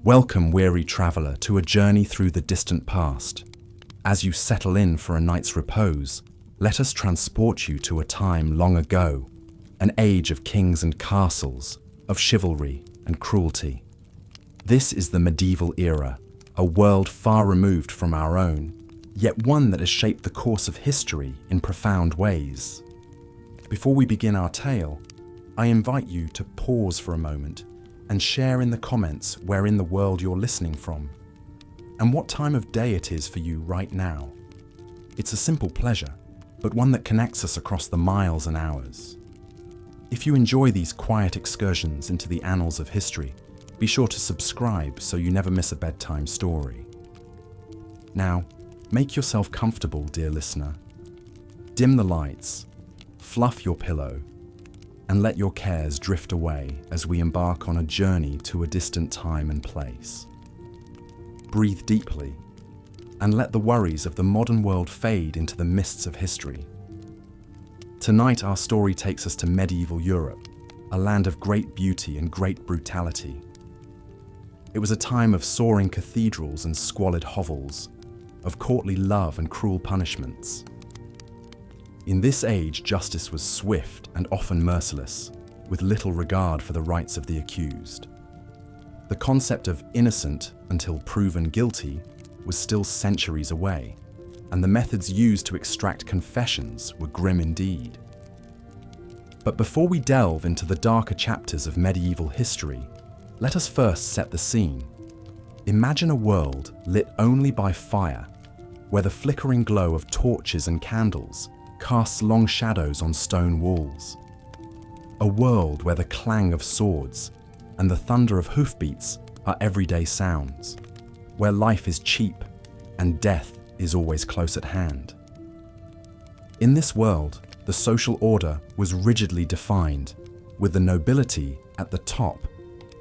Welcome, weary traveller, to a journey through the distant past. As you settle in for a night's repose, let us transport you to a time long ago, an age of kings and castles, of chivalry and cruelty. This is the medieval era, a world far removed from our own, yet one that has shaped the course of history in profound ways. Before we begin our tale, I invite you to pause for a moment and share in the comments where in the world you're listening from, and what time of day it is for you right now. It's a simple pleasure, but one that connects us across the miles and hours. If you enjoy these quiet excursions into the annals of history, be sure to subscribe so you never miss a bedtime story. Now, make yourself comfortable, dear listener. Dim the lights, fluff your pillow, and let your cares drift away as we embark on a journey to a distant time and place. Breathe deeply, and let the worries of the modern world fade into the mists of history. Tonight our story takes us to medieval Europe, a land of great beauty and great brutality. It was a time of soaring cathedrals and squalid hovels, of courtly love and cruel punishments. In this age, justice was swift and often merciless, with little regard for the rights of the accused. The concept of innocent until proven guilty was still centuries away, and the methods used to extract confessions were grim indeed. But before we delve into the darker chapters of medieval history, let us first set the scene. Imagine a world lit only by fire, where the flickering glow of torches and candles casts long shadows on stone walls. A world where the clang of swords and the thunder of hoofbeats are everyday sounds, where life is cheap and death is always close at hand. In this world, the social order was rigidly defined, with the nobility at the top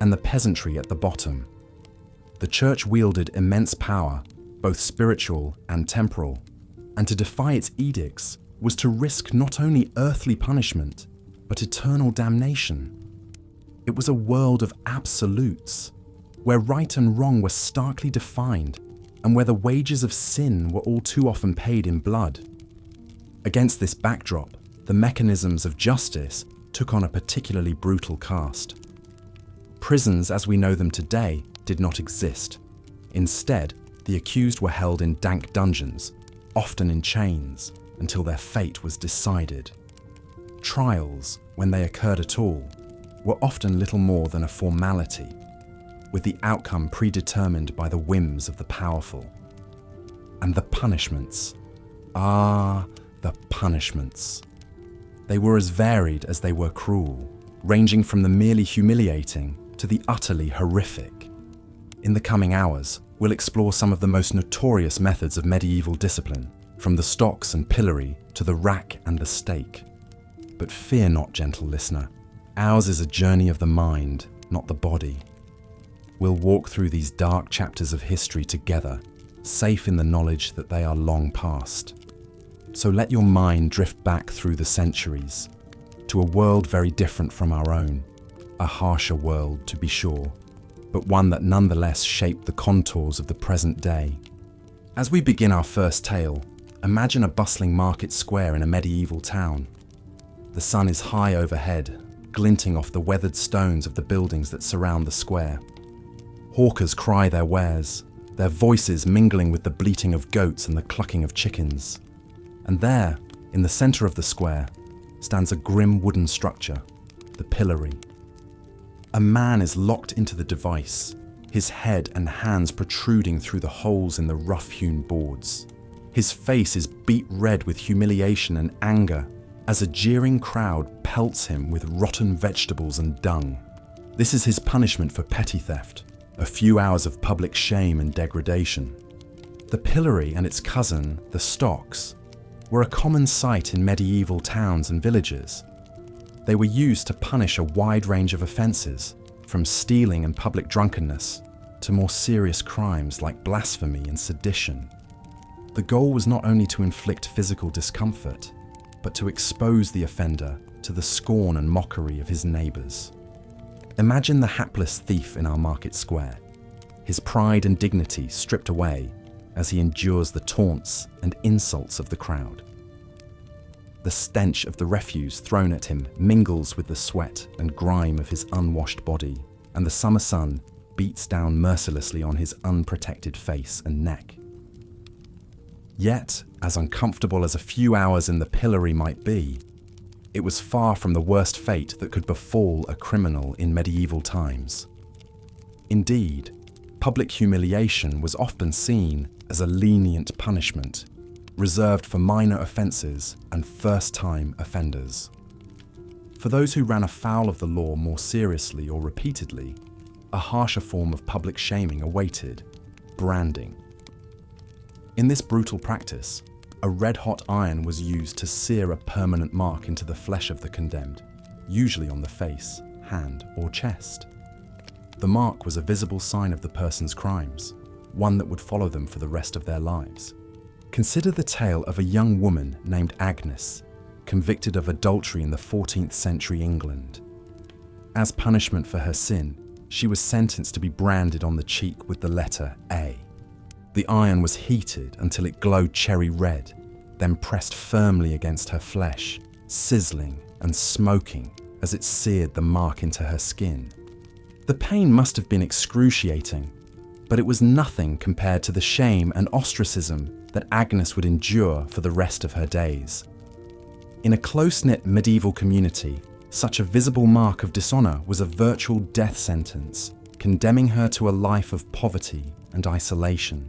and the peasantry at the bottom. The church wielded immense power, both spiritual and temporal, and to defy its edicts was to risk not only earthly punishment, but eternal damnation. It was a world of absolutes, where right and wrong were starkly defined, and where the wages of sin were all too often paid in blood. Against this backdrop, the mechanisms of justice took on a particularly brutal cast. Prisons as we know them today did not exist. Instead, the accused were held in dank dungeons, often in chains, until their fate was decided. Trials, when they occurred at all, were often little more than a formality, with the outcome predetermined by the whims of the powerful. And the punishments. The punishments. They were as varied as they were cruel, ranging from the merely humiliating to the utterly horrific. In the coming hours, we'll explore some of the most notorious methods of medieval discipline, from the stocks and pillory to the rack and the stake. But fear not, gentle listener. Ours is a journey of the mind, not the body. We'll walk through these dark chapters of history together, safe in the knowledge that they are long past. So let your mind drift back through the centuries, to a world very different from our own, a harsher world to be sure, but one that nonetheless shaped the contours of the present day. As we begin our first tale, imagine a bustling market square in a medieval town. The sun is high overhead, glinting off the weathered stones of the buildings that surround the square. Hawkers cry their wares, their voices mingling with the bleating of goats and the clucking of chickens. And there, in the center of the square, stands a grim wooden structure, the pillory. A man is locked into the device, his head and hands protruding through the holes in the rough-hewn boards. His face is beet red with humiliation and anger as a jeering crowd pelts him with rotten vegetables and dung. This is his punishment for petty theft, a few hours of public shame and degradation. The pillory and its cousin, the stocks, were a common sight in medieval towns and villages. They were used to punish a wide range of offences, from stealing and public drunkenness to more serious crimes like blasphemy and sedition. The goal was not only to inflict physical discomfort, but to expose the offender to the scorn and mockery of his neighbours. Imagine the hapless thief in our market square. his pride and dignity stripped away as he endures the taunts and insults of the crowd. The stench of the refuse thrown at him mingles with the sweat and grime of his unwashed body, and the summer sun beats down mercilessly on his unprotected face and neck. Yet, as uncomfortable as a few hours in the pillory might be, it was far from the worst fate that could befall a criminal in medieval times. Indeed, public humiliation was often seen as a lenient punishment, reserved for minor offences and first-time offenders. For those who ran afoul of the law more seriously or repeatedly, a harsher form of public shaming awaited: branding. In this brutal practice, a red-hot iron was used to sear a permanent mark into the flesh of the condemned, usually on the face, hand, or chest. The mark was a visible sign of the person's crimes, one that would follow them for the rest of their lives. Consider the tale of a young woman named Agnes, convicted of adultery in the 14th century England. As punishment for her sin, she was sentenced to be branded on the cheek with the letter A. The iron was heated until it glowed cherry red, then pressed firmly against her flesh, sizzling and smoking as it seared the mark into her skin. The pain must have been excruciating, but it was nothing compared to the shame and ostracism that Agnes would endure for the rest of her days. In a close-knit medieval community, such a visible mark of dishonour was a virtual death sentence, condemning her to a life of poverty and isolation.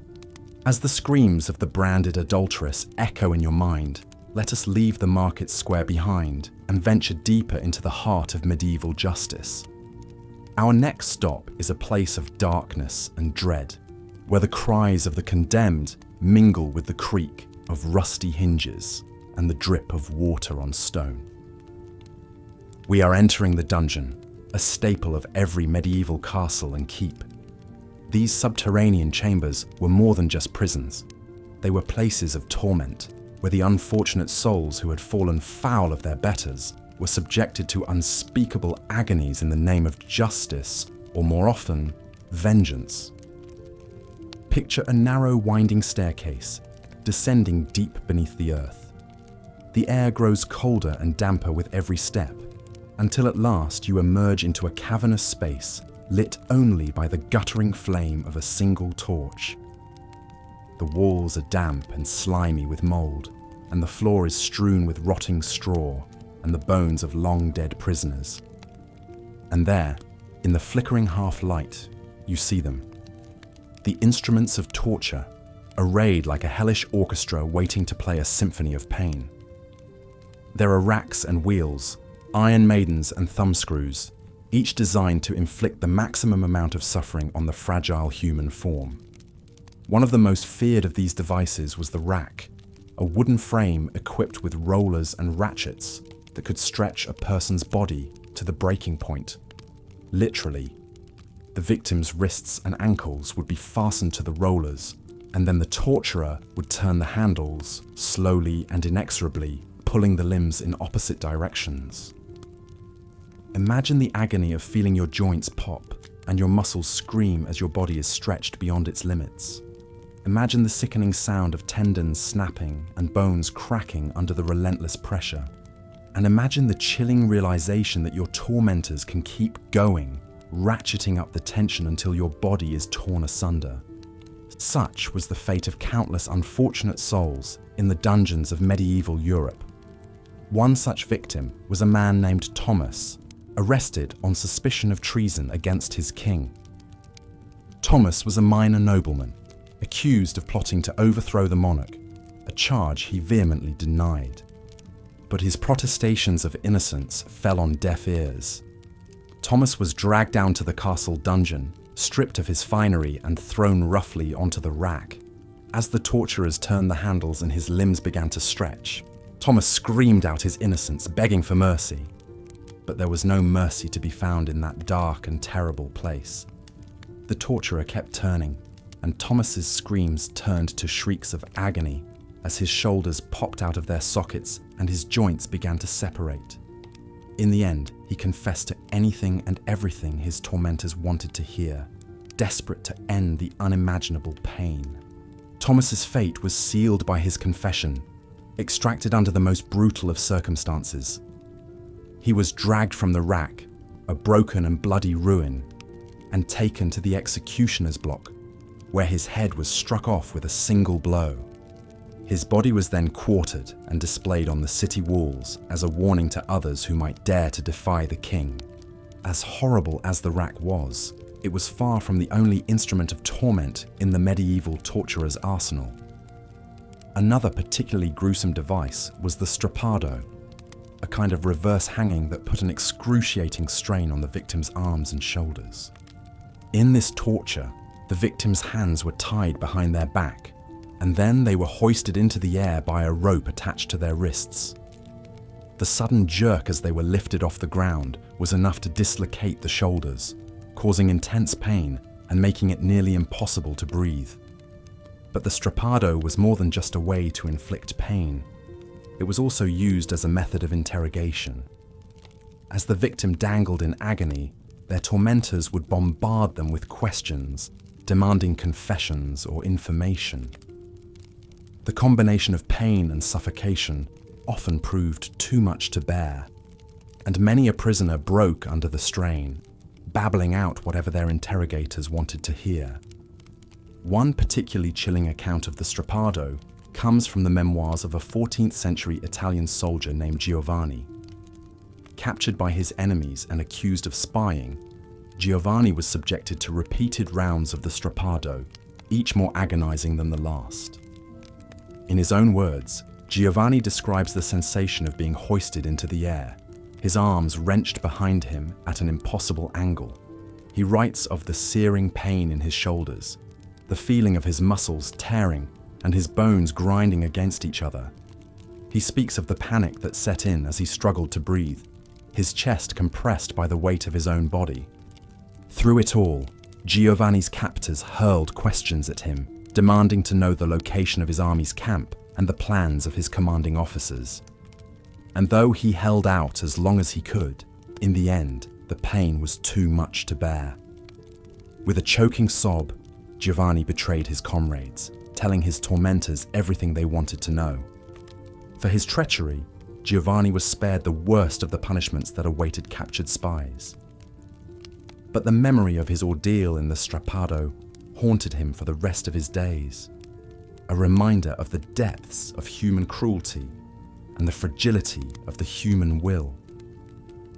As the screams of the branded adulteress echo in your mind, let us leave the market square behind and venture deeper into the heart of medieval justice. Our next stop is a place of darkness and dread, where the cries of the condemned mingle with the creak of rusty hinges and the drip of water on stone. We are entering the dungeon, a staple of every medieval castle and keep. These subterranean chambers were more than just prisons. They were places of torment, where the unfortunate souls who had fallen foul of their betters were subjected to unspeakable agonies in the name of justice, or more often, vengeance. Picture a narrow winding staircase, descending deep beneath the earth. The air grows colder and damper with every step, until at last you emerge into a cavernous space lit only by the guttering flame of a single torch. The walls are damp and slimy with mould, and the floor is strewn with rotting straw and the bones of long-dead prisoners. And there, in the flickering half-light, you see them. The instruments of torture, arrayed like a hellish orchestra waiting to play a symphony of pain. There are racks and wheels, Iron Maidens and thumbscrews, each designed to inflict the maximum amount of suffering on the fragile human form. One of the most feared of these devices was the rack, a wooden frame equipped with rollers and ratchets that could stretch a person's body to the breaking point. Literally, the victim's wrists and ankles would be fastened to the rollers, and then the torturer would turn the handles, slowly and inexorably, pulling the limbs in opposite directions. Imagine the agony of feeling your joints pop and your muscles scream as your body is stretched beyond its limits. Imagine the sickening sound of tendons snapping and bones cracking under the relentless pressure. And imagine the chilling realization that your tormentors can keep going, ratcheting up the tension until your body is torn asunder. Such was the fate of countless unfortunate souls in the dungeons of medieval Europe. One such victim was a man named Thomas, arrested on suspicion of treason against his king. Thomas was a minor nobleman, accused of plotting to overthrow the monarch, a charge he vehemently denied. But his protestations of innocence fell on deaf ears. Thomas was dragged down to the castle dungeon, stripped of his finery and thrown roughly onto the rack. As the torturers turned the handles and his limbs began to stretch, Thomas screamed out his innocence, begging for mercy. But there was no mercy to be found in that dark and terrible place. The torturer kept turning, and Thomas's screams turned to shrieks of agony as his shoulders popped out of their sockets and his joints began to separate. In the end, he confessed to anything and everything his tormentors wanted to hear. desperate to end the unimaginable pain. Thomas's fate was sealed by his confession, extracted under the most brutal of circumstances. He was dragged from the rack, a broken and bloody ruin, and taken to the executioner's block, where his head was struck off with a single blow. His body was then quartered and displayed on the city walls as a warning to others who might dare to defy the king. As horrible as the rack was, it was far from the only instrument of torment in the medieval torturer's arsenal. Another particularly gruesome device was the strappado, a kind of reverse hanging that put an excruciating strain on the victim's arms and shoulders. In this torture, the victim's hands were tied behind their back, and then they were hoisted into the air by a rope attached to their wrists. The sudden jerk as they were lifted off the ground was enough to dislocate the shoulders, causing intense pain and making it nearly impossible to breathe. But the strappado was more than just a way to inflict pain. It was also used as a method of interrogation. As the victim dangled in agony, their tormentors would bombard them with questions, demanding confessions or information. The combination of pain and suffocation often proved too much to bear, and many a prisoner broke under the strain, babbling out whatever their interrogators wanted to hear. One particularly chilling account of the strappado comes from the memoirs of a 14th century Italian soldier named Giovanni. Captured by his enemies and accused of spying, Giovanni was subjected to repeated rounds of the strappado, each more agonizing than the last. In his own words, Giovanni describes the sensation of being hoisted into the air, his arms wrenched behind him at an impossible angle. He writes of the searing pain in his shoulders, the feeling of his muscles tearing and his bones grinding against each other. He speaks of the panic that set in as he struggled to breathe, his chest compressed by the weight of his own body. Through it all, Giovanni's captors hurled questions at him, demanding to know the location of his army's camp and the plans of his commanding officers. And though he held out as long as he could, in the end, the pain was too much to bear. With a choking sob, Giovanni betrayed his comrades, telling his tormentors everything they wanted to know. For his treachery, Giovanni was spared the worst of the punishments that awaited captured spies. But the memory of his ordeal in the strappado haunted him for the rest of his days, a reminder of the depths of human cruelty and the fragility of the human will.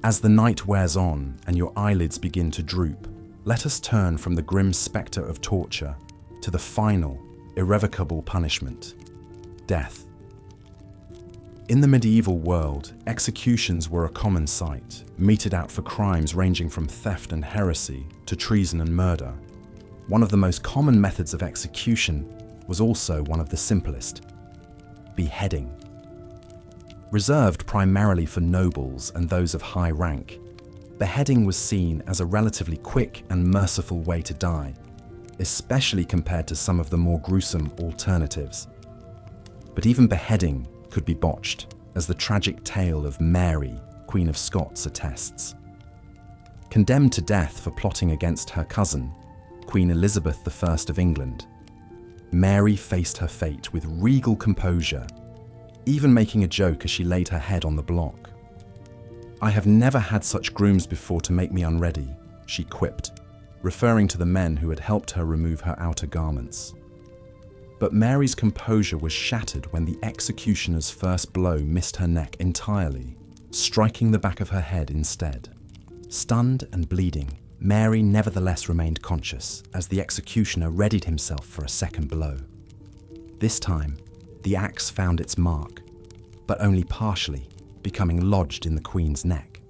As the night wears on and your eyelids begin to droop, let us turn from the grim spectre of torture to the final, irrevocable punishment, death. In the medieval world, executions were a common sight, meted out for crimes ranging from theft and heresy to treason and murder. One of the most common methods of execution was also one of the simplest: beheading. Reserved primarily for nobles and those of high rank, beheading was seen as a relatively quick and merciful way to die, especially compared to some of the more gruesome alternatives. But even beheading could be botched, as the tragic tale of Mary, Queen of Scots, attests. Condemned to death for plotting against her cousin, Queen Elizabeth I of England, Mary faced her fate with regal composure, even making a joke as she laid her head on the block. "I have never had such grooms before to make me unready," she quipped, referring to the men who had helped her remove her outer garments. But Mary's composure was shattered when the executioner's first blow missed her neck entirely, striking the back of her head instead. Stunned and bleeding, Mary nevertheless remained conscious as the executioner readied himself for a second blow. This time, the axe found its mark, but only partially, becoming lodged in the Queen's neck.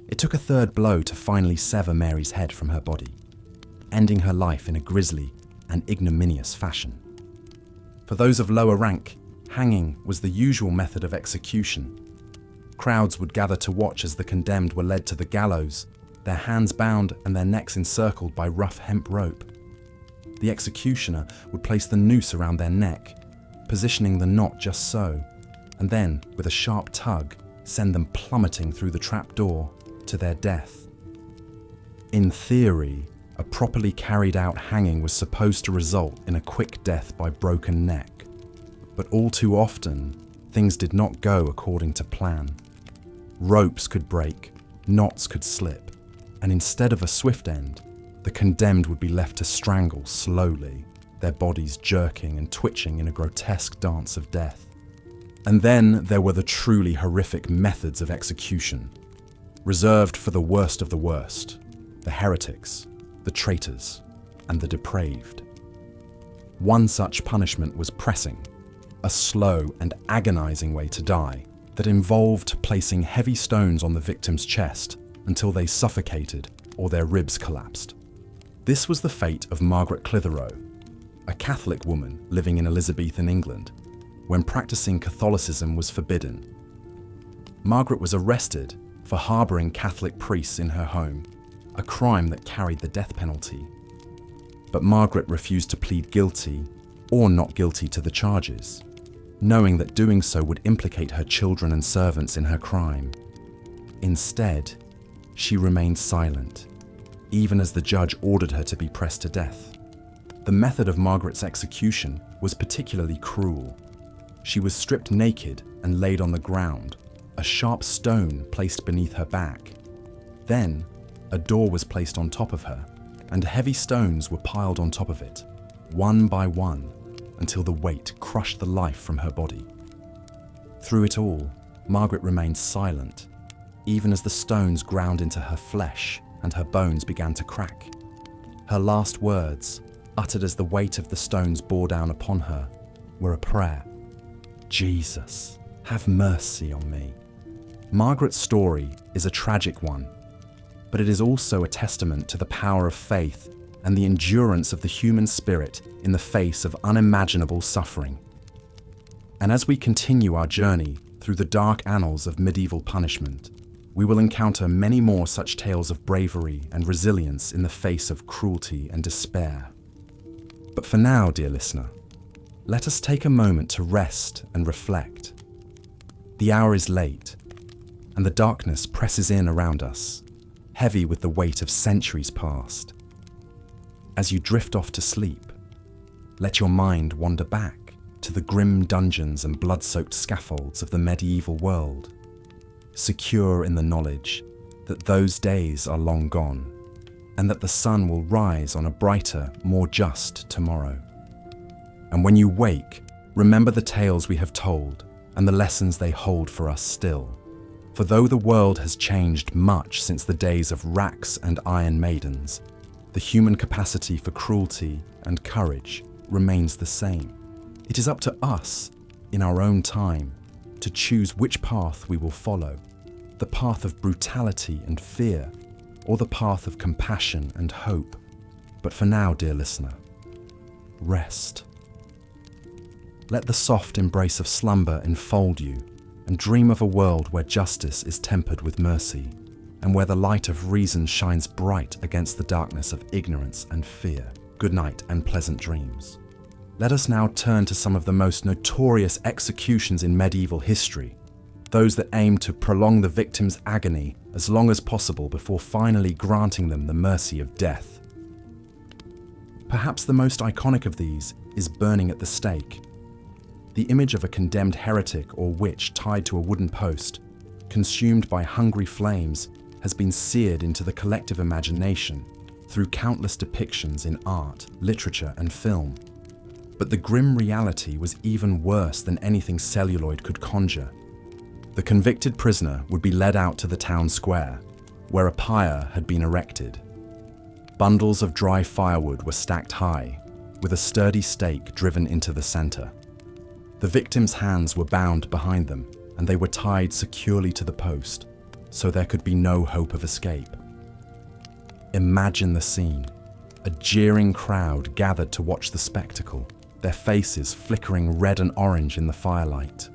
It took a third blow to finally sever Mary's head from her body, ending her life in a grisly and ignominious fashion. For those of lower rank, hanging was the usual method of execution. Crowds would gather to watch as the condemned were led to the gallows, their hands bound and their necks encircled by rough hemp rope. The executioner would place the noose around their neck, positioning the knot just so, and then, with a sharp tug, send them plummeting through the trapdoor to their death. In theory, a properly carried out hanging was supposed to result in a quick death by broken neck. But all too often, things did not go according to plan. Ropes could break, knots could slip, and instead of a swift end, the condemned would be left to strangle slowly, their bodies jerking and twitching in a grotesque dance of death. And then there were the truly horrific methods of execution, reserved for the worst of the worst, the heretics, the traitors, and the depraved. One such punishment was pressing, a slow and agonizing way to die that involved placing heavy stones on the victim's chest until they suffocated or their ribs collapsed. This was the fate of Margaret Clitheroe, a Catholic woman living in Elizabethan England, when practicing Catholicism was forbidden. Margaret was arrested for harboring Catholic priests in her home, a crime that carried the death penalty. But Margaret refused to plead guilty or not guilty to the charges, knowing that doing so would implicate her children and servants in her crime. Instead, she remained silent, even as the judge ordered her to be pressed to death. The method of Margaret's execution was particularly cruel. She was stripped naked and laid on the ground, a sharp stone placed beneath her back. Then, a door was placed on top of her, and heavy stones were piled on top of it, one by one, until the weight crushed the life from her body. Through it all, Margaret remained silent, even as the stones ground into her flesh and her bones began to crack. Her last words, uttered as the weight of the stones bore down upon her, were a prayer. "Jesus, have mercy on me." Margaret's story is a tragic one, but it is also a testament to the power of faith and the endurance of the human spirit in the face of unimaginable suffering. And as we continue our journey through the dark annals of medieval punishment, we will encounter many more such tales of bravery and resilience in the face of cruelty and despair. But for now, dear listener, let us take a moment to rest and reflect. The hour is late, and the darkness presses in around us, heavy with the weight of centuries past. As you drift off to sleep, let your mind wander back to the grim dungeons and blood-soaked scaffolds of the medieval world, secure in the knowledge that those days are long gone, and that the sun will rise on a brighter, more just tomorrow. And when you wake, remember the tales we have told and the lessons they hold for us still. For though the world has changed much since the days of racks and Iron Maidens, the human capacity for cruelty and courage remains the same. It is up to us, in our own time, to choose which path we will follow, the path of brutality and fear, or the path of compassion and hope. But for now, dear listener, rest. Let the soft embrace of slumber enfold you, and dream of a world where justice is tempered with mercy, and where the light of reason shines bright against the darkness of ignorance and fear. Good night and pleasant dreams. Let us now turn to some of the most notorious executions in medieval history, those that aim to prolong the victim's agony as long as possible before finally granting them the mercy of death. Perhaps the most iconic of these is burning at the stake. The image of a condemned heretic or witch tied to a wooden post, consumed by hungry flames, has been seared into the collective imagination through countless depictions in art, literature, and film. But the grim reality was even worse than anything celluloid could conjure. The convicted prisoner would be led out to the town square, where a pyre had been erected. Bundles of dry firewood were stacked high, with a sturdy stake driven into the center. The victim's hands were bound behind them, and they were tied securely to the post, so there could be no hope of escape. Imagine the scene. A jeering crowd gathered to watch the spectacle, their faces flickering red and orange in the firelight.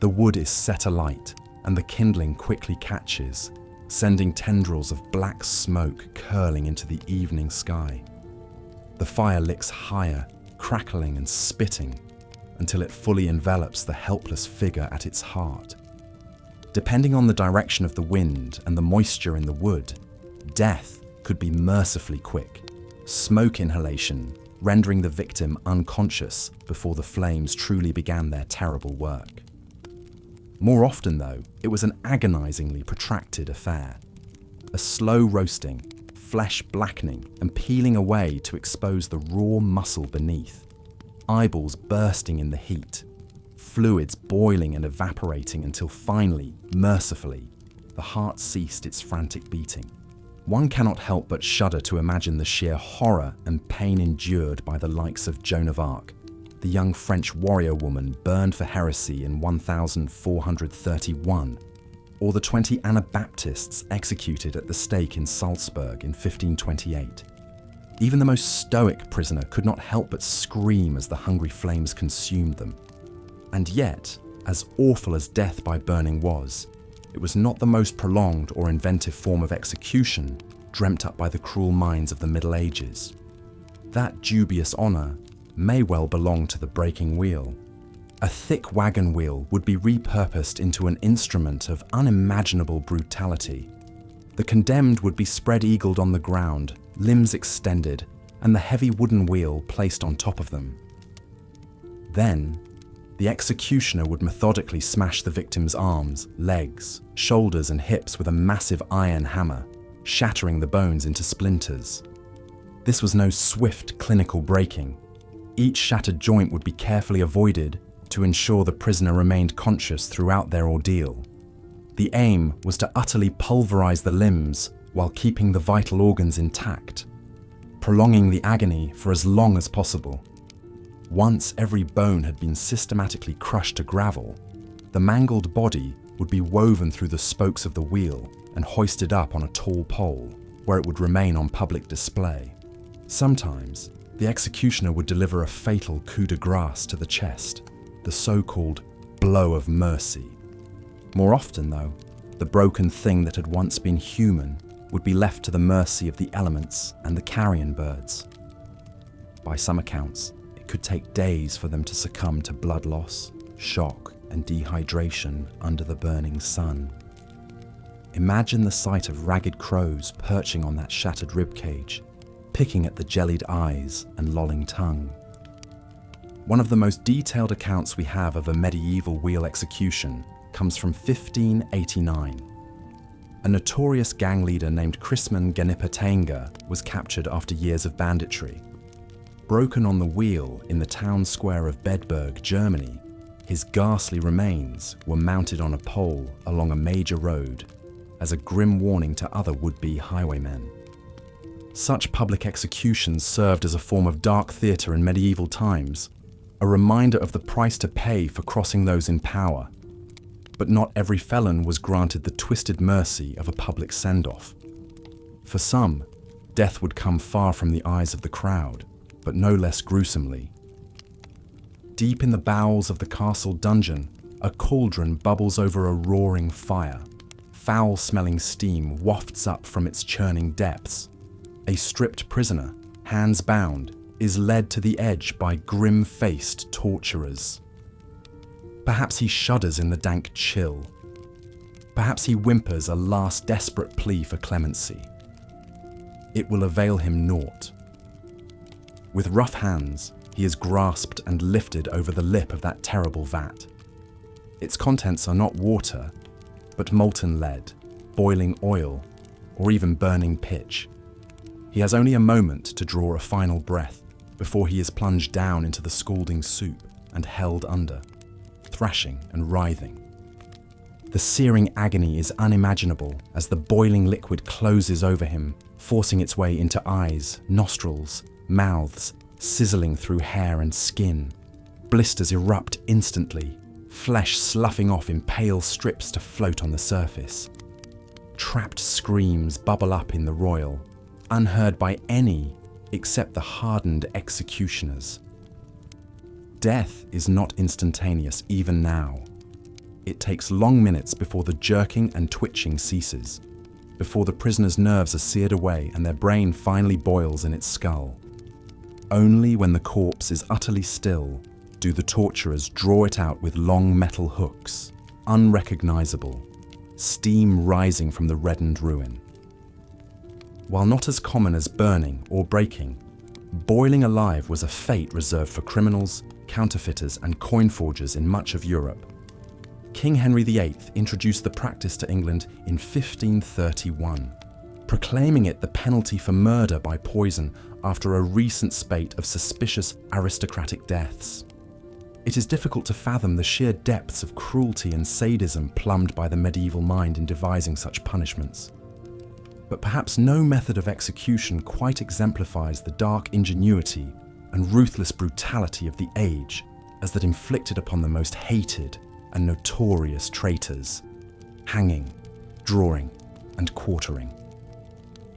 The wood is set alight, and the kindling quickly catches, sending tendrils of black smoke curling into the evening sky. The fire licks higher, crackling and spitting, until it fully envelops the helpless figure at its heart. Depending on the direction of the wind and the moisture in the wood, death could be mercifully quick. Smoke inhalation, rendering the victim unconscious before the flames truly began their terrible work. More often, though, it was an agonizingly protracted affair. A slow roasting, flesh blackening and peeling away to expose the raw muscle beneath, eyeballs bursting in the heat, fluids boiling and evaporating until finally, mercifully, the heart ceased its frantic beating. One cannot help but shudder to imagine the sheer horror and pain endured by the likes of Joan of Arc, the young French warrior woman burned for heresy in 1431, or the 20 Anabaptists executed at the stake in Salzburg in 1528. Even the most stoic prisoner could not help but scream as the hungry flames consumed them. And yet, as awful as death by burning was, it was not the most prolonged or inventive form of execution dreamt up by the cruel minds of the Middle Ages. That dubious honour may well belong to the breaking wheel. A thick wagon wheel would be repurposed into an instrument of unimaginable brutality. The condemned would be spread-eagled on the ground, limbs extended, and the heavy wooden wheel placed on top of them. Then, the executioner would methodically smash the victim's arms, legs, shoulders, and hips with a massive iron hammer, shattering the bones into splinters. This was no swift, clinical breaking. Each shattered joint would be carefully avoided to ensure the prisoner remained conscious throughout their ordeal. The aim was to utterly pulverize the limbs while keeping the vital organs intact, prolonging the agony for as long as possible. Once every bone had been systematically crushed to gravel, the mangled body would be woven through the spokes of the wheel and hoisted up on a tall pole, where it would remain on public display. Sometimes, the executioner would deliver a fatal coup de grace to the chest, the so-called blow of mercy. More often, though, the broken thing that had once been human would be left to the mercy of the elements and the carrion birds. By some accounts, it could take days for them to succumb to blood loss, shock, and dehydration under the burning sun. Imagine the sight of ragged crows perching on that shattered ribcage, picking at the jellied eyes and lolling tongue. One of the most detailed accounts we have of a medieval wheel execution comes from 1589. A notorious gang leader named Chrisman Ganipatenga was captured after years of banditry. Broken on the wheel in the town square of Bedburg, Germany, his ghastly remains were mounted on a pole along a major road as a grim warning to other would-be highwaymen. Such public executions served as a form of dark theatre in medieval times, a reminder of the price to pay for crossing those in power. But not every felon was granted the twisted mercy of a public send-off. For some, death would come far from the eyes of the crowd, but no less gruesomely. Deep in the bowels of the castle dungeon, a cauldron bubbles over a roaring fire. Foul-smelling steam wafts up from its churning depths. A stripped prisoner, hands bound, is led to the edge by grim-faced torturers. Perhaps he shudders in the dank chill. Perhaps he whimpers a last desperate plea for clemency. It will avail him naught. With rough hands, he is grasped and lifted over the lip of that terrible vat. Its contents are not water, but molten lead, boiling oil, or even burning pitch. He has only a moment to draw a final breath before he is plunged down into the scalding soup and held under, thrashing and writhing. The searing agony is unimaginable as the boiling liquid closes over him, forcing its way into eyes, nostrils, mouths, sizzling through hair and skin. Blisters erupt instantly, flesh sloughing off in pale strips to float on the surface. Trapped screams bubble up in the royal, unheard by any except the hardened executioners. Death is not instantaneous even now. It takes long minutes before the jerking and twitching ceases, before the prisoner's nerves are seared away and their brain finally boils in its skull. Only when the corpse is utterly still do the torturers draw it out with long metal hooks, unrecognizable, steam rising from the reddened ruin. While not as common as burning or breaking, boiling alive was a fate reserved for criminals, counterfeiters, and coin forgers in much of Europe. King Henry VIII introduced the practice to England in 1531, proclaiming it the penalty for murder by poison after a recent spate of suspicious aristocratic deaths. It is difficult to fathom the sheer depths of cruelty and sadism plumbed by the medieval mind in devising such punishments. But perhaps no method of execution quite exemplifies the dark ingenuity and ruthless brutality of the age as that inflicted upon the most hated and notorious traitors: hanging, drawing, and quartering.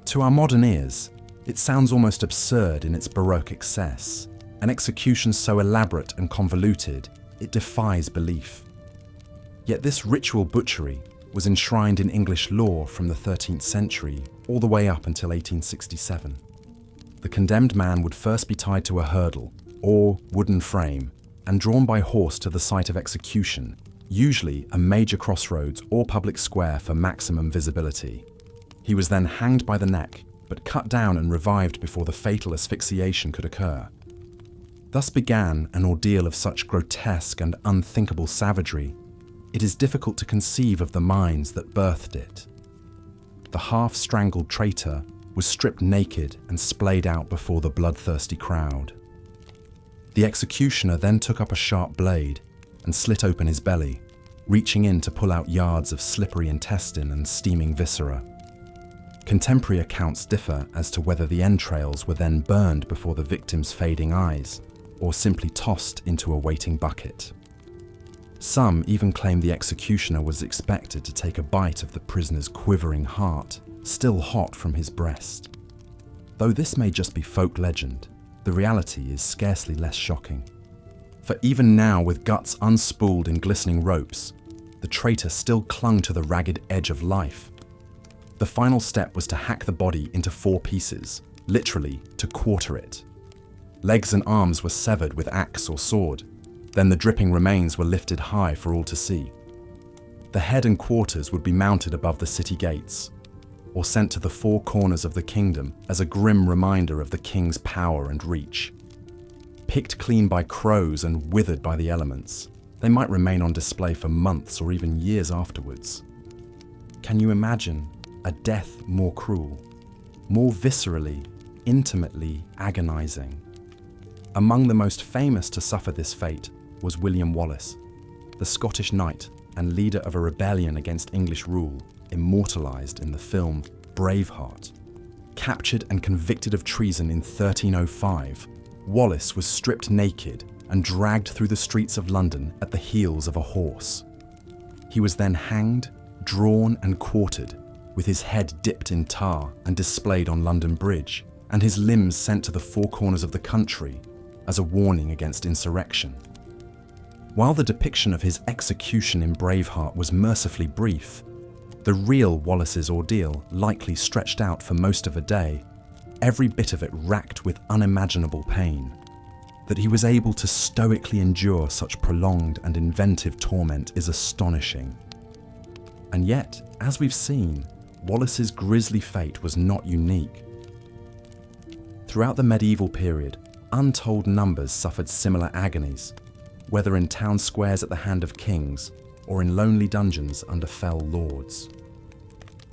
To our modern ears, it sounds almost absurd in its Baroque excess, an execution so elaborate and convoluted it defies belief. Yet this ritual butchery was enshrined in English law from the 13th century all the way up until 1867. The condemned man would first be tied to a hurdle, or wooden frame, and drawn by horse to the site of execution, usually a major crossroads or public square for maximum visibility. He was then hanged by the neck, but cut down and revived before the fatal asphyxiation could occur. Thus began an ordeal of such grotesque and unthinkable savagery, it is difficult to conceive of the minds that birthed it. The half-strangled traitor was stripped naked and splayed out before the bloodthirsty crowd. The executioner then took up a sharp blade and slit open his belly, reaching in to pull out yards of slippery intestine and steaming viscera. Contemporary accounts differ as to whether the entrails were then burned before the victim's fading eyes, or simply tossed into a waiting bucket. Some even claim the executioner was expected to take a bite of the prisoner's quivering heart, still hot from his breast. Though this may just be folk legend, the reality is scarcely less shocking. For even now, with guts unspooled in glistening ropes, the traitor still clung to the ragged edge of life. The final step was to hack the body into 4 pieces, literally to quarter it. Legs and arms were severed with axe or sword. Then the dripping remains were lifted high for all to see. The head and quarters would be mounted above the city gates, or sent to the 4 corners of the kingdom as a grim reminder of the king's power and reach. Picked clean by crows and withered by the elements, they might remain on display for months or even years afterwards. Can you imagine a death more cruel, more viscerally, intimately agonizing? Among the most famous to suffer this fate was William Wallace, the Scottish knight and leader of a rebellion against English rule, immortalized in the film Braveheart. Captured and convicted of treason in 1305, Wallace was stripped naked and dragged through the streets of London at the heels of a horse. He was then hanged, drawn and quartered, with his head dipped in tar and displayed on London Bridge, and his limbs sent to the 4 corners of the country as a warning against insurrection. While the depiction of his execution in Braveheart was mercifully brief, the real Wallace's ordeal likely stretched out for most of a day, every bit of it racked with unimaginable pain. That he was able to stoically endure such prolonged and inventive torment is astonishing. And yet, as we've seen, Wallace's grisly fate was not unique. Throughout the medieval period, untold numbers suffered similar agonies, whether in town squares at the hand of kings or in lonely dungeons under fell lords.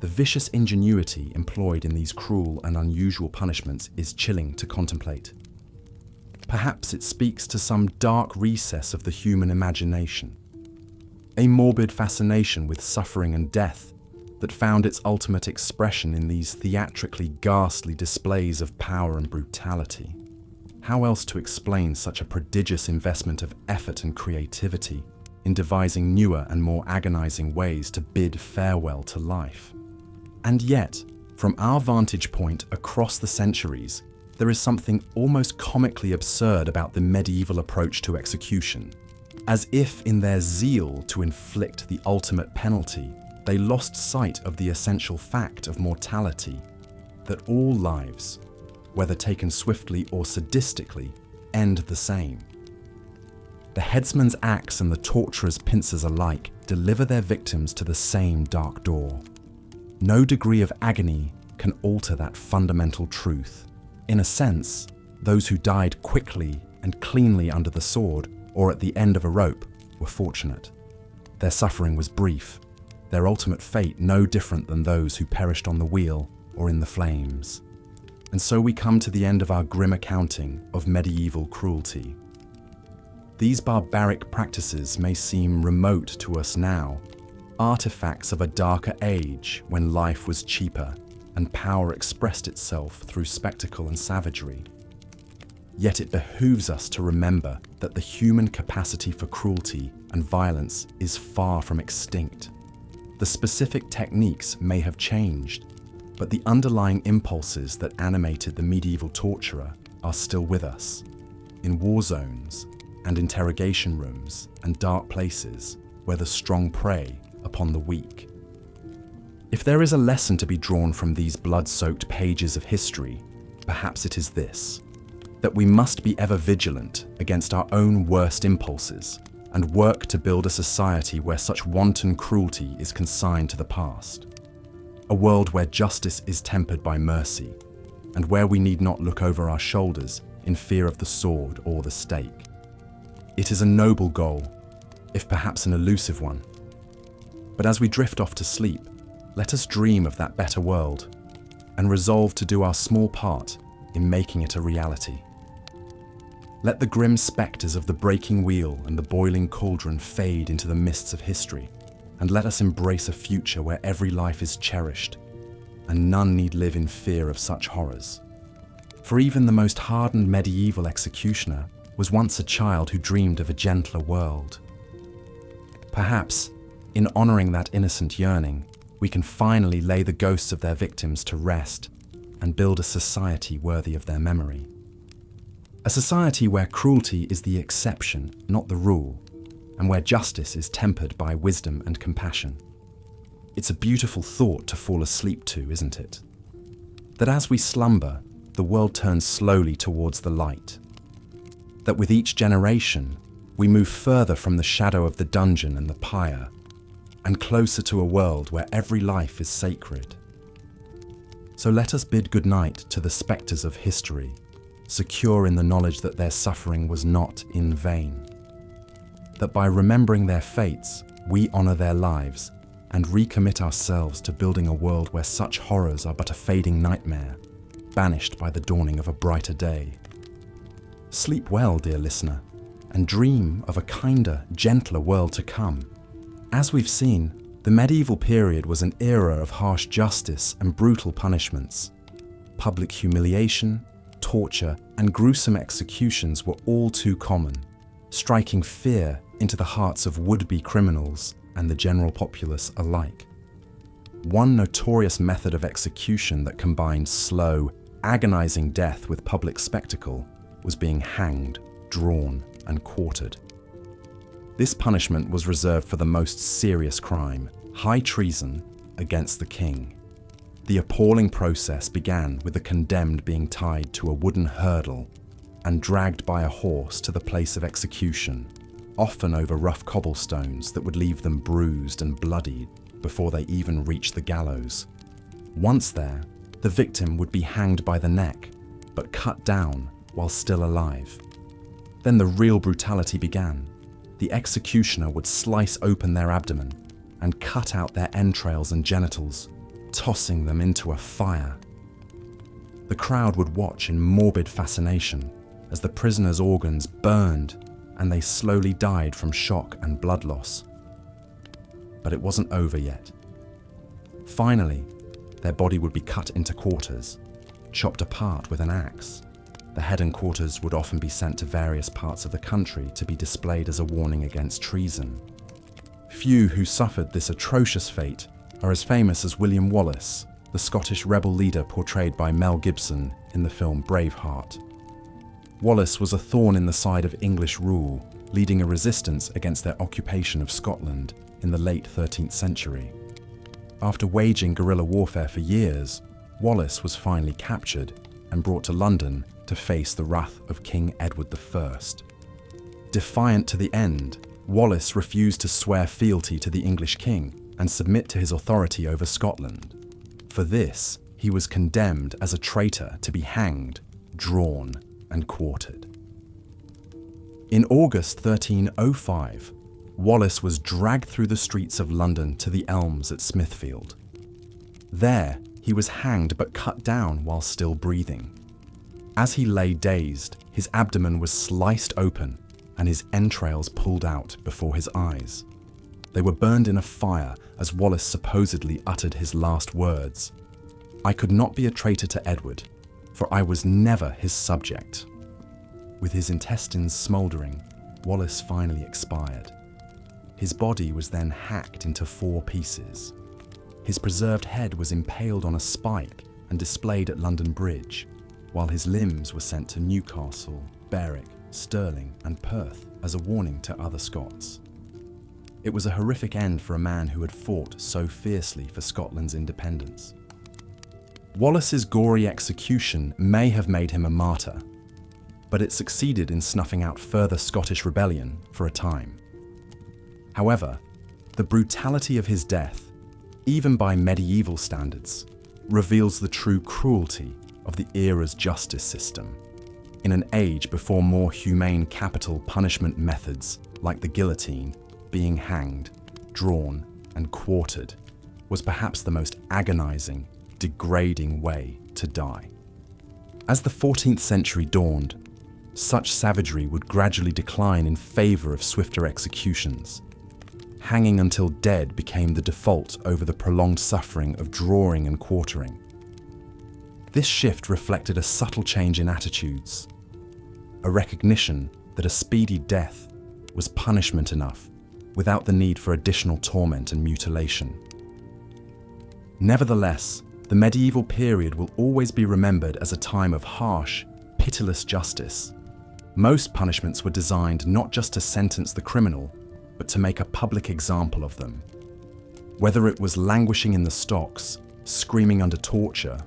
The vicious ingenuity employed in these cruel and unusual punishments is chilling to contemplate. Perhaps it speaks to some dark recess of the human imagination, a morbid fascination with suffering and death that found its ultimate expression in these theatrically ghastly displays of power and brutality. How else to explain such a prodigious investment of effort and creativity in devising newer and more agonizing ways to bid farewell to life? And yet, from our vantage point across the centuries, there is something almost comically absurd about the medieval approach to execution, as if in their zeal to inflict the ultimate penalty, they lost sight of the essential fact of mortality, that all lives, whether taken swiftly or sadistically, end the same. The headsman's axe and the torturer's pincers alike deliver their victims to the same dark door. No degree of agony can alter that fundamental truth. In a sense, those who died quickly and cleanly under the sword or at the end of a rope were fortunate. Their suffering was brief, their ultimate fate no different than those who perished on the wheel or in the flames. And so we come to the end of our grim accounting of medieval cruelty. These barbaric practices may seem remote to us now, artifacts of a darker age when life was cheaper and power expressed itself through spectacle and savagery. Yet it behooves us to remember that the human capacity for cruelty and violence is far from extinct. The specific techniques may have changed, but the underlying impulses that animated the medieval torturer are still with us, in war zones and interrogation rooms and dark places where the strong prey upon the weak. If there is a lesson to be drawn from these blood-soaked pages of history, perhaps it is this: that we must be ever vigilant against our own worst impulses and work to build a society where such wanton cruelty is consigned to the past. A world where justice is tempered by mercy, and where we need not look over our shoulders in fear of the sword or the stake. It is a noble goal, if perhaps an elusive one. But as we drift off to sleep, let us dream of that better world and resolve to do our small part in making it a reality. Let the grim spectres of the breaking wheel and the boiling cauldron fade into the mists of history, and let us embrace a future where every life is cherished, and none need live in fear of such horrors. For even the most hardened medieval executioner was once a child who dreamed of a gentler world. Perhaps, in honouring that innocent yearning, we can finally lay the ghosts of their victims to rest and build a society worthy of their memory. A society where cruelty is the exception, not the rule, and where justice is tempered by wisdom and compassion. It's a beautiful thought to fall asleep to, isn't it? That as we slumber, the world turns slowly towards the light. That with each generation, we move further from the shadow of the dungeon and the pyre, and closer to a world where every life is sacred. So let us bid goodnight to the spectres of history, secure in the knowledge that their suffering was not in vain. That by remembering their fates, we honour their lives and recommit ourselves to building a world where such horrors are but a fading nightmare, banished by the dawning of a brighter day. Sleep well, dear listener, and dream of a kinder, gentler world to come. As we've seen, the medieval period was an era of harsh justice and brutal punishments. Public humiliation, torture, and gruesome executions were all too common, striking fear into the hearts of would-be criminals and the general populace alike. One notorious method of execution that combined slow, agonizing death with public spectacle was being hanged, drawn, and quartered. This punishment was reserved for the most serious crime, high treason against the king. The appalling process began with the condemned being tied to a wooden hurdle and dragged by a horse to the place of execution, often over rough cobblestones that would leave them bruised and bloodied before they even reached the gallows. Once there, the victim would be hanged by the neck, but cut down while still alive. Then the real brutality began. The executioner would slice open their abdomen and cut out their entrails and genitals, tossing them into a fire. The crowd would watch in morbid fascination as the prisoners' organs burned and they slowly died from shock and blood loss. But it wasn't over yet. Finally, their body would be cut into quarters, chopped apart with an axe. The head and quarters would often be sent to various parts of the country to be displayed as a warning against treason. Few who suffered this atrocious fate are as famous as William Wallace, the Scottish rebel leader portrayed by Mel Gibson in the film Braveheart. Wallace was a thorn in the side of English rule, leading a resistance against their occupation of Scotland in the late 13th century. After waging guerrilla warfare for years, Wallace was finally captured and brought to London to face the wrath of King Edward I. Defiant to the end, Wallace refused to swear fealty to the English king and submit to his authority over Scotland. For this, he was condemned as a traitor to be hanged, drawn, and quartered. In August 1305, Wallace was dragged through the streets of London to the Elms at Smithfield. There, he was hanged but cut down while still breathing. As he lay dazed, his abdomen was sliced open and his entrails pulled out before his eyes. They were burned in a fire as Wallace supposedly uttered his last words: "I could not be a traitor to Edward, for I was never his subject." With his intestines smouldering, Wallace finally expired. His body was then hacked into 4 pieces. His preserved head was impaled on a spike and displayed at London Bridge, while his limbs were sent to Newcastle, Berwick, Stirling, and Perth as a warning to other Scots. It was a horrific end for a man who had fought so fiercely for Scotland's independence. Wallace's gory execution may have made him a martyr, but it succeeded in snuffing out further Scottish rebellion for a time. However, the brutality of his death, even by medieval standards, reveals the true cruelty of the era's justice system. In an age before more humane capital punishment methods like the guillotine, being hanged, drawn, and quartered was perhaps the most agonizing, degrading way to die. As the 14th century dawned, such savagery would gradually decline in favor of swifter executions. Hanging until dead became the default over the prolonged suffering of drawing and quartering. This shift reflected a subtle change in attitudes, a recognition that a speedy death was punishment enough without the need for additional torment and mutilation. Nevertheless, the medieval period will always be remembered as a time of harsh, pitiless justice. Most punishments were designed not just to sentence the criminal, but to make a public example of them. Whether it was languishing in the stocks, screaming under torture,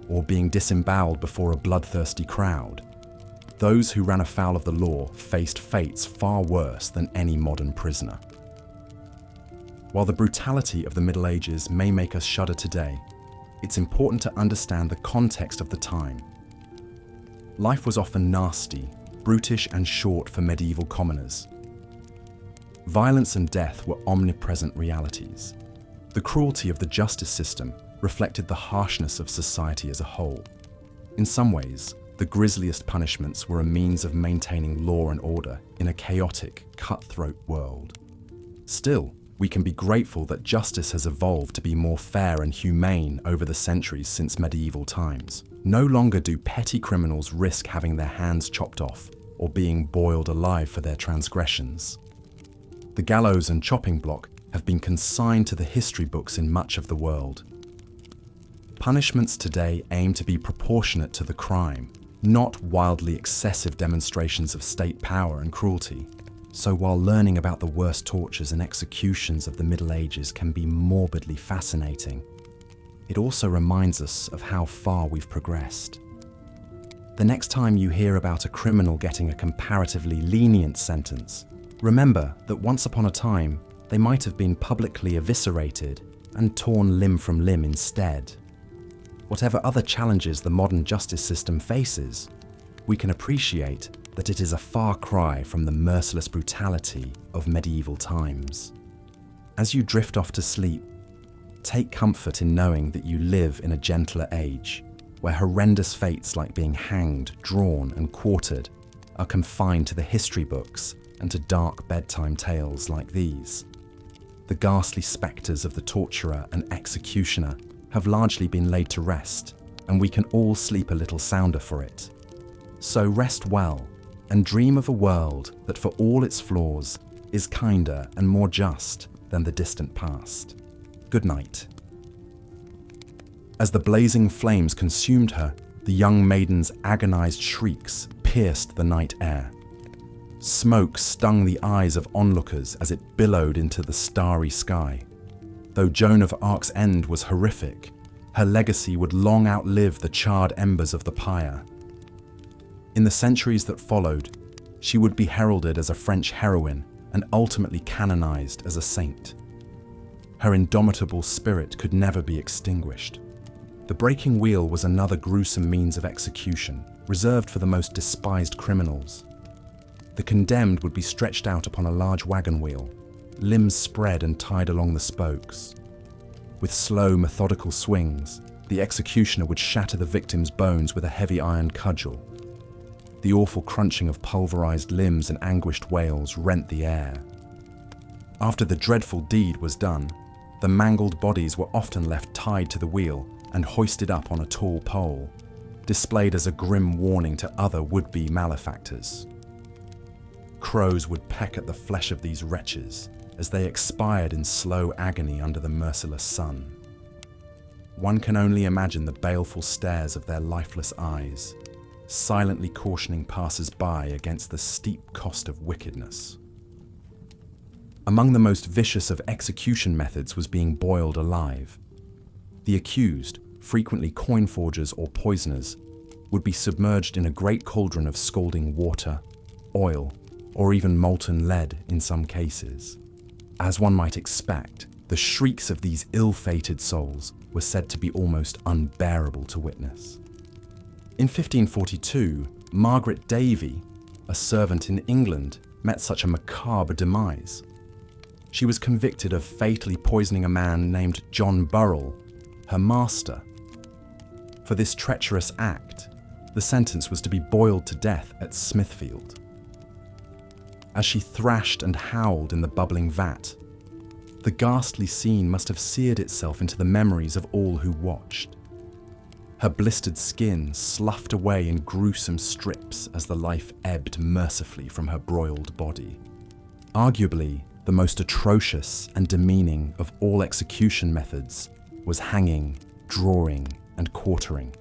or being disemboweled before a bloodthirsty crowd, those who ran afoul of the law faced fates far worse than any modern prisoner. While the brutality of the Middle Ages may make us shudder today, it's important to understand the context of the time. Life was often nasty, brutish, and short for medieval commoners. Violence and death were omnipresent realities. The cruelty of the justice system reflected the harshness of society as a whole. In some ways, the grisliest punishments were a means of maintaining law and order in a chaotic, cutthroat world. Still, we can be grateful that justice has evolved to be more fair and humane over the centuries since medieval times. No longer do petty criminals risk having their hands chopped off or being boiled alive for their transgressions. The gallows and chopping block have been consigned to the history books in much of the world. Punishments today aim to be proportionate to the crime, not wildly excessive demonstrations of state power and cruelty. So while learning about the worst tortures and executions of the Middle Ages can be morbidly fascinating, it also reminds us of how far we've progressed. The next time you hear about a criminal getting a comparatively lenient sentence, remember that once upon a time, they might have been publicly eviscerated and torn limb from limb instead. Whatever other challenges the modern justice system faces, we can appreciate that it is a far cry from the merciless brutality of medieval times. As you drift off to sleep, take comfort in knowing that you live in a gentler age, where horrendous fates like being hanged, drawn, and quartered are confined to the history books and to dark bedtime tales like these. The ghastly spectres of the torturer and executioner have largely been laid to rest, and we can all sleep a little sounder for it. So rest well, and dream of a world that, for all its flaws, is kinder and more just than the distant past. Good night. As the blazing flames consumed her, the young maiden's agonized shrieks pierced the night air. Smoke stung the eyes of onlookers as it billowed into the starry sky. Though Joan of Arc's end was horrific, her legacy would long outlive the charred embers of the pyre. In the centuries that followed, she would be heralded as a French heroine and ultimately canonized as a saint. Her indomitable spirit could never be extinguished. The breaking wheel was another gruesome means of execution, reserved for the most despised criminals. The condemned would be stretched out upon a large wagon wheel, limbs spread and tied along the spokes. With slow, methodical swings, the executioner would shatter the victim's bones with a heavy iron cudgel. The awful crunching of pulverized limbs and anguished wails rent the air. After the dreadful deed was done, the mangled bodies were often left tied to the wheel and hoisted up on a tall pole, displayed as a grim warning to other would-be malefactors. Crows would peck at the flesh of these wretches as they expired in slow agony under the merciless sun. One can only imagine the baleful stares of their lifeless eyes, silently cautioning passers-by against the steep cost of wickedness. Among the most vicious of execution methods was being boiled alive. The accused, frequently coin forgers or poisoners, would be submerged in a great cauldron of scalding water, oil, or even molten lead in some cases. As one might expect, the shrieks of these ill-fated souls were said to be almost unbearable to witness. In 1542, Margaret Davy, a servant in England, met such a macabre demise. She was convicted of fatally poisoning a man named John Burrell, her master. For this treacherous act, the sentence was to be boiled to death at Smithfield. As she thrashed and howled in the bubbling vat, the ghastly scene must have seared itself into the memories of all who watched. Her blistered skin sloughed away in gruesome strips as the life ebbed mercifully from her broiled body. Arguably, the most atrocious and demeaning of all execution methods was hanging, drawing, and quartering.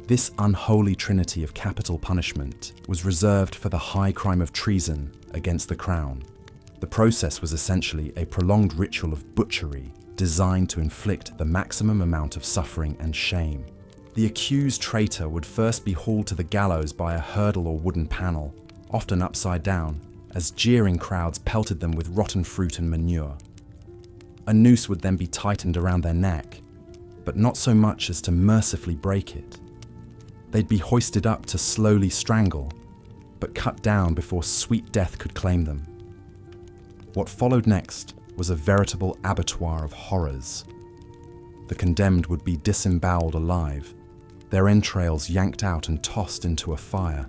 This unholy trinity of capital punishment was reserved for the high crime of treason against the crown. The process was essentially a prolonged ritual of butchery designed to inflict the maximum amount of suffering and shame. The accused traitor would first be hauled to the gallows by a hurdle or wooden panel, often upside down, as jeering crowds pelted them with rotten fruit and manure. A noose would then be tightened around their neck, but not so much as to mercifully break it. They'd be hoisted up to slowly strangle, but cut down before sweet death could claim them. What followed next was a veritable abattoir of horrors. The condemned would be disemboweled alive, their entrails yanked out and tossed into a fire.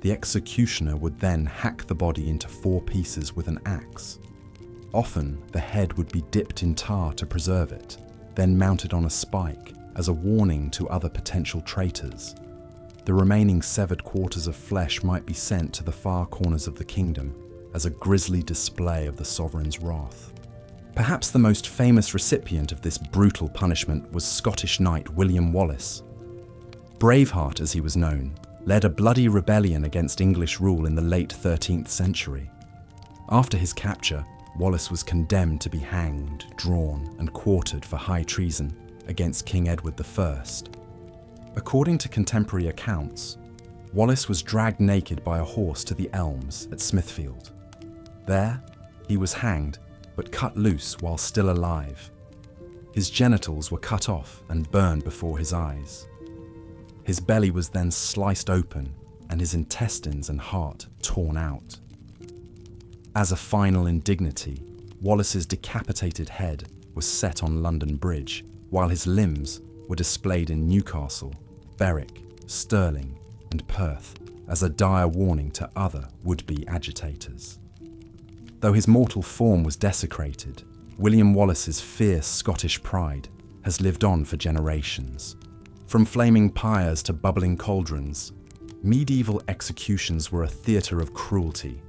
The executioner would then hack the body into 4 pieces with an axe. Often, the head would be dipped in tar to preserve it, then mounted on a spike as a warning to other potential traitors. The remaining severed quarters of flesh might be sent to the far corners of the kingdom as a grisly display of the sovereign's wrath. Perhaps the most famous recipient of this brutal punishment was Scottish knight William Wallace. Braveheart, as he was known, led a bloody rebellion against English rule in the late 13th century. After his capture, Wallace was condemned to be hanged, drawn, and quartered for high treason against King Edward I. According to contemporary accounts, Wallace was dragged naked by a horse to the Elms at Smithfield. There, he was hanged, but cut loose while still alive. His genitals were cut off and burned before his eyes. His belly was then sliced open and his intestines and heart torn out. As a final indignity, Wallace's decapitated head was set on London Bridge, while his limbs were displayed in Newcastle, Berwick, Stirling, and Perth as a dire warning to other would-be agitators. Though his mortal form was desecrated, William Wallace's fierce Scottish pride has lived on for generations. From flaming pyres to bubbling cauldrons, medieval executions were a theatre of cruelty.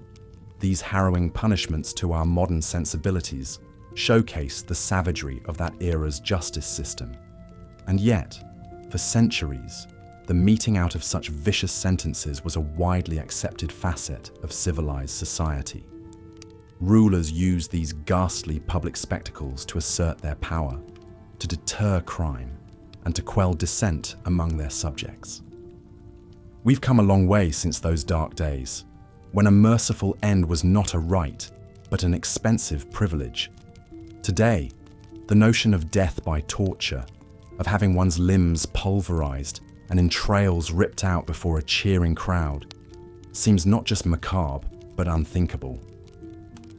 These harrowing punishments to our modern sensibilities showcase the savagery of that era's justice system. And yet, for centuries, the meting out of such vicious sentences was a widely accepted facet of civilized society. Rulers used these ghastly public spectacles to assert their power, to deter crime, and to quell dissent among their subjects. We've come a long way since those dark days, when a merciful end was not a right, but an expensive privilege. Today, the notion of death by torture, of having one's limbs pulverized and entrails ripped out before a cheering crowd, seems not just macabre, but unthinkable.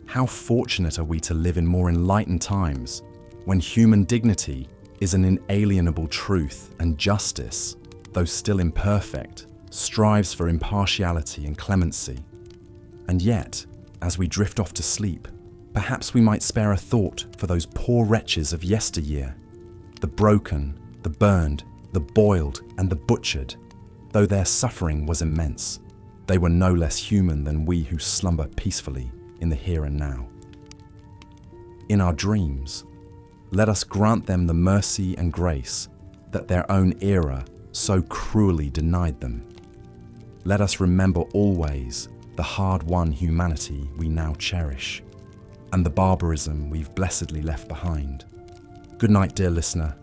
How fortunate are we to live in more enlightened times, when human dignity is an inalienable truth and justice, though still imperfect, strives for impartiality and clemency. And yet, as we drift off to sleep, perhaps we might spare a thought for those poor wretches of yesteryear, the broken, the burned, the boiled, and the butchered. Though their suffering was immense, they were no less human than we who slumber peacefully in the here and now. In our dreams, let us grant them the mercy and grace that their own era so cruelly denied them. Let us remember always the hard-won humanity we now cherish, and the barbarism we've blessedly left behind. Good night, dear listener,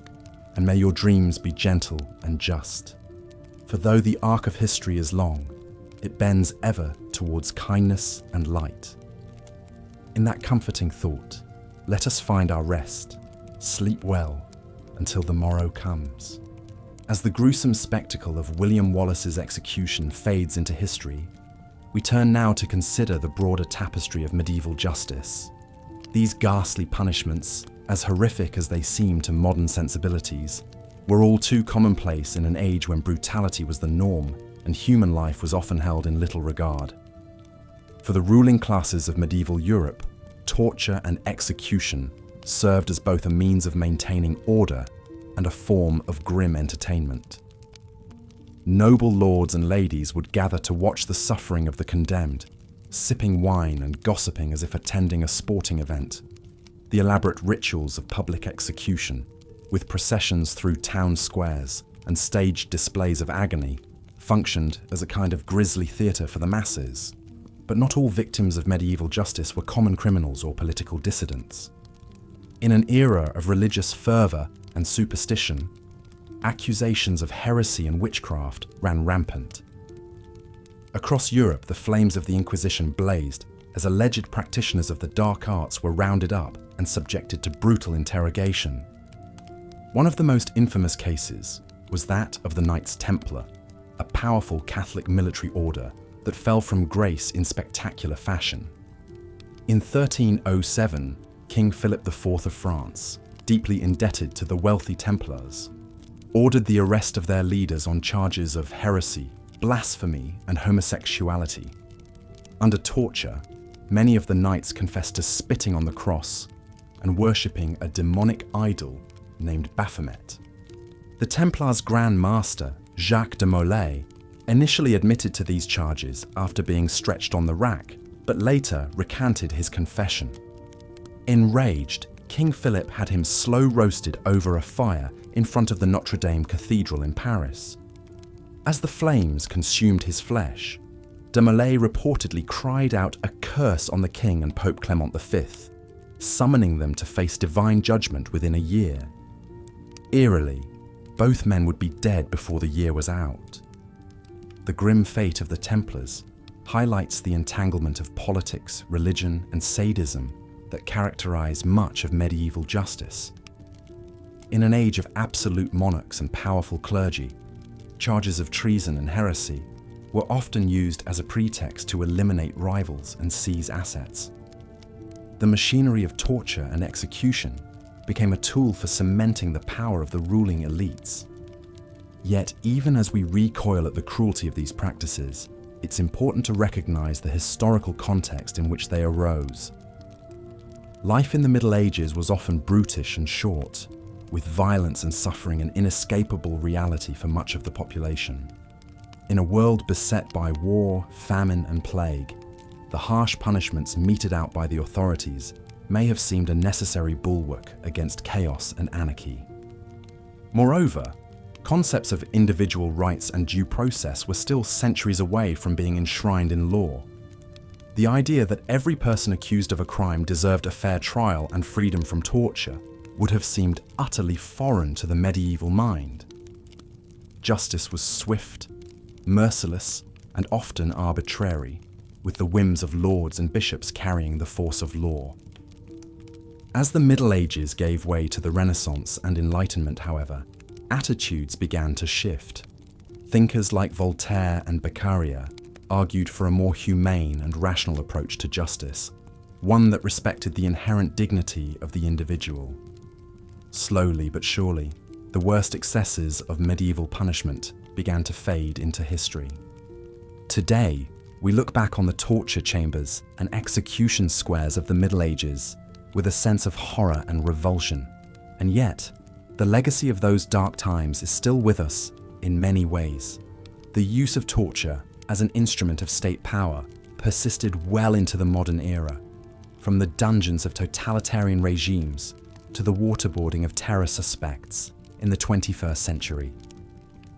and may your dreams be gentle and just. For though the arc of history is long, it bends ever towards kindness and light. In that comforting thought, let us find our rest, sleep well, until the morrow comes. As the gruesome spectacle of William Wallace's execution fades into history, we turn now to consider the broader tapestry of medieval justice. These ghastly punishments, as horrific as they seem to modern sensibilities, were all too commonplace in an age when brutality was the norm and human life was often held in little regard. For the ruling classes of medieval Europe, torture and execution served as both a means of maintaining order and a form of grim entertainment. Noble lords and ladies would gather to watch the suffering of the condemned, sipping wine and gossiping as if attending a sporting event. The elaborate rituals of public execution, with processions through town squares and staged displays of agony, functioned as a kind of grisly theatre for the masses. But not all victims of medieval justice were common criminals or political dissidents. In an era of religious fervour and superstition, accusations of heresy and witchcraft ran rampant. Across Europe, the flames of the Inquisition blazed as alleged practitioners of the dark arts were rounded up and subjected to brutal interrogation. One of the most infamous cases was that of the Knights Templar, a powerful Catholic military order that fell from grace in spectacular fashion. In 1307, King Philip IV of France, deeply indebted to the wealthy Templars, ordered the arrest of their leaders on charges of heresy, blasphemy, and homosexuality. Under torture, many of the knights confessed to spitting on the cross and worshipping a demonic idol named Baphomet. The Templars' Grand Master, Jacques de Molay, initially admitted to these charges after being stretched on the rack, but later recanted his confession. Enraged, King Philip had him slow roasted over a fire in front of the Notre Dame Cathedral in Paris. As the flames consumed his flesh, de Molay reportedly cried out a curse on the king and Pope Clement V, summoning them to face divine judgment within a year. Eerily, both men would be dead before the year was out. The grim fate of the Templars highlights the entanglement of politics, religion, and sadism that characterize much of medieval justice. In an age of absolute monarchs and powerful clergy, charges of treason and heresy were often used as a pretext to eliminate rivals and seize assets. The machinery of torture and execution became a tool for cementing the power of the ruling elites. Yet, even as we recoil at the cruelty of these practices, it's important to recognize the historical context in which they arose. Life in the Middle Ages was often brutish and short, with violence and suffering an inescapable reality for much of the population. In a world beset by war, famine, and plague, the harsh punishments meted out by the authorities may have seemed a necessary bulwark against chaos and anarchy. Moreover, concepts of individual rights and due process were still centuries away from being enshrined in law. The idea that every person accused of a crime deserved a fair trial and freedom from torture would have seemed utterly foreign to the medieval mind. Justice was swift, merciless, and often arbitrary, with the whims of lords and bishops carrying the force of law. As the Middle Ages gave way to the Renaissance and Enlightenment, however, attitudes began to shift. Thinkers like Voltaire and Beccaria argued for a more humane and rational approach to justice, one that respected the inherent dignity of the individual. Slowly but surely, the worst excesses of medieval punishment began to fade into history. Today, we look back on the torture chambers and execution squares of the Middle Ages with a sense of horror and revulsion, and yet, the legacy of those dark times is still with us in many ways. The use of torture as an instrument of state power persisted well into the modern era, from the dungeons of totalitarian regimes to the waterboarding of terror suspects in the 21st century.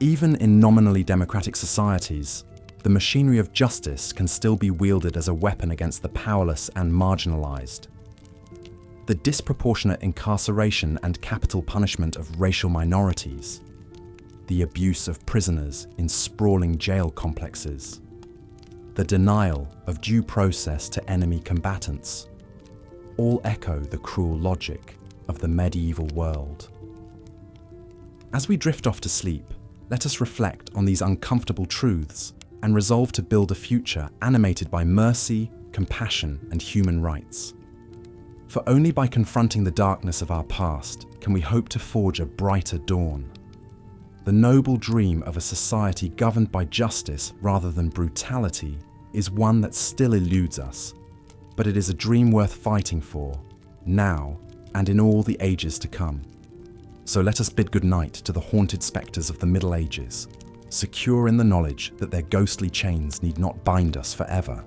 Even in nominally democratic societies, the machinery of justice can still be wielded as a weapon against the powerless and marginalized. The disproportionate incarceration and capital punishment of racial minorities, the abuse of prisoners in sprawling jail complexes, the denial of due process to enemy combatants, all echo the cruel logic of the medieval world. As we drift off to sleep, let us reflect on these uncomfortable truths and resolve to build a future animated by mercy, compassion, and human rights. For only by confronting the darkness of our past can we hope to forge a brighter dawn. The noble dream of a society governed by justice rather than brutality is one that still eludes us, but it is a dream worth fighting for, now and in all the ages to come. So let us bid goodnight to the haunted spectres of the Middle Ages, secure in the knowledge that their ghostly chains need not bind us forever.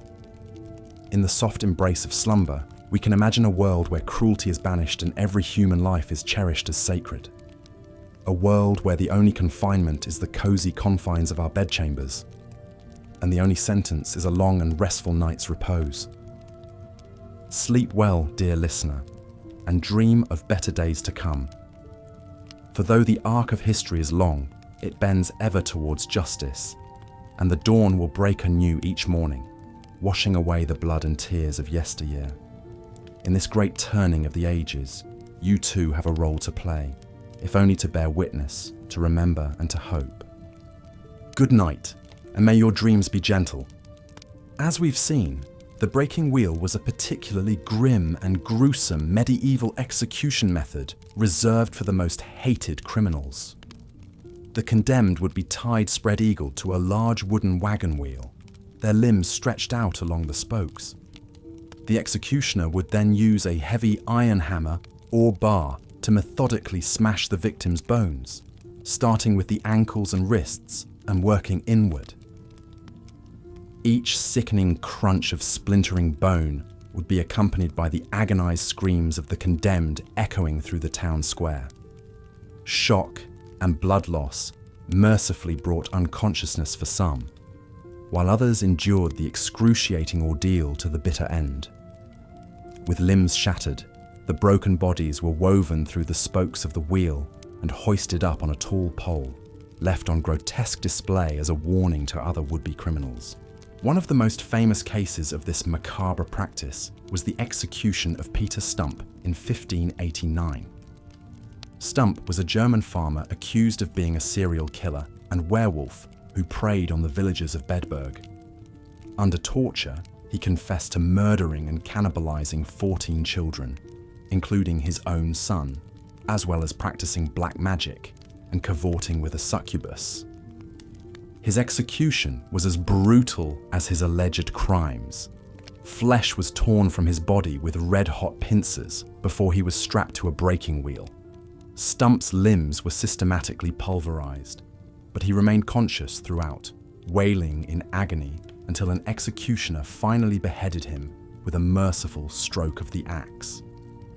In the soft embrace of slumber, we can imagine a world where cruelty is banished and every human life is cherished as sacred. A world where the only confinement is the cozy confines of our bedchambers, and the only sentence is a long and restful night's repose. Sleep well, dear listener, and dream of better days to come. For though the arc of history is long, it bends ever towards justice, and the dawn will break anew each morning, washing away the blood and tears of yesteryear. In this great turning of the ages, you too have a role to play, if only to bear witness, to remember and to hope. Good night, and may your dreams be gentle. As we've seen, the breaking wheel was a particularly grim and gruesome medieval execution method reserved for the most hated criminals. The condemned would be tied spread-eagled to a large wooden wagon wheel, their limbs stretched out along the spokes. The executioner would then use a heavy iron hammer or bar to methodically smash the victim's bones, starting with the ankles and wrists and working inward. Each sickening crunch of splintering bone would be accompanied by the agonized screams of the condemned echoing through the town square. Shock and blood loss mercifully brought unconsciousness for some, while others endured the excruciating ordeal to the bitter end. With limbs shattered, the broken bodies were woven through the spokes of the wheel and hoisted up on a tall pole, left on grotesque display as a warning to other would-be criminals. One of the most famous cases of this macabre practice was the execution of Peter Stump in 1589. Stump was a German farmer accused of being a serial killer and werewolf who preyed on the villagers of Bedburg. Under torture, he confessed to murdering and cannibalizing 14 children, including his own son, as well as practicing black magic and cavorting with a succubus. His execution was as brutal as his alleged crimes. Flesh was torn from his body with red-hot pincers before he was strapped to a breaking wheel. Stump's limbs were systematically pulverized, but he remained conscious throughout, wailing in agony until an executioner finally beheaded him with a merciful stroke of the axe.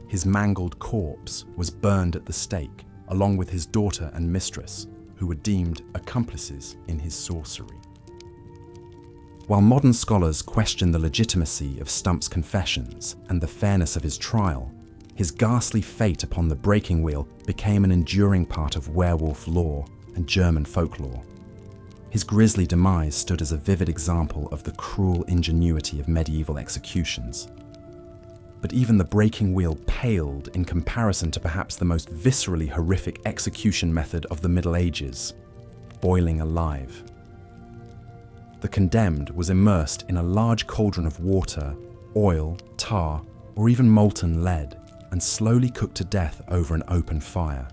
His mangled corpse was burned at the stake, along with his daughter and mistress, who were deemed accomplices in his sorcery. While modern scholars question the legitimacy of Stump's confessions and the fairness of his trial, his ghastly fate upon the breaking wheel became an enduring part of werewolf lore and German folklore. His grisly demise stood as a vivid example of the cruel ingenuity of medieval executions. But even the breaking wheel paled in comparison to perhaps the most viscerally horrific execution method of the Middle Ages: boiling alive. The condemned was immersed in a large cauldron of water, oil, tar, or even molten lead, and slowly cooked to death over an open fire.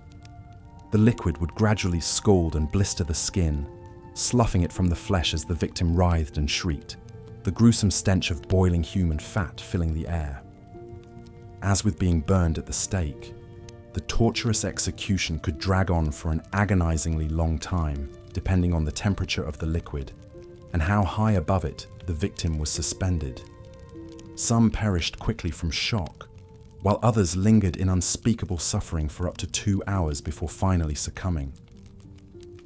The liquid would gradually scald and blister the skin, sloughing it from the flesh as the victim writhed and shrieked, the gruesome stench of boiling human fat filling the air. As with being burned at the stake, the torturous execution could drag on for an agonizingly long time, depending on the temperature of the liquid and how high above it the victim was suspended. Some perished quickly from shock, while others lingered in unspeakable suffering for up to 2 hours before finally succumbing.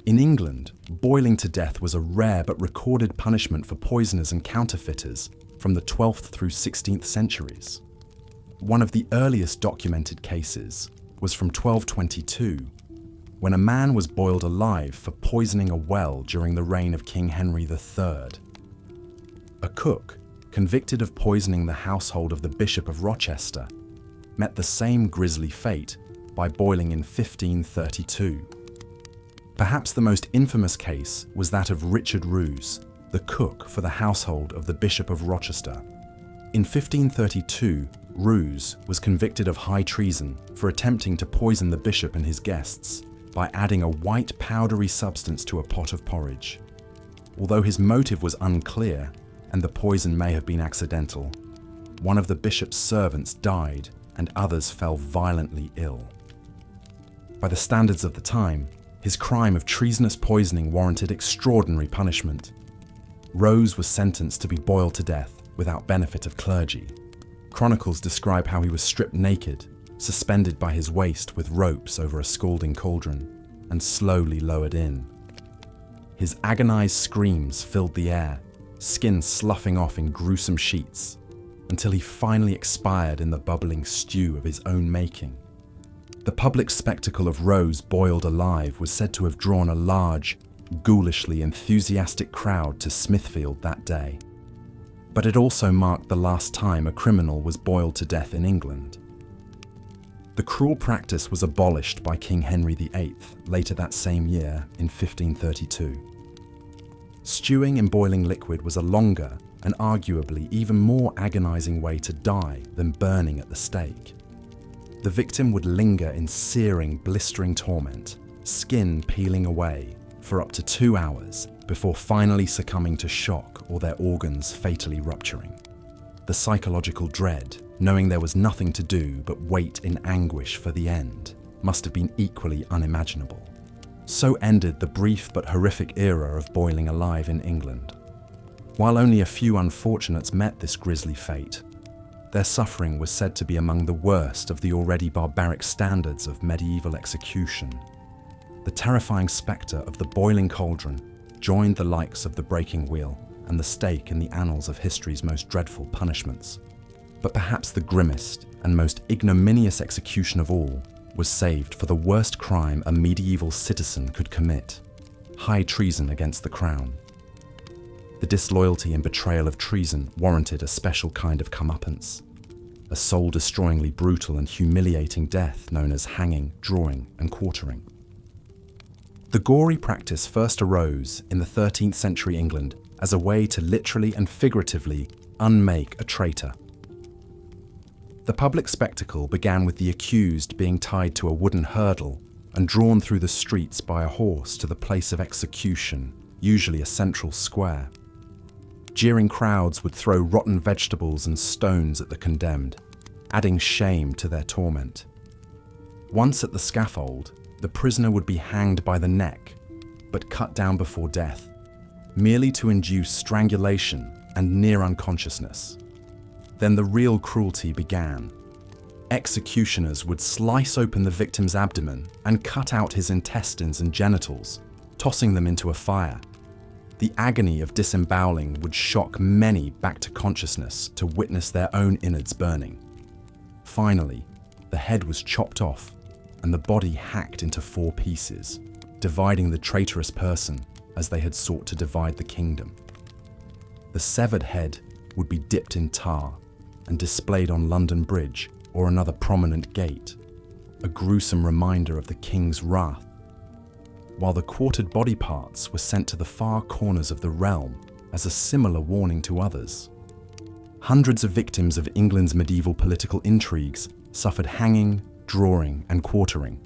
In England, boiling to death was a rare but recorded punishment for poisoners and counterfeiters from the 12th through 16th centuries. One of the earliest documented cases was from 1222, when a man was boiled alive for poisoning a well during the reign of King Henry III. A cook, convicted of poisoning the household of the Bishop of Rochester, met the same grisly fate by boiling in 1532. Perhaps the most infamous case was that of Richard Roos, the cook for the household of the Bishop of Rochester. In 1532, Roos was convicted of high treason for attempting to poison the bishop and his guests by adding a white powdery substance to a pot of porridge. Although his motive was unclear and the poison may have been accidental, one of the bishop's servants died and others fell violently ill. By the standards of the time, his crime of treasonous poisoning warranted extraordinary punishment. Rose was sentenced to be boiled to death without benefit of clergy. Chronicles describe how he was stripped naked, suspended by his waist with ropes over a scalding cauldron, and slowly lowered in. His agonized screams filled the air, skin sloughing off in gruesome sheets, until he finally expired in the bubbling stew of his own making. The public spectacle of Rose boiled alive was said to have drawn a large, ghoulishly enthusiastic crowd to Smithfield that day. But it also marked the last time a criminal was boiled to death in England. The cruel practice was abolished by King Henry VIII later that same year in 1532. Stewing in boiling liquid was a longer and arguably even more agonizing way to die than burning at the stake. The victim would linger in searing, blistering torment, skin peeling away, for up to 2 hours before finally succumbing to shock or their organs fatally rupturing. The psychological dread, knowing there was nothing to do but wait in anguish for the end, must have been equally unimaginable. So ended the brief but horrific era of boiling alive in England. While only a few unfortunates met this grisly fate, their suffering was said to be among the worst of the already barbaric standards of medieval execution. The terrifying spectre of the boiling cauldron joined the likes of the breaking wheel and the stake in the annals of history's most dreadful punishments. But perhaps the grimmest and most ignominious execution of all was saved for the worst crime a medieval citizen could commit: high treason against the crown. The disloyalty and betrayal of treason warranted a special kind of comeuppance, a soul-destroyingly brutal and humiliating death known as hanging, drawing, and quartering. The gory practice first arose in the 13th century England as a way to literally and figuratively unmake a traitor. The public spectacle began with the accused being tied to a wooden hurdle and drawn through the streets by a horse to the place of execution, usually a central square. Jeering crowds would throw rotten vegetables and stones at the condemned, adding shame to their torment. Once at the scaffold, the prisoner would be hanged by the neck, but cut down before death, merely to induce strangulation and near unconsciousness. Then the real cruelty began. Executioners would slice open the victim's abdomen and cut out his intestines and genitals, tossing them into a fire. The agony of disemboweling would shock many back to consciousness to witness their own innards burning. Finally, the head was chopped off and the body hacked into 4 pieces, dividing the traitorous person as they had sought to divide the kingdom. The severed head would be dipped in tar, and displayed on London Bridge or another prominent gate, a gruesome reminder of the king's wrath, while the quartered body parts were sent to the far corners of the realm as a similar warning to others. Hundreds of victims of England's medieval political intrigues suffered hanging, drawing, and quartering,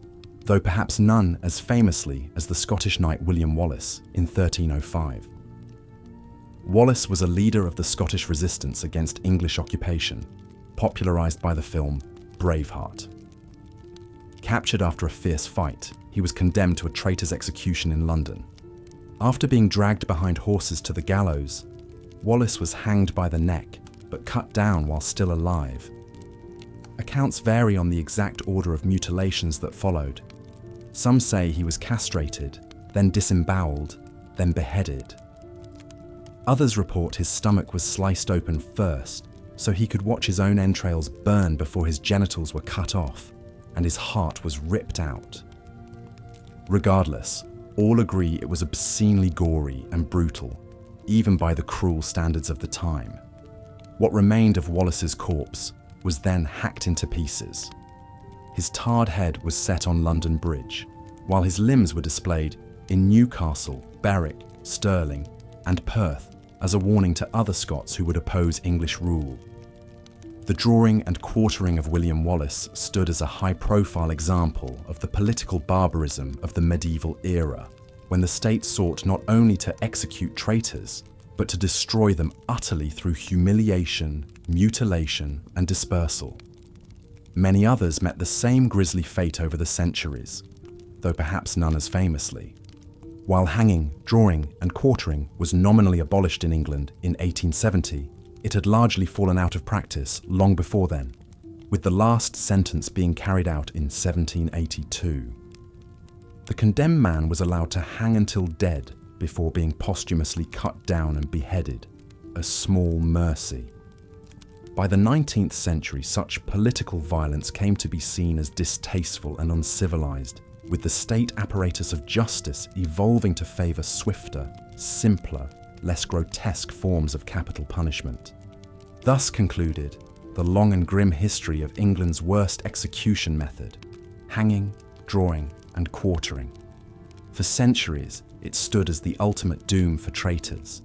though perhaps none as famously as the Scottish knight William Wallace in 1305. Wallace was a leader of the Scottish resistance against English occupation, popularised by the film Braveheart. Captured after a fierce fight, he was condemned to a traitor's execution in London. After being dragged behind horses to the gallows, Wallace was hanged by the neck, but cut down while still alive. Accounts vary on the exact order of mutilations that followed. Some say he was castrated, then disemboweled, then beheaded. Others report his stomach was sliced open first, so he could watch his own entrails burn before his genitals were cut off, and his heart was ripped out. Regardless, all agree it was obscenely gory and brutal, even by the cruel standards of the time. What remained of Wallace's corpse was then hacked into pieces. His tarred head was set on London Bridge, while his limbs were displayed in Newcastle, Berwick, Stirling, and Perth as a warning to other Scots who would oppose English rule. The drawing and quartering of William Wallace stood as a high-profile example of the political barbarism of the medieval era, when the state sought not only to execute traitors, but to destroy them utterly through humiliation, mutilation, and dispersal. Many others met the same grisly fate over the centuries, though perhaps none as famously. While hanging, drawing, and quartering was nominally abolished in England in 1870, it had largely fallen out of practice long before then, with the last sentence being carried out in 1782. The condemned man was allowed to hang until dead before being posthumously cut down and beheaded, a small mercy. By the 19th century, such political violence came to be seen as distasteful and uncivilized, with the state apparatus of justice evolving to favor swifter, simpler, less grotesque forms of capital punishment. Thus concluded the long and grim history of England's worst execution method, hanging, drawing, and quartering. For centuries, it stood as the ultimate doom for traitors,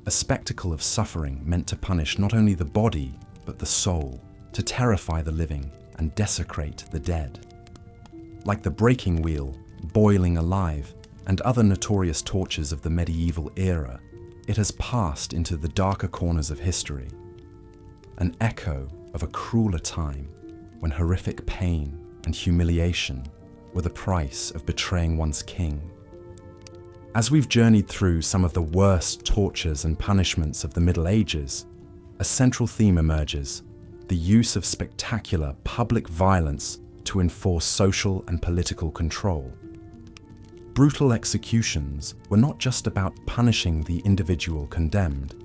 a spectacle of suffering meant to punish not only the body, but the soul, to terrify the living and desecrate the dead. Like the breaking wheel, boiling alive, and other notorious tortures of the medieval era, it has passed into the darker corners of history, an echo of a crueler time when horrific pain and humiliation were the price of betraying one's king. As we've journeyed through some of the worst tortures and punishments of the Middle Ages, a central theme emerges: the use of spectacular public violence to enforce social and political control. Brutal executions were not just about punishing the individual condemned,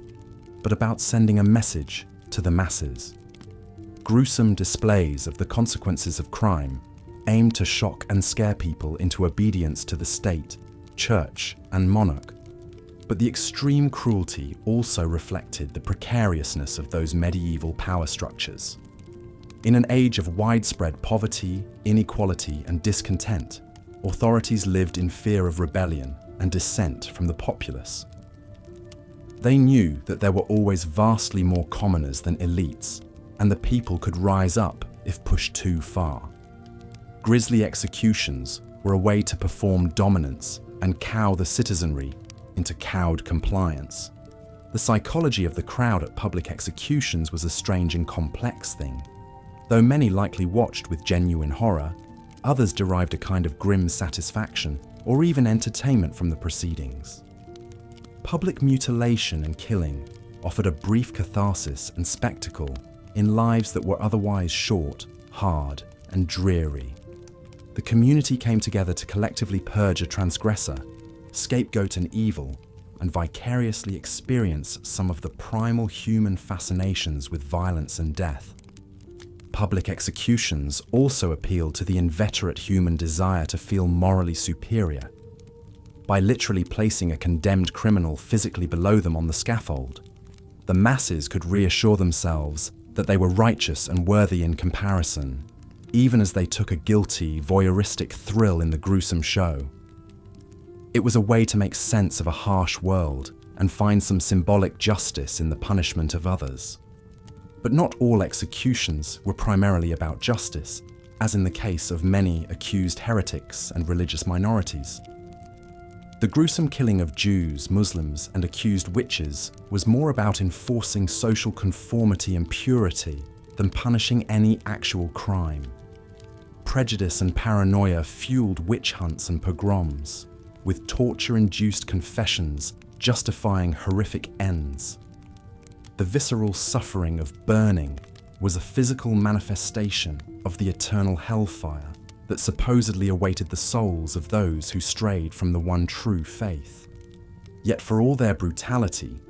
but about sending a message to the masses. Gruesome displays of the consequences of crime aimed to shock and scare people into obedience to the state, church, and monarch. But the extreme cruelty also reflected the precariousness of those medieval power structures. In an age of widespread poverty, inequality, and discontent, authorities lived in fear of rebellion and dissent from the populace. They knew that there were always vastly more commoners than elites, and the people could rise up if pushed too far. Grisly executions were a way to perform dominance and cow the citizenry into cowed compliance. The psychology of the crowd at public executions was a strange and complex thing. Though many likely watched with genuine horror, others derived a kind of grim satisfaction or even entertainment from the proceedings. Public mutilation and killing offered a brief catharsis and spectacle in lives that were otherwise short, hard, and dreary. The community came together to collectively purge a transgressor, scapegoat an evil, and vicariously experience some of the primal human fascinations with violence and death. Public executions also appealed to the inveterate human desire to feel morally superior. By literally placing a condemned criminal physically below them on the scaffold, the masses could reassure themselves that they were righteous and worthy in comparison, even as they took a guilty, voyeuristic thrill in the gruesome show. It was a way to make sense of a harsh world and find some symbolic justice in the punishment of others. But not all executions were primarily about justice, as in the case of many accused heretics and religious minorities. The gruesome killing of Jews, Muslims, and accused witches was more about enforcing social conformity and purity than punishing any actual crime. Prejudice and paranoia fueled witch hunts and pogroms, with torture-induced confessions justifying horrific ends. The visceral suffering of burning was a physical manifestation of the eternal hellfire that supposedly awaited the souls of those who strayed from the one true faith. Yet for all their brutality,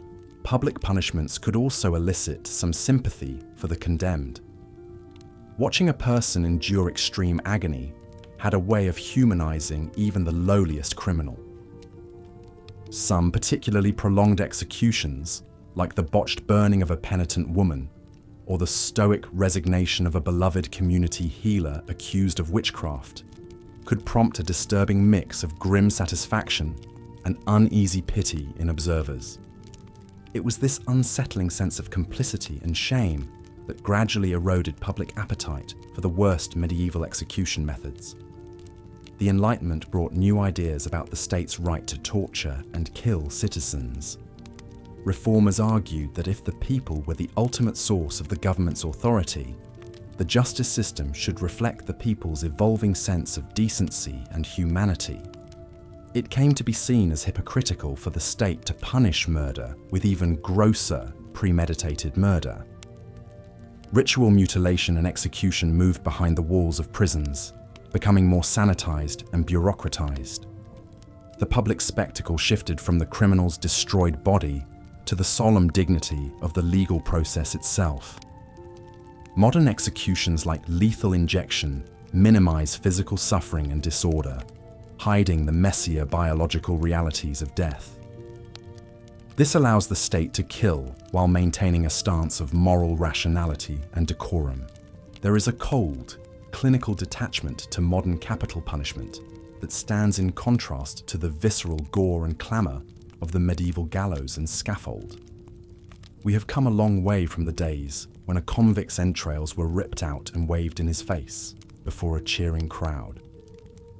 public punishments could also elicit some sympathy for the condemned. Watching a person endure extreme agony had a way of humanizing even the lowliest criminal. Some particularly prolonged executions, like the botched burning of a penitent woman, or the stoic resignation of a beloved community healer accused of witchcraft, could prompt a disturbing mix of grim satisfaction and uneasy pity in observers. It was this unsettling sense of complicity and shame that gradually eroded public appetite for the worst medieval execution methods. The Enlightenment brought new ideas about the state's right to torture and kill citizens. Reformers argued that if the people were the ultimate source of the government's authority, the justice system should reflect the people's evolving sense of decency and humanity. It came to be seen as hypocritical for the state to punish murder with even grosser, premeditated murder. Ritual mutilation and execution moved behind the walls of prisons, becoming more sanitized and bureaucratized. The public spectacle shifted from the criminal's destroyed body to the solemn dignity of the legal process itself. Modern executions like lethal injection minimize physical suffering and disorder, hiding the messier biological realities of death. This allows the state to kill while maintaining a stance of moral rationality and decorum. There is a cold, clinical detachment to modern capital punishment that stands in contrast to the visceral gore and clamor of the medieval gallows and scaffold. We have come a long way from the days when a convict's entrails were ripped out and waved in his face before a cheering crowd.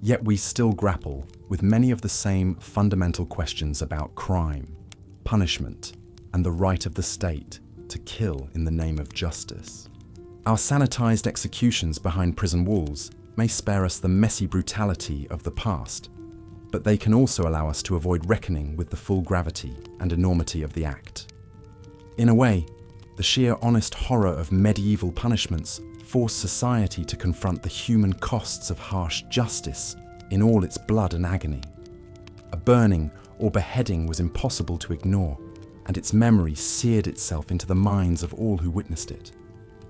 Yet we still grapple with many of the same fundamental questions about crime, punishment, and the right of the state to kill in the name of justice. Our sanitized executions behind prison walls may spare us the messy brutality of the past, but they can also allow us to avoid reckoning with the full gravity and enormity of the act. In a way, the sheer honest horror of medieval punishments forced society to confront the human costs of harsh justice in all its blood and agony. A burning or beheading was impossible to ignore, and its memory seared itself into the minds of all who witnessed it.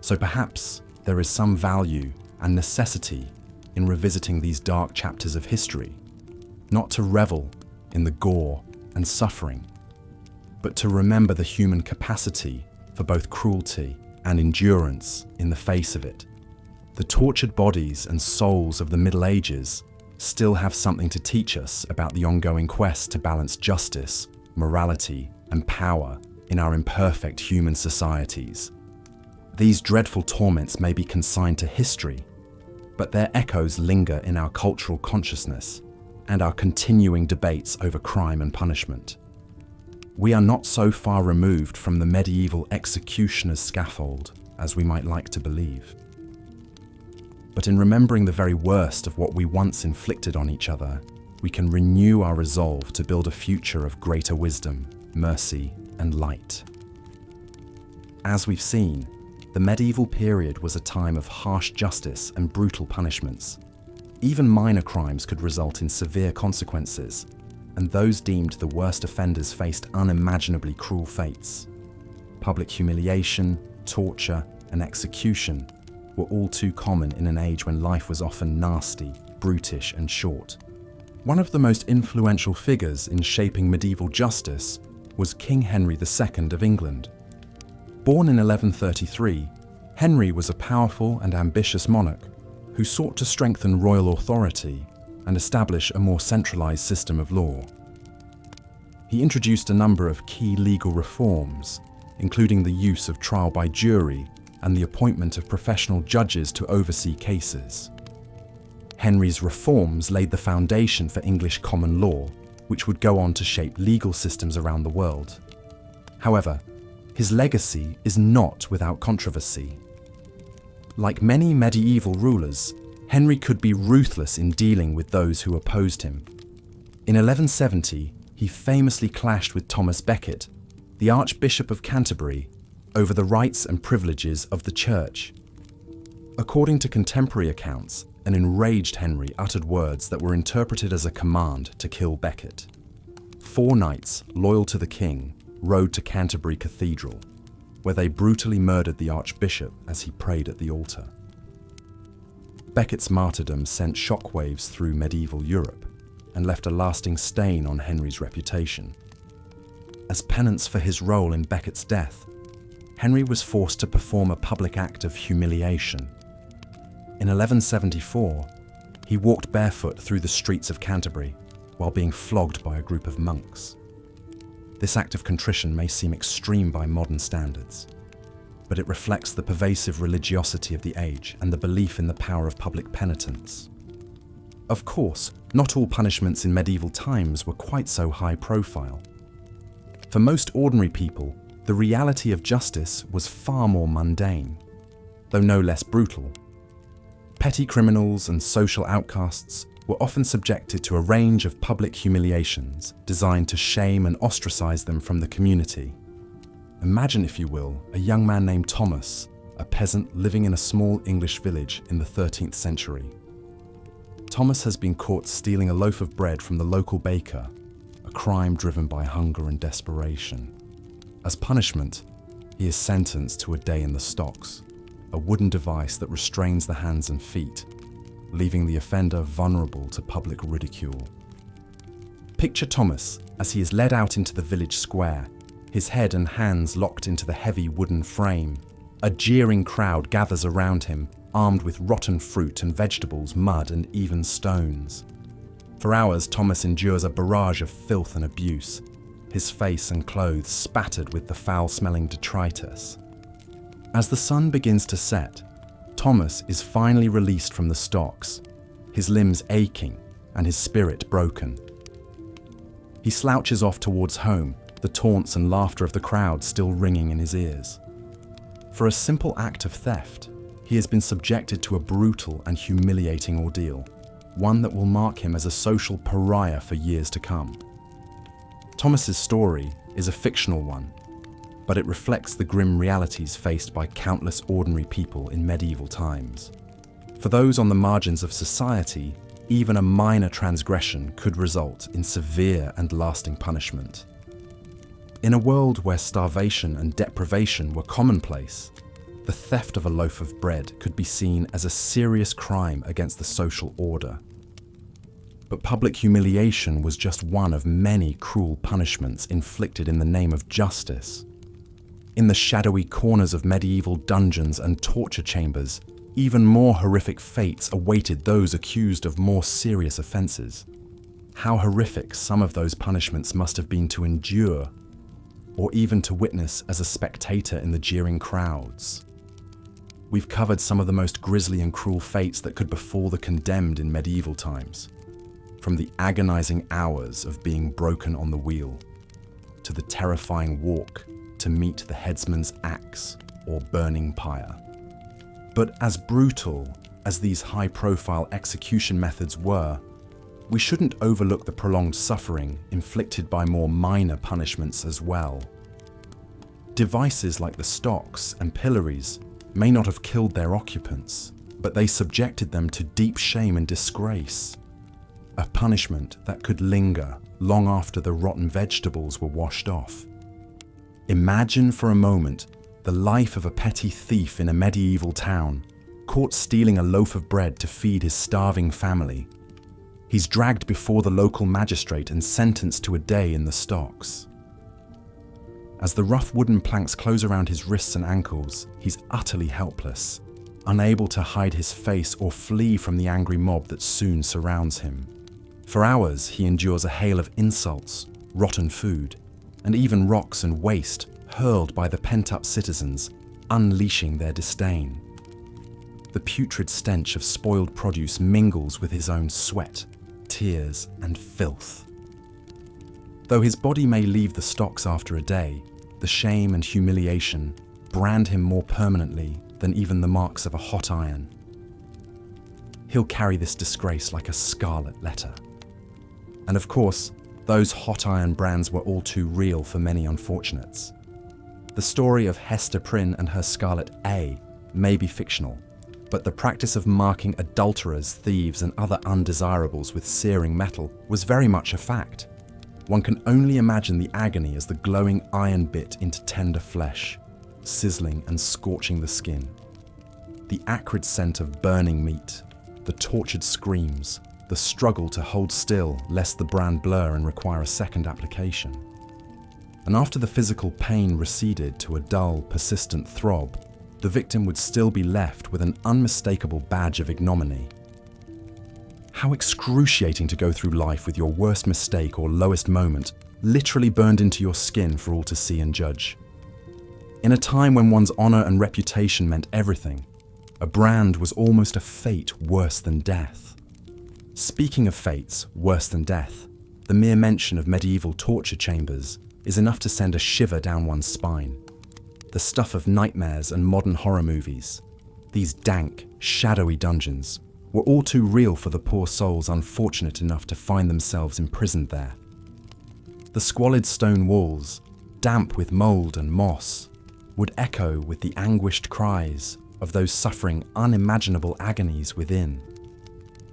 So perhaps there is some value and necessity in revisiting these dark chapters of history, not to revel in the gore and suffering, but to remember the human capacity for both cruelty and endurance in the face of it. The tortured bodies and souls of the Middle Ages still have something to teach us about the ongoing quest to balance justice, morality, and power in our imperfect human societies. These dreadful torments may be consigned to history, but their echoes linger in our cultural consciousness and our continuing debates over crime and punishment. We are not so far removed from the medieval executioner's scaffold as we might like to believe. But in remembering the very worst of what we once inflicted on each other, we can renew our resolve to build a future of greater wisdom, mercy, and light. As we've seen, the medieval period was a time of harsh justice and brutal punishments. Even minor crimes could result in severe consequences, and those deemed the worst offenders faced unimaginably cruel fates. Public humiliation, torture, and execution were all too common in an age when life was often nasty, brutish, and short. One of the most influential figures in shaping medieval justice was King Henry II of England. Born in 1133, Henry was a powerful and ambitious monarch who sought to strengthen royal authority and establish a more centralized system of law. He introduced a number of key legal reforms, including the use of trial by jury and the appointment of professional judges to oversee cases. Henry's reforms laid the foundation for English common law, which would go on to shape legal systems around the world. However, his legacy is not without controversy. Like many medieval rulers, Henry could be ruthless in dealing with those who opposed him. In 1170, he famously clashed with Thomas Becket, the Archbishop of Canterbury, over the rights and privileges of the Church. According to contemporary accounts, an enraged Henry uttered words that were interpreted as a command to kill Becket. 4 knights, loyal to the king, rode to Canterbury Cathedral, where they brutally murdered the Archbishop as he prayed at the altar. Becket's martyrdom sent shockwaves through medieval Europe and left a lasting stain on Henry's reputation. As penance for his role in Becket's death, Henry was forced to perform a public act of humiliation. In 1174, he walked barefoot through the streets of Canterbury while being flogged by a group of monks. This act of contrition may seem extreme by modern standards, but it reflects the pervasive religiosity of the age and the belief in the power of public penitence. Of course, not all punishments in medieval times were quite so high profile. For most ordinary people, the reality of justice was far more mundane, though no less brutal. Petty criminals and social outcasts were often subjected to a range of public humiliations designed to shame and ostracize them from the community. Imagine, if you will, a young man named Thomas, a peasant living in a small English village in the 13th century. Thomas has been caught stealing a loaf of bread from the local baker, a crime driven by hunger and desperation. As punishment, he is sentenced to a day in the stocks, a wooden device that restrains the hands and feet, leaving the offender vulnerable to public ridicule. Picture Thomas as he is led out into the village square, his head and hands locked into the heavy wooden frame. A jeering crowd gathers around him, armed with rotten fruit and vegetables, mud and even stones. For hours, Thomas endures a barrage of filth and abuse, his face and clothes spattered with the foul-smelling detritus. As the sun begins to set, Thomas is finally released from the stocks, his limbs aching and his spirit broken. He slouches off towards home, the taunts and laughter of the crowd still ringing in his ears. For a simple act of theft, he has been subjected to a brutal and humiliating ordeal, one that will mark him as a social pariah for years to come. Thomas's story is a fictional one, but it reflects the grim realities faced by countless ordinary people in medieval times. For those on the margins of society, even a minor transgression could result in severe and lasting punishment. In a world where starvation and deprivation were commonplace, the theft of a loaf of bread could be seen as a serious crime against the social order. But public humiliation was just one of many cruel punishments inflicted in the name of justice. In the shadowy corners of medieval dungeons and torture chambers, even more horrific fates awaited those accused of more serious offences. How horrific some of those punishments must have been to endure, or even to witness as a spectator in the jeering crowds. We've covered some of the most grisly and cruel fates that could befall the condemned in medieval times, from the agonizing hours of being broken on the wheel, to the terrifying walk to meet the headsman's axe or burning pyre. But as brutal as these high-profile execution methods were, we shouldn't overlook the prolonged suffering inflicted by more minor punishments as well. Devices like the stocks and pillories may not have killed their occupants, but they subjected them to deep shame and disgrace, a punishment that could linger long after the rotten vegetables were washed off. Imagine for a moment the life of a petty thief in a medieval town, caught stealing a loaf of bread to feed his starving family. He's dragged before the local magistrate and sentenced to a day in the stocks. As the rough wooden planks close around his wrists and ankles, he's utterly helpless, unable to hide his face or flee from the angry mob that soon surrounds him. For hours, he endures a hail of insults, rotten food, and even rocks and waste hurled by the pent-up citizens, unleashing their disdain. The putrid stench of spoiled produce mingles with his own sweat, tears, and filth. Though his body may leave the stocks after a day, the shame and humiliation brand him more permanently than even the marks of a hot iron. He'll carry this disgrace like a scarlet letter. And of course, those hot iron brands were all too real for many unfortunates. The story of Hester Prynne and her Scarlet A may be fictional, but the practice of marking adulterers, thieves, and other undesirables with searing metal was very much a fact. One can only imagine the agony as the glowing iron bit into tender flesh, sizzling and scorching the skin. The acrid scent of burning meat, the tortured screams, the struggle to hold still lest the brand blur and require a second application. And after the physical pain receded to a dull, persistent throb, the victim would still be left with an unmistakable badge of ignominy. How excruciating to go through life with your worst mistake or lowest moment literally burned into your skin for all to see and judge. In a time when one's honor and reputation meant everything, a brand was almost a fate worse than death. Speaking of fates worse than death, the mere mention of medieval torture chambers is enough to send a shiver down one's spine. The stuff of nightmares and modern horror movies, these dank, shadowy dungeons, were all too real for the poor souls unfortunate enough to find themselves imprisoned there. The squalid stone walls, damp with mold and moss, would echo with the anguished cries of those suffering unimaginable agonies within.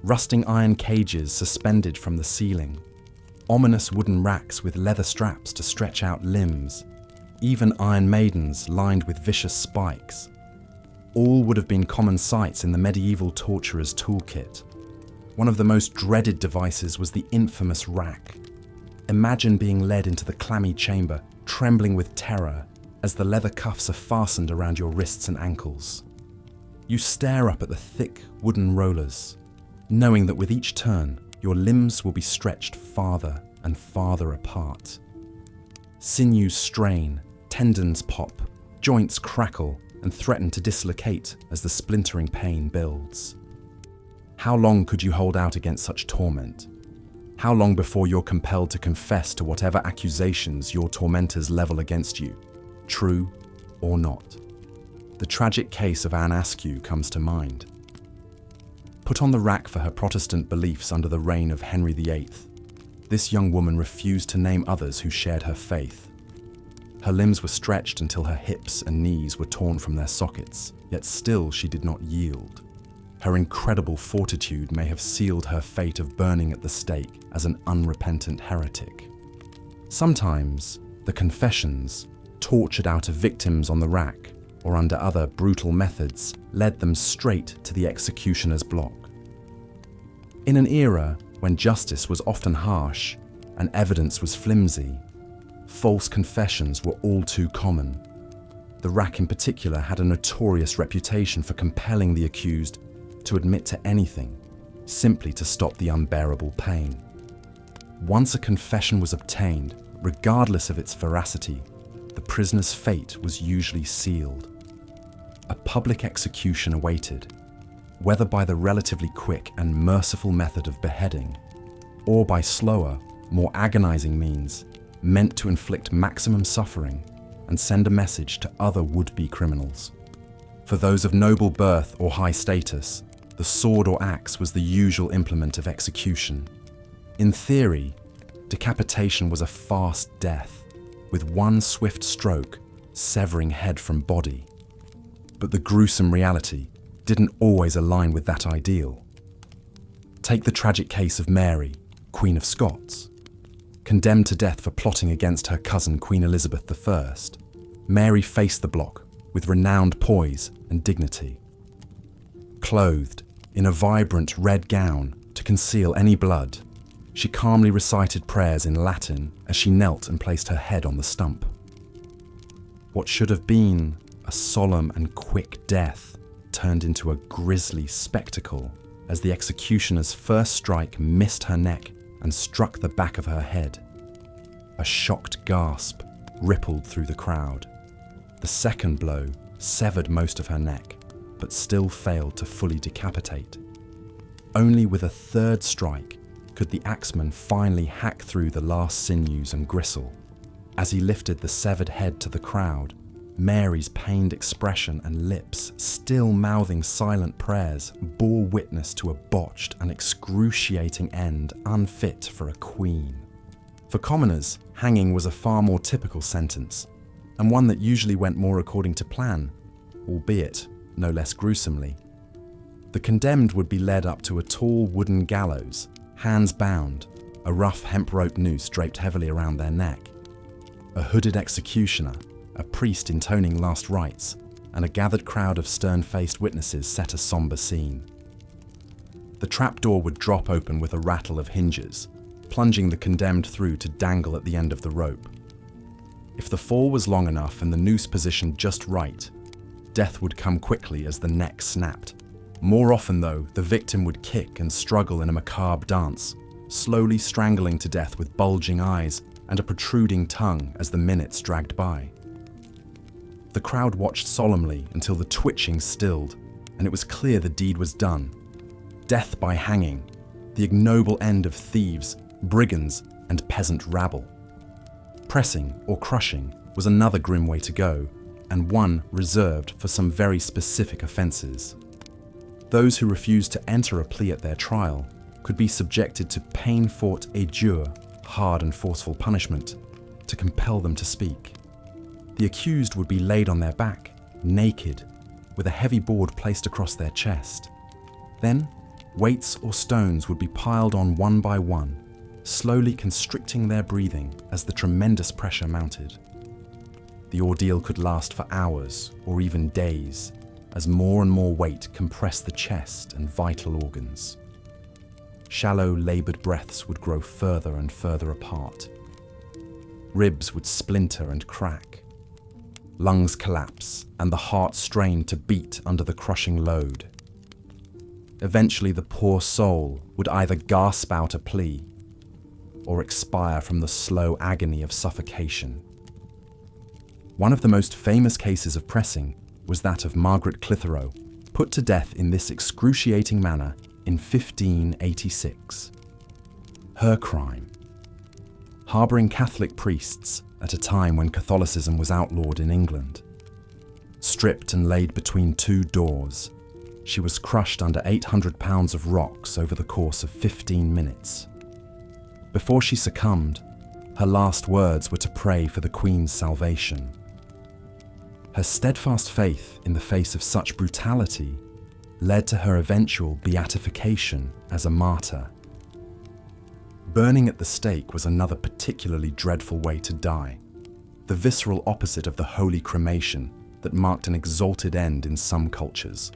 Rusting iron cages suspended from the ceiling, ominous wooden racks with leather straps to stretch out limbs, even Iron Maidens lined with vicious spikes. All would have been common sights in the medieval torturer's toolkit. One of the most dreaded devices was the infamous rack. Imagine being led into the clammy chamber, trembling with terror as the leather cuffs are fastened around your wrists and ankles. You stare up at the thick wooden rollers, knowing that with each turn, your limbs will be stretched farther and farther apart. Sinews strain, tendons pop, joints crackle and threaten to dislocate as the splintering pain builds. How long could you hold out against such torment? How long before you're compelled to confess to whatever accusations your tormentors level against you, true or not? The tragic case of Anne Askew comes to mind. Put on the rack for her Protestant beliefs under the reign of Henry VIII, this young woman refused to name others who shared her faith. Her limbs were stretched until her hips and knees were torn from their sockets, yet still she did not yield. Her incredible fortitude may have sealed her fate of burning at the stake as an unrepentant heretic. Sometimes, the confessions, tortured out of victims on the rack or under other brutal methods, led them straight to the executioner's block. In an era when justice was often harsh and evidence was flimsy, false confessions were all too common. The rack in particular had a notorious reputation for compelling the accused to admit to anything, simply to stop the unbearable pain. Once a confession was obtained, regardless of its veracity, the prisoner's fate was usually sealed. A public execution awaited, whether by the relatively quick and merciful method of beheading, or by slower, more agonizing means, meant to inflict maximum suffering and send a message to other would-be criminals. For those of noble birth or high status, the sword or axe was the usual implement of execution. In theory, decapitation was a fast death, with one swift stroke severing head from body. But the gruesome reality didn't always align with that ideal. Take the tragic case of Mary, Queen of Scots. Condemned to death for plotting against her cousin Queen Elizabeth I, Mary faced the block with renowned poise and dignity. Clothed in a vibrant red gown to conceal any blood, she calmly recited prayers in Latin as she knelt and placed her head on the stump. What should have been a solemn and quick death turned into a grisly spectacle as the executioner's first strike missed her neck and struck the back of her head. A shocked gasp rippled through the crowd. The second blow severed most of her neck, but still failed to fully decapitate. Only with a third strike could the axeman finally hack through the last sinews and gristle. As he lifted the severed head to the crowd, Mary's pained expression and lips, still mouthing silent prayers, bore witness to a botched and excruciating end unfit for a queen. For commoners, hanging was a far more typical sentence, and one that usually went more according to plan, albeit no less gruesomely. The condemned would be led up to a tall wooden gallows, hands bound, a rough hemp rope noose draped heavily around their neck. A hooded executioner, a priest intoning last rites, and a gathered crowd of stern-faced witnesses set a somber scene. The trapdoor would drop open with a rattle of hinges, plunging the condemned through to dangle at the end of the rope. If the fall was long enough and the noose positioned just right, death would come quickly as the neck snapped. More often, though, the victim would kick and struggle in a macabre dance, slowly strangling to death with bulging eyes and a protruding tongue as the minutes dragged by. The crowd watched solemnly until the twitching stilled, and it was clear the deed was done. Death by hanging, the ignoble end of thieves, brigands, and peasant rabble. Pressing or crushing was another grim way to go, and one reserved for some very specific offences. Those who refused to enter a plea at their trial could be subjected to pain-fraught et dure, hard and forceful punishment, to compel them to speak. The accused would be laid on their back, naked, with a heavy board placed across their chest. Then, weights or stones would be piled on one by one, slowly constricting their breathing as the tremendous pressure mounted. The ordeal could last for hours or even days, as more and more weight compressed the chest and vital organs. Shallow, laboured breaths would grow further and further apart. Ribs would splinter and crack. Lungs collapse, and the heart strain to beat under the crushing load. Eventually, the poor soul would either gasp out a plea or expire from the slow agony of suffocation. One of the most famous cases of pressing was that of Margaret Clitheroe, put to death in this excruciating manner in 1586. Her crime: harbouring Catholic priests at a time when Catholicism was outlawed in England. Stripped and laid between two doors, she was crushed under 800 pounds of rocks over the course of 15 minutes. Before she succumbed, her last words were to pray for the Queen's salvation. Her steadfast faith in the face of such brutality led to her eventual beatification as a martyr. Burning at the stake was another particularly dreadful way to die, the visceral opposite of the holy cremation that marked an exalted end in some cultures.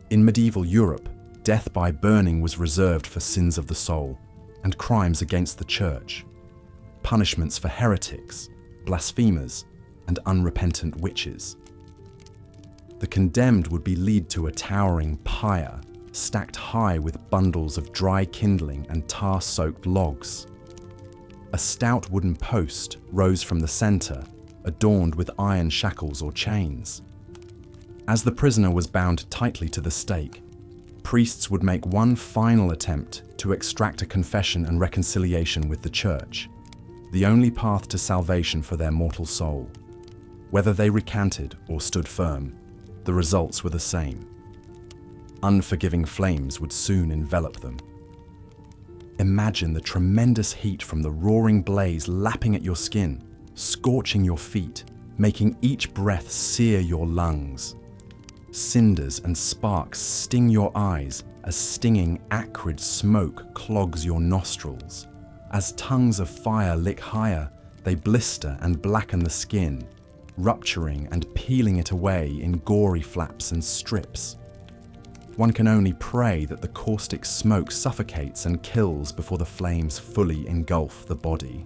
In medieval Europe, death by burning was reserved for sins of the soul and crimes against the church, punishments for heretics, blasphemers, and unrepentant witches. The condemned would be led to a towering pyre stacked high with bundles of dry kindling and tar-soaked logs. A stout wooden post rose from the centre, adorned with iron shackles or chains. As the prisoner was bound tightly to the stake, priests would make one final attempt to extract a confession and reconciliation with the church, the only path to salvation for their mortal soul. Whether they recanted or stood firm, the results were the same. Unforgiving flames would soon envelop them. Imagine the tremendous heat from the roaring blaze lapping at your skin, scorching your feet, making each breath sear your lungs. Cinders and sparks sting your eyes as stinging, acrid smoke clogs your nostrils. As tongues of fire lick higher, they blister and blacken the skin, rupturing and peeling it away in gory flaps and strips. One can only pray that the caustic smoke suffocates and kills before the flames fully engulf the body.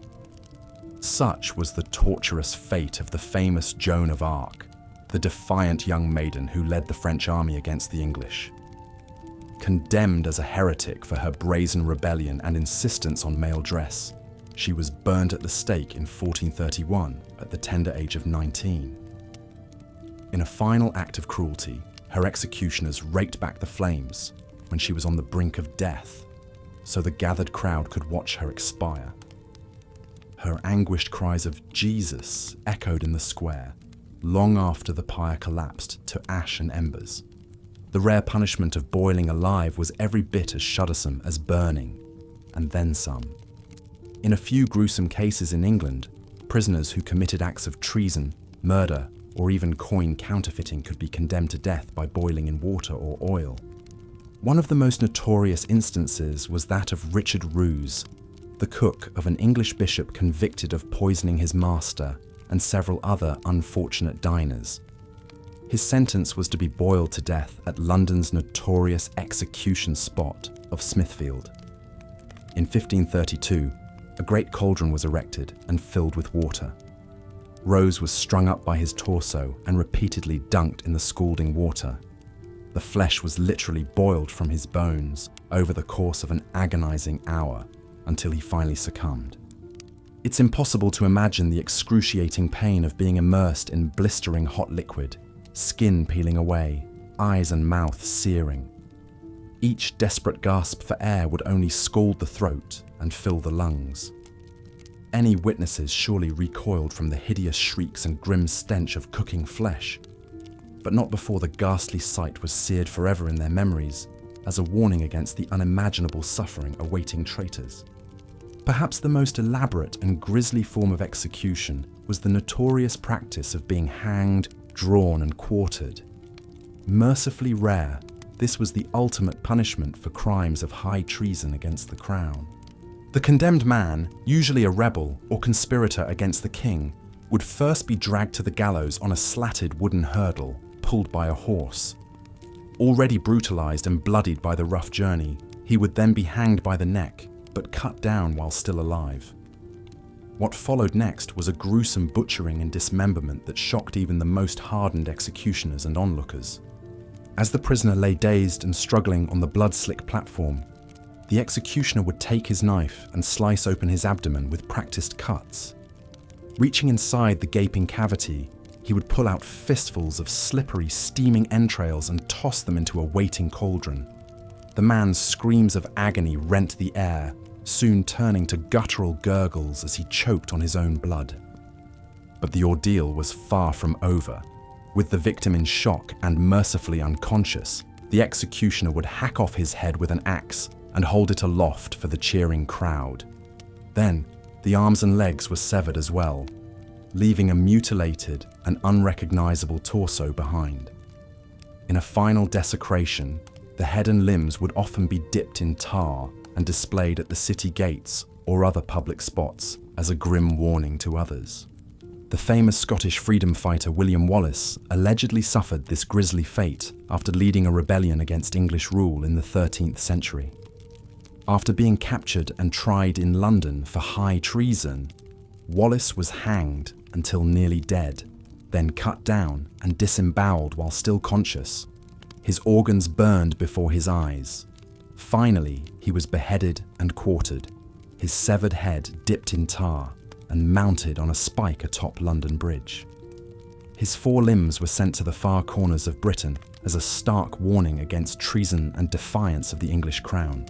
Such was the torturous fate of the famous Joan of Arc, the defiant young maiden who led the French army against the English. Condemned as a heretic for her brazen rebellion and insistence on male dress, she was burned at the stake in 1431 at the tender age of 19. In a final act of cruelty, her executioners raked back the flames when she was on the brink of death, so the gathered crowd could watch her expire. Her anguished cries of "Jesus" echoed in the square, long after the pyre collapsed to ash and embers. The rare punishment of boiling alive was every bit as shuddersome as burning, and then some. In a few gruesome cases in England, prisoners who committed acts of treason, murder, or even coin counterfeiting could be condemned to death by boiling in water or oil. One of the most notorious instances was that of Richard Roos, the cook of an English bishop convicted of poisoning his master and several other unfortunate diners. His sentence was to be boiled to death at London's notorious execution spot of Smithfield. In 1532, a great cauldron was erected and filled with water. Rose was strung up by his torso and repeatedly dunked in the scalding water. The flesh was literally boiled from his bones over the course of an agonizing hour until he finally succumbed. It's impossible to imagine the excruciating pain of being immersed in blistering hot liquid, skin peeling away, eyes and mouth searing. Each desperate gasp for air would only scald the throat and fill the lungs. Any witnesses surely recoiled from the hideous shrieks and grim stench of cooking flesh, but not before the ghastly sight was seared forever in their memories as a warning against the unimaginable suffering awaiting traitors. Perhaps the most elaborate and grisly form of execution was the notorious practice of being hanged, drawn and quartered. Mercifully rare, this was the ultimate punishment for crimes of high treason against the crown. The condemned man, usually a rebel or conspirator against the king, would first be dragged to the gallows on a slatted wooden hurdle, pulled by a horse. Already brutalized and bloodied by the rough journey, he would then be hanged by the neck, but cut down while still alive. What followed next was a gruesome butchering and dismemberment that shocked even the most hardened executioners and onlookers. As the prisoner lay dazed and struggling on the blood-slick platform, the executioner would take his knife and slice open his abdomen with practiced cuts. Reaching inside the gaping cavity, he would pull out fistfuls of slippery, steaming entrails and toss them into a waiting cauldron. The man's screams of agony rent the air, soon turning to guttural gurgles as he choked on his own blood. But the ordeal was far from over. With the victim in shock and mercifully unconscious, the executioner would hack off his head with an axe and hold it aloft for the cheering crowd. Then, the arms and legs were severed as well, leaving a mutilated and unrecognizable torso behind. In a final desecration, the head and limbs would often be dipped in tar and displayed at the city gates or other public spots as a grim warning to others. The famous Scottish freedom fighter William Wallace allegedly suffered this grisly fate after leading a rebellion against English rule in the 13th century. After being captured and tried in London for high treason, Wallace was hanged until nearly dead, then cut down and disemboweled while still conscious. His organs burned before his eyes. Finally, he was beheaded and quartered, his severed head dipped in tar and mounted on a spike atop London Bridge. His 4 limbs were sent to the far corners of Britain as a stark warning against treason and defiance of the English crown.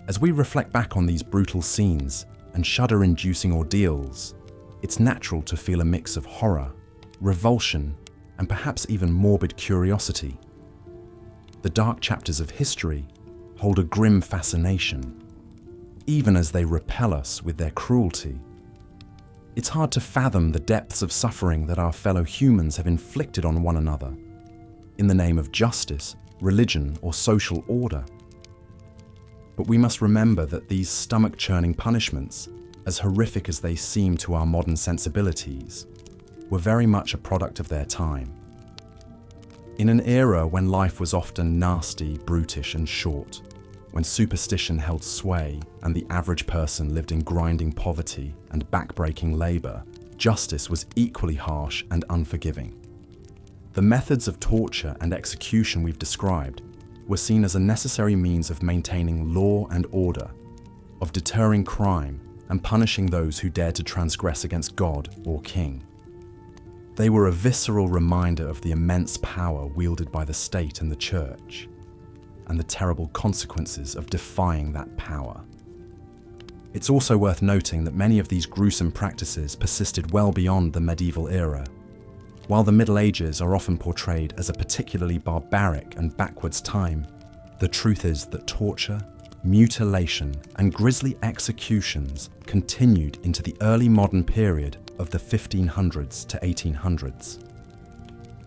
As we reflect back on these brutal scenes and shudder-inducing ordeals, it's natural to feel a mix of horror, revulsion, and perhaps even morbid curiosity. The dark chapters of history hold a grim fascination, even as they repel us with their cruelty. It's hard to fathom the depths of suffering that our fellow humans have inflicted on one another, in the name of justice, religion, or social order. But we must remember that these stomach-churning punishments, as horrific as they seem to our modern sensibilities, were very much a product of their time. In an era when life was often nasty, brutish, and short, when superstition held sway and the average person lived in grinding poverty and backbreaking labor, justice was equally harsh and unforgiving. The methods of torture and execution we've described were seen as a necessary means of maintaining law and order, of deterring crime and punishing those who dared to transgress against God or king. They were a visceral reminder of the immense power wielded by the state and the church, and the terrible consequences of defying that power. It's also worth noting that many of these gruesome practices persisted well beyond the medieval era. While the Middle Ages are often portrayed as a particularly barbaric and backwards time, the truth is that torture, mutilation, and grisly executions continued into the early modern period of the 1500s to 1800s.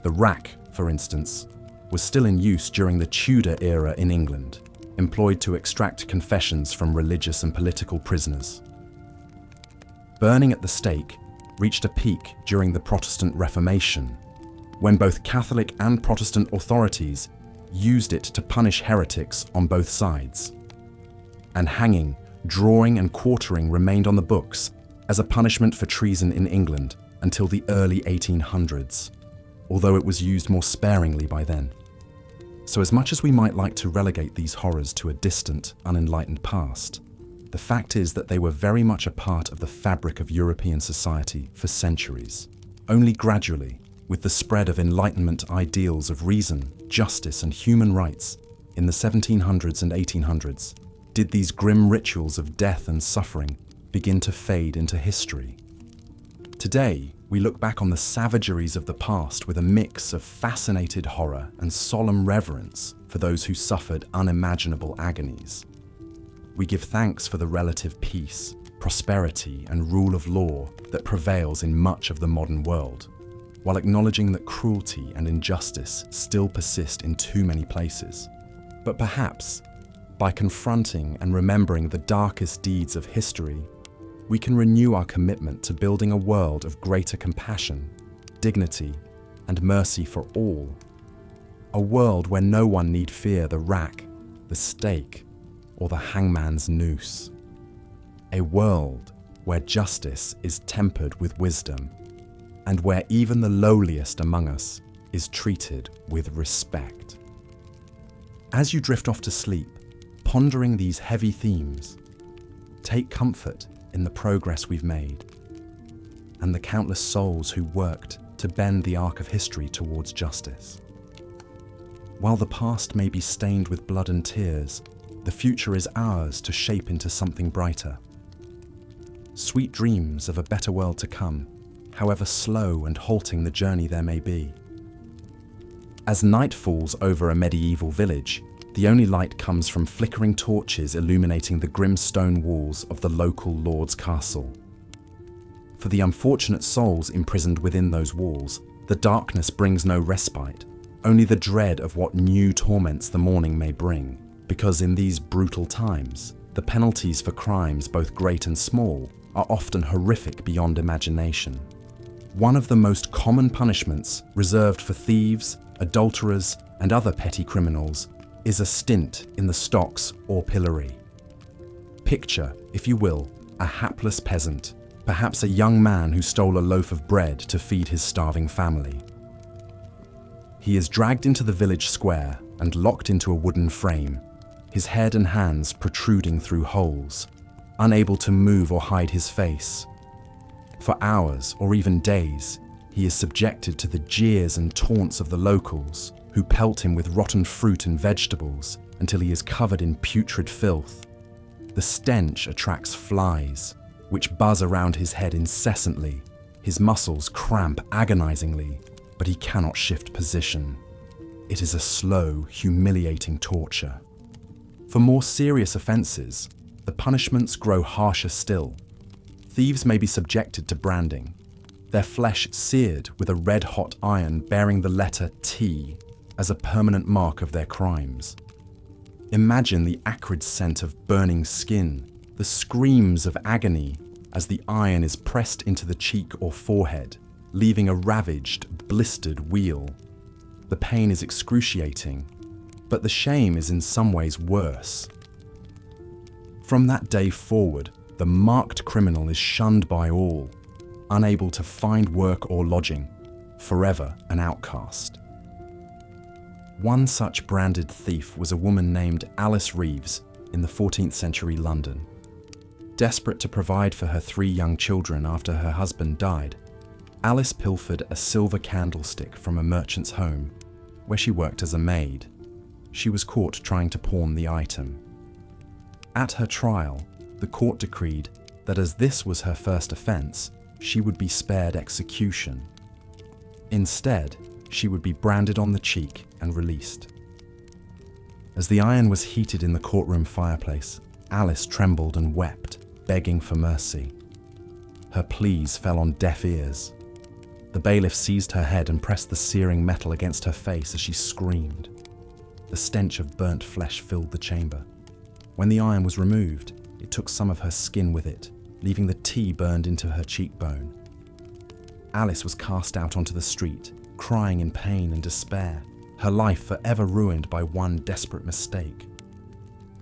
The rack, for instance, was still in use during the Tudor era in England, employed to extract confessions from religious and political prisoners. Burning at the stake reached a peak during the Protestant Reformation, when both Catholic and Protestant authorities used it to punish heretics on both sides. And hanging, drawing, and quartering remained on the books as a punishment for treason in England until the early 1800s, although it was used more sparingly by then. So as much as we might like to relegate these horrors to a distant, unenlightened past, the fact is that they were very much a part of the fabric of European society for centuries. Only gradually, with the spread of Enlightenment ideals of reason, justice, and human rights in the 1700s and 1800s, did these grim rituals of death and suffering begin to fade into history. Today, we look back on the savageries of the past with a mix of fascinated horror and solemn reverence for those who suffered unimaginable agonies. We give thanks for the relative peace, prosperity, and rule of law that prevails in much of the modern world, while acknowledging that cruelty and injustice still persist in too many places. But perhaps, by confronting and remembering the darkest deeds of history, we can renew our commitment to building a world of greater compassion, dignity, and mercy for all. A world where no one need fear the rack, the stake, or the hangman's noose. A world where justice is tempered with wisdom, and where even the lowliest among us is treated with respect. As you drift off to sleep, pondering these heavy themes, take comfort in the progress we've made, and the countless souls who worked to bend the arc of history towards justice. While the past may be stained with blood and tears, the future is ours to shape into something brighter. Sweet dreams of a better world to come, however slow and halting the journey there may be. As night falls over a medieval village, the only light comes from flickering torches illuminating the grim stone walls of the local lord's castle. For the unfortunate souls imprisoned within those walls, the darkness brings no respite, only the dread of what new torments the morning may bring, because in these brutal times, the penalties for crimes both great and small are often horrific beyond imagination. One of the most common punishments reserved for thieves, adulterers, and other petty criminals is a stint in the stocks or pillory. Picture, if you will, a hapless peasant, perhaps a young man who stole a loaf of bread to feed his starving family. He is dragged into the village square and locked into a wooden frame, his head and hands protruding through holes, unable to move or hide his face. For hours or even days, he is subjected to the jeers and taunts of the locals, who pelt him with rotten fruit and vegetables until he is covered in putrid filth. The stench attracts flies, which buzz around his head incessantly. His muscles cramp agonizingly, but he cannot shift position. It is a slow, humiliating torture. For more serious offenses, the punishments grow harsher still. Thieves may be subjected to branding, their flesh seared with a red-hot iron bearing the letter T as a permanent mark of their crimes. Imagine the acrid scent of burning skin, the screams of agony as the iron is pressed into the cheek or forehead, leaving a ravaged, blistered weal. The pain is excruciating, but the shame is in some ways worse. From that day forward, the marked criminal is shunned by all, unable to find work or lodging, forever an outcast. One such branded thief was a woman named Alice Reeves in the 14th century London. Desperate to provide for her 3 young children after her husband died, Alice pilfered a silver candlestick from a merchant's home, where she worked as a maid. She was caught trying to pawn the item. At her trial, the court decreed that as this was her first offence, she would be spared execution. Instead, she would be branded on the cheek and released. As the iron was heated in the courtroom fireplace, Alice trembled and wept, begging for mercy. Her pleas fell on deaf ears. The bailiff seized her head and pressed the searing metal against her face as she screamed. The stench of burnt flesh filled the chamber. When the iron was removed, it took some of her skin with it, leaving the tea burned into her cheekbone. Alice was cast out onto the street, crying in pain and despair, her life forever ruined by one desperate mistake.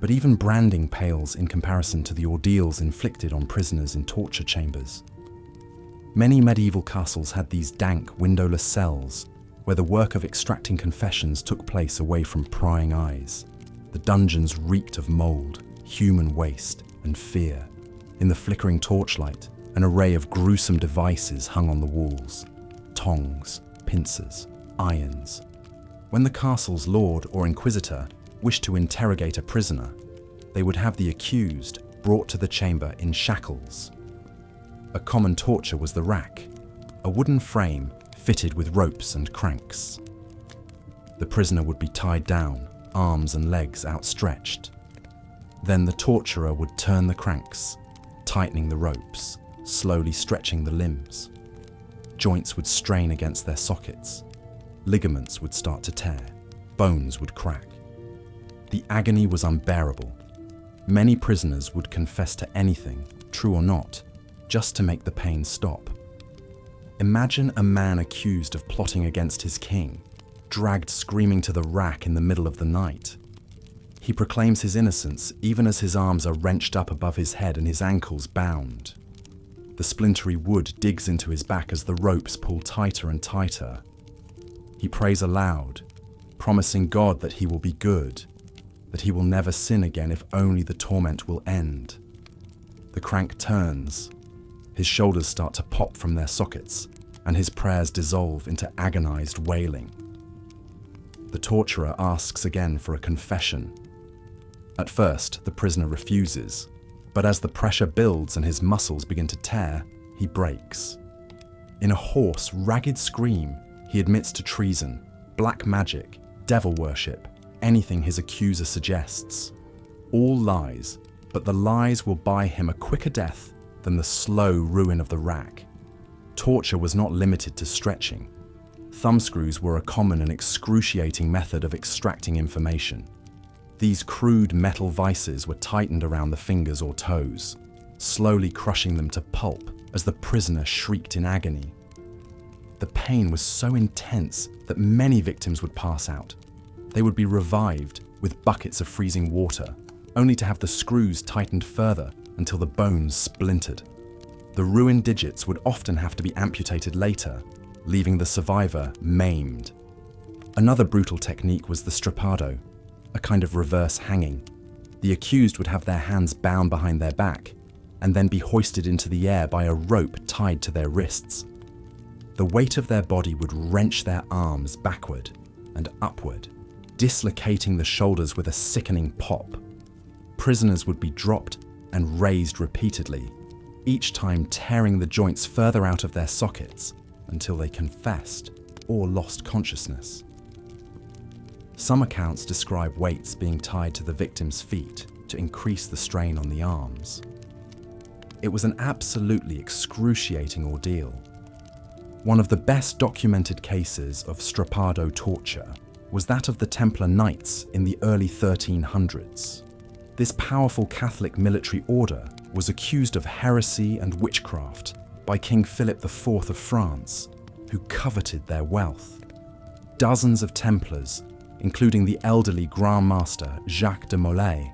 But even branding pales in comparison to the ordeals inflicted on prisoners in torture chambers. Many medieval castles had these dank, windowless cells, where the work of extracting confessions took place away from prying eyes. The dungeons reeked of mould, human waste, and fear. In the flickering torchlight, an array of gruesome devices hung on the walls. Tongs, pincers, irons. When the castle's lord or inquisitor wished to interrogate a prisoner, they would have the accused brought to the chamber in shackles. A common torture was the rack, a wooden frame fitted with ropes and cranks. The prisoner would be tied down, arms and legs outstretched. Then the torturer would turn the cranks, tightening the ropes, slowly stretching the limbs. Joints would strain against their sockets. Ligaments would start to tear. Bones would crack. The agony was unbearable. Many prisoners would confess to anything, true or not, just to make the pain stop. Imagine a man accused of plotting against his king, dragged screaming to the rack in the middle of the night. He proclaims his innocence even as his arms are wrenched up above his head and his ankles bound. The splintery wood digs into his back as the ropes pull tighter and tighter. He prays aloud, promising God that he will be good, that he will never sin again if only the torment will end. The crank turns. His shoulders start to pop from their sockets, and his prayers dissolve into agonized wailing. The torturer asks again for a confession. At first, the prisoner refuses, but as the pressure builds and his muscles begin to tear, he breaks. In a hoarse, ragged scream, he admits to treason, black magic, devil worship, anything his accuser suggests. All lies, but the lies will buy him a quicker death than the slow ruin of the rack. Torture was not limited to stretching. Thumbscrews were a common and excruciating method of extracting information. These crude metal vices were tightened around the fingers or toes, slowly crushing them to pulp as the prisoner shrieked in agony. The pain was so intense that many victims would pass out. They would be revived with buckets of freezing water, only to have the screws tightened further until the bones splintered. The ruined digits would often have to be amputated later, leaving the survivor maimed. Another brutal technique was the strappado, a kind of reverse hanging. The accused would have their hands bound behind their back and then be hoisted into the air by a rope tied to their wrists. The weight of their body would wrench their arms backward and upward, dislocating the shoulders with a sickening pop. Prisoners would be dropped and raised repeatedly, each time tearing the joints further out of their sockets until they confessed or lost consciousness. Some accounts describe weights being tied to the victim's feet to increase the strain on the arms. It was an absolutely excruciating ordeal. One of the best documented cases of strappado torture was that of the Templar Knights in the early 1300s. This powerful Catholic military order was accused of heresy and witchcraft by King Philip IV of France, who coveted their wealth. Dozens of Templars, including the elderly Grand Master Jacques de Molay,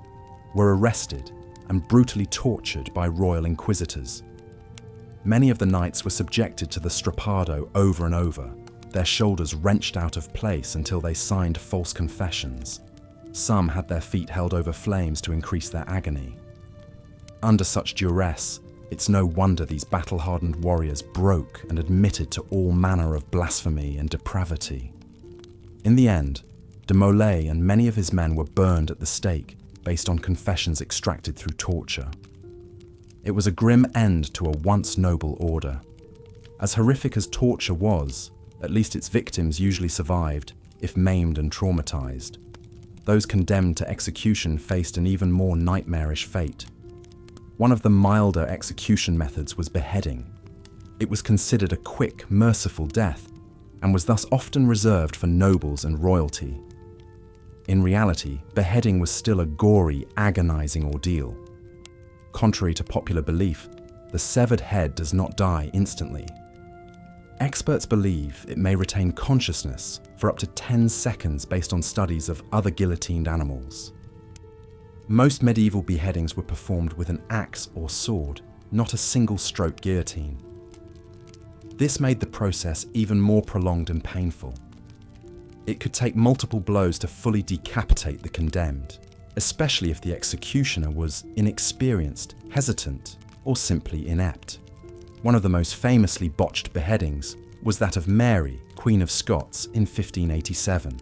were arrested and brutally tortured by royal inquisitors. Many of the knights were subjected to the strappado over and over, their shoulders wrenched out of place until they signed false confessions. Some had their feet held over flames to increase their agony. Under such duress, it's no wonder these battle-hardened warriors broke and admitted to all manner of blasphemy and depravity. In the end, de Molay and many of his men were burned at the stake based on confessions extracted through torture. It was a grim end to a once noble order. As horrific as torture was, at least its victims usually survived, if maimed and traumatized. Those condemned to execution faced an even more nightmarish fate. One of the milder execution methods was beheading. It was considered a quick, merciful death, and was thus often reserved for nobles and royalty. In reality, beheading was still a gory, agonizing ordeal. Contrary to popular belief, the severed head does not die instantly. Experts believe it may retain consciousness for up to 10 seconds based on studies of other guillotined animals. Most medieval beheadings were performed with an axe or sword, not a single-stroke guillotine. This made the process even more prolonged and painful. It could take multiple blows to fully decapitate the condemned, especially if the executioner was inexperienced, hesitant, or simply inept. One of the most famously botched beheadings was that of Mary, Queen of Scots, in 1587.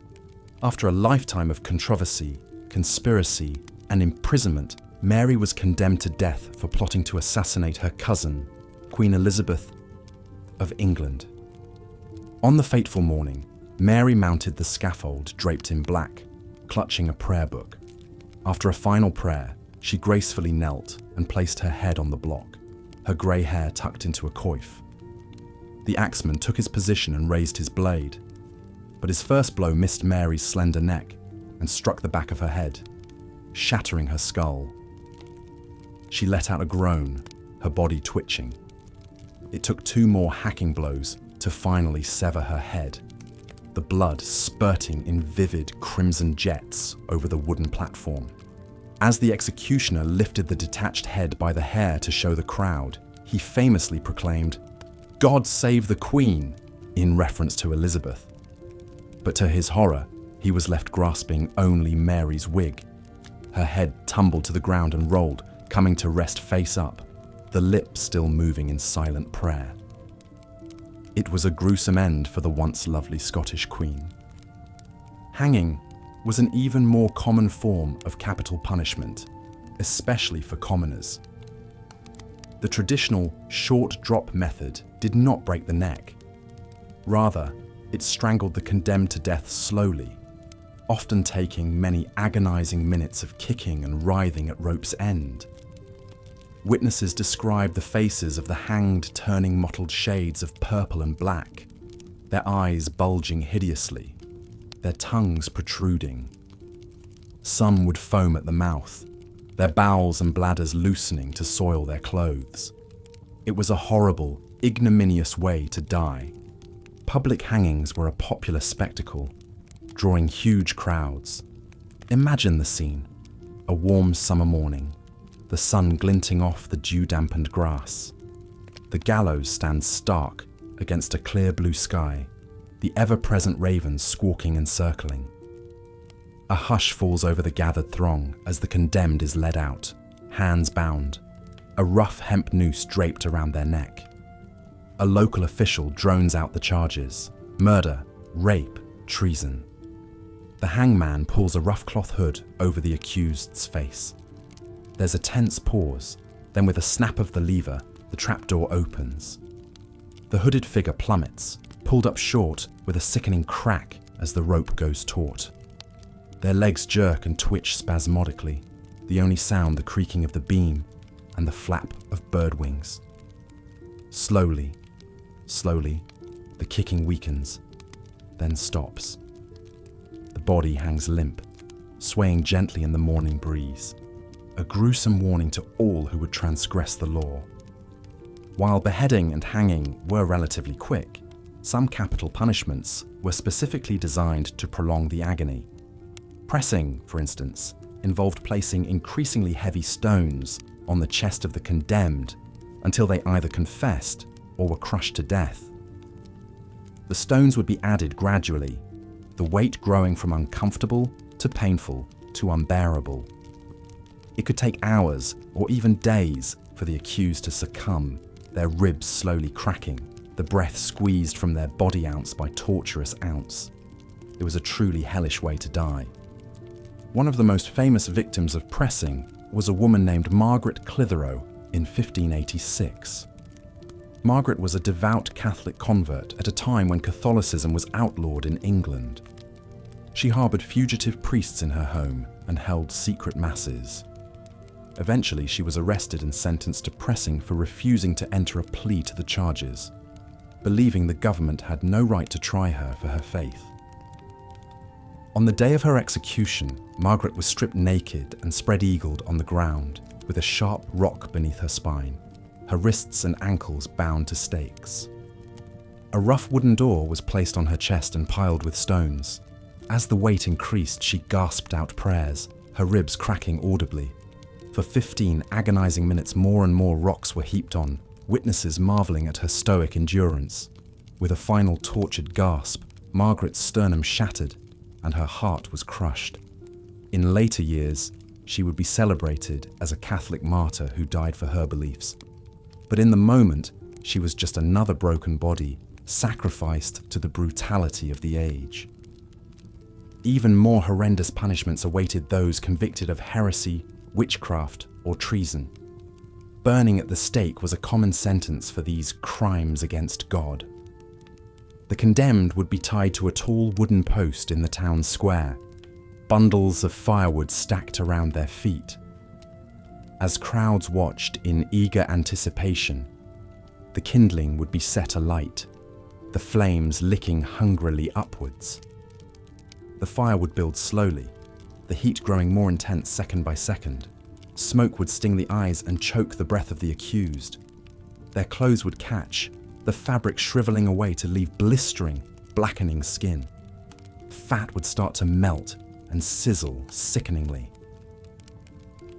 After a lifetime of controversy, conspiracy, and imprisonment, Mary was condemned to death for plotting to assassinate her cousin, Queen Elizabeth of England. On the fateful morning, Mary mounted the scaffold draped in black, clutching a prayer book. After a final prayer, she gracefully knelt and placed her head on the block, her grey hair tucked into a coif. The axeman took his position and raised his blade, but his first blow missed Mary's slender neck and struck the back of her head, shattering her skull. She let out a groan, her body twitching. It took 2 more hacking blows to finally sever her head, the blood spurting in vivid crimson jets over the wooden platform. As the executioner lifted the detached head by the hair to show the crowd, he famously proclaimed, "God save the Queen," in reference to Elizabeth. But to his horror, he was left grasping only Mary's wig. Her head tumbled to the ground and rolled, coming to rest face up, the lips still moving in silent prayer. It was a gruesome end for the once lovely Scottish Queen. Hanging was an even more common form of capital punishment, especially for commoners. The traditional short drop method did not break the neck. Rather, it strangled the condemned to death slowly, often taking many agonizing minutes of kicking and writhing at rope's end. Witnesses described the faces of the hanged turning mottled shades of purple and black, their eyes bulging hideously, their tongues protruding. Some would foam at the mouth, their bowels and bladders loosening to soil their clothes. It was a horrible, ignominious way to die. Public hangings were a popular spectacle, drawing huge crowds. Imagine the scene: a warm summer morning, the sun glinting off the dew-dampened grass. The gallows stands stark against a clear blue sky, the ever-present ravens squawking and circling. A hush falls over the gathered throng as the condemned is led out, hands bound, a rough hemp noose draped around their neck. A local official drones out the charges: murder, rape, treason. The hangman pulls a rough cloth hood over the accused's face. There's a tense pause, then with a snap of the lever, the trapdoor opens. The hooded figure plummets, pulled up short with a sickening crack as the rope goes taut. Their legs jerk and twitch spasmodically, the only sound the creaking of the beam and the flap of bird wings. Slowly, slowly, the kicking weakens, then stops. The body hangs limp, swaying gently in the morning breeze, a gruesome warning to all who would transgress the law. While beheading and hanging were relatively quick, some capital punishments were specifically designed to prolong the agony. Pressing, for instance, involved placing increasingly heavy stones on the chest of the condemned until they either confessed or were crushed to death. The stones would be added gradually, the weight growing from uncomfortable to painful to unbearable. It could take hours or even days for the accused to succumb, their ribs slowly cracking, the breath squeezed from their body ounce by torturous ounce. It was a truly hellish way to die. One of the most famous victims of pressing was a woman named Margaret Clitheroe in 1586. Margaret was a devout Catholic convert at a time when Catholicism was outlawed in England. She harbored fugitive priests in her home and held secret masses. Eventually, she was arrested and sentenced to pressing for refusing to enter a plea to the charges, believing the government had no right to try her for her faith. On the day of her execution, Margaret was stripped naked and spread-eagled on the ground, with a sharp rock beneath her spine, her wrists and ankles bound to stakes. A rough wooden door was placed on her chest and piled with stones. As the weight increased, she gasped out prayers, her ribs cracking audibly. For 15 agonizing minutes, more and more rocks were heaped on, witnesses marveling at her stoic endurance. With a final tortured gasp, Margaret's sternum shattered and her heart was crushed. In later years, she would be celebrated as a Catholic martyr who died for her beliefs. But in the moment, she was just another broken body, sacrificed to the brutality of the age. Even more horrendous punishments awaited those convicted of heresy, witchcraft, or treason. Burning at the stake was a common sentence for these crimes against God. The condemned would be tied to a tall wooden post in the town square, bundles of firewood stacked around their feet. As crowds watched in eager anticipation, the kindling would be set alight, the flames licking hungrily upwards. The fire would build slowly, the heat growing more intense second by second. Smoke would sting the eyes and choke the breath of the accused. Their clothes would catch, the fabric shriveling away to leave blistering, blackening skin. Fat would start to melt and sizzle sickeningly.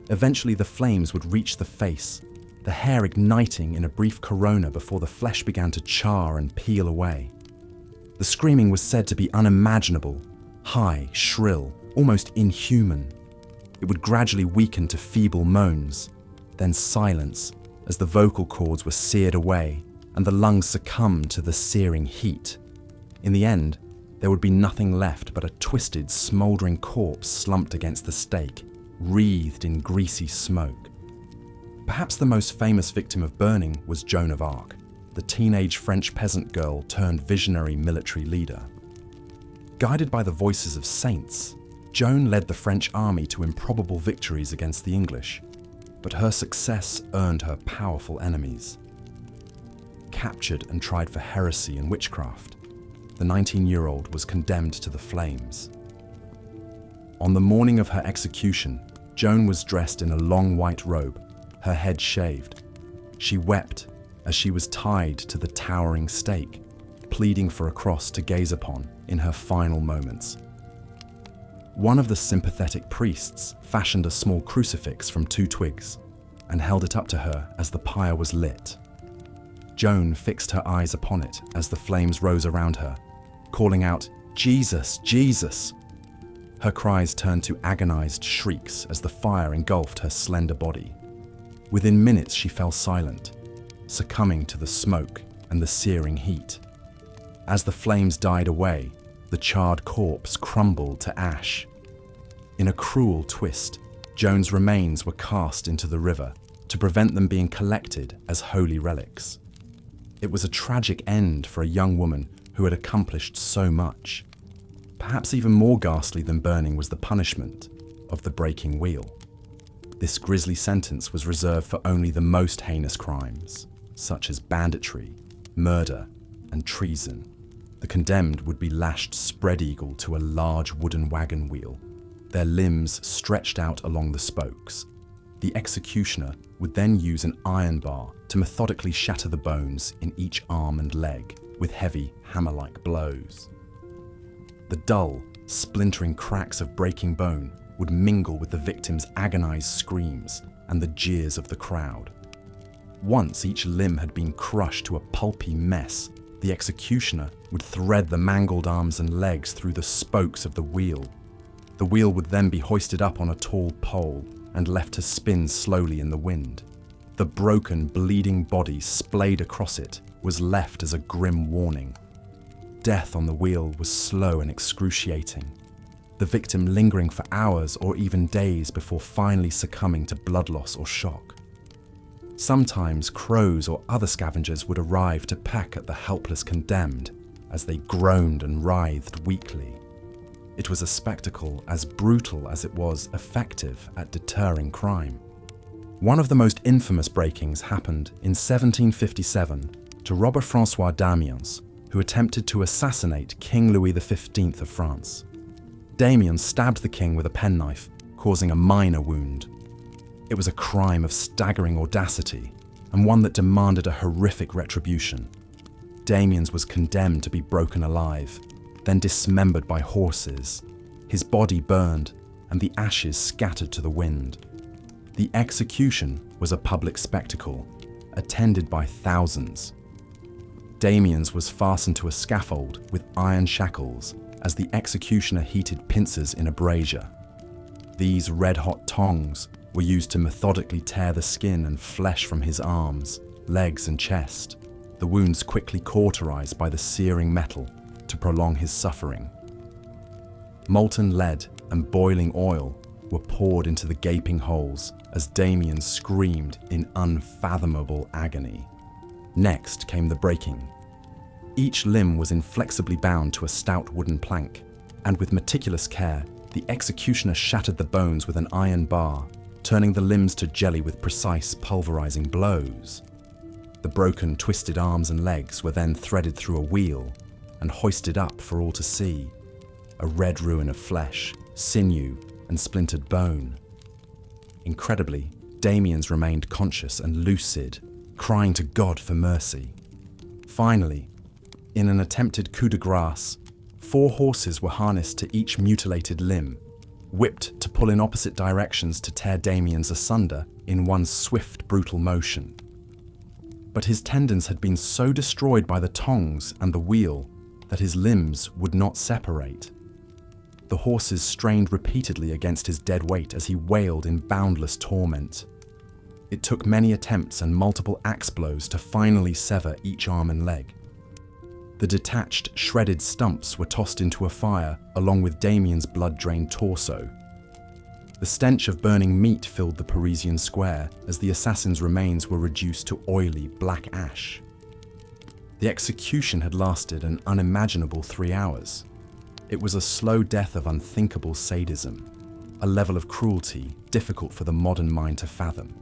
Eventually the flames would reach the face, the hair igniting in a brief corona before the flesh began to char and peel away. The screaming was said to be unimaginable, high, shrill, almost inhuman. It would gradually weaken to feeble moans, then silence as the vocal cords were seared away and the lungs succumbed to the searing heat. In the end, there would be nothing left but a twisted, smouldering corpse slumped against the stake, wreathed in greasy smoke. Perhaps the most famous victim of burning was Joan of Arc, the teenage French peasant girl turned visionary military leader. Guided by the voices of saints, Joan led the French army to improbable victories against the English, but her success earned her powerful enemies. Captured and tried for heresy and witchcraft, the 19-year-old was condemned to the flames. On the morning of her execution, Joan was dressed in a long white robe, her head shaved. She wept as she was tied to the towering stake, pleading for a cross to gaze upon in her final moments. One of the sympathetic priests fashioned a small crucifix from 2 twigs and held it up to her as the pyre was lit. Joan fixed her eyes upon it as the flames rose around her, calling out, "Jesus, Jesus!" Her cries turned to agonized shrieks as the fire engulfed her slender body. Within minutes she fell silent, succumbing to the smoke and the searing heat. As the flames died away, the charred corpse crumbled to ash. In a cruel twist, Joan's remains were cast into the river to prevent them being collected as holy relics. It was a tragic end for a young woman who had accomplished so much. Perhaps even more ghastly than burning was the punishment of the breaking wheel. This grisly sentence was reserved for only the most heinous crimes, such as banditry, murder, and treason. The condemned would be lashed spread-eagle to a large wooden wagon wheel, their limbs stretched out along the spokes. The executioner would then use an iron bar to methodically shatter the bones in each arm and leg with heavy hammer-like blows. The dull, splintering cracks of breaking bone would mingle with the victim's agonized screams and the jeers of the crowd. Once each limb had been crushed to a pulpy mess, the executioner would thread the mangled arms and legs through the spokes of the wheel. The wheel would then be hoisted up on a tall pole and left to spin slowly in the wind. The broken, bleeding body splayed across it was left as a grim warning. Death on the wheel was slow and excruciating, the victim lingering for hours or even days before finally succumbing to blood loss or shock. Sometimes crows or other scavengers would arrive to peck at the helpless condemned as they groaned and writhed weakly. It was a spectacle as brutal as it was effective at deterring crime. One of the most infamous breakings happened in 1757 to Robert François d'Amiens, who attempted to assassinate King Louis XV of France. D'Amiens stabbed the king with a penknife, causing a minor wound. It was a crime of staggering audacity, and one that demanded a horrific retribution. D'Amiens was condemned to be broken alive, then dismembered by horses, his body burned, and the ashes scattered to the wind. The execution was a public spectacle, attended by thousands. D'Amiens was fastened to a scaffold with iron shackles as the executioner heated pincers in a brazier. These red-hot tongs were used to methodically tear the skin and flesh from his arms, legs and chest, the wounds quickly cauterized by the searing metal to prolong his suffering. Molten lead and boiling oil were poured into the gaping holes as D'Amiens screamed in unfathomable agony. Next came the breaking. Each limb was inflexibly bound to a stout wooden plank, and with meticulous care, the executioner shattered the bones with an iron bar, turning the limbs to jelly with precise pulverizing blows. The broken, twisted arms and legs were then threaded through a wheel and hoisted up for all to see, a red ruin of flesh, sinew, and splintered bone. Incredibly, D'Amiens remained conscious and lucid, crying to God for mercy. Finally, in an attempted coup de grace, 4 horses were harnessed to each mutilated limb, whipped to pull in opposite directions to tear D'Amiens asunder in one swift, brutal motion. But his tendons had been so destroyed by the tongs and the wheel that his limbs would not separate. The horses strained repeatedly against his dead weight as he wailed in boundless torment. It took many attempts and multiple axe blows to finally sever each arm and leg. The detached, shredded stumps were tossed into a fire along with D'Amiens' blood-drained torso. The stench of burning meat filled the Parisian square as the assassin's remains were reduced to oily, black ash. The execution had lasted an unimaginable 3 hours. It was a slow death of unthinkable sadism, a level of cruelty difficult for the modern mind to fathom.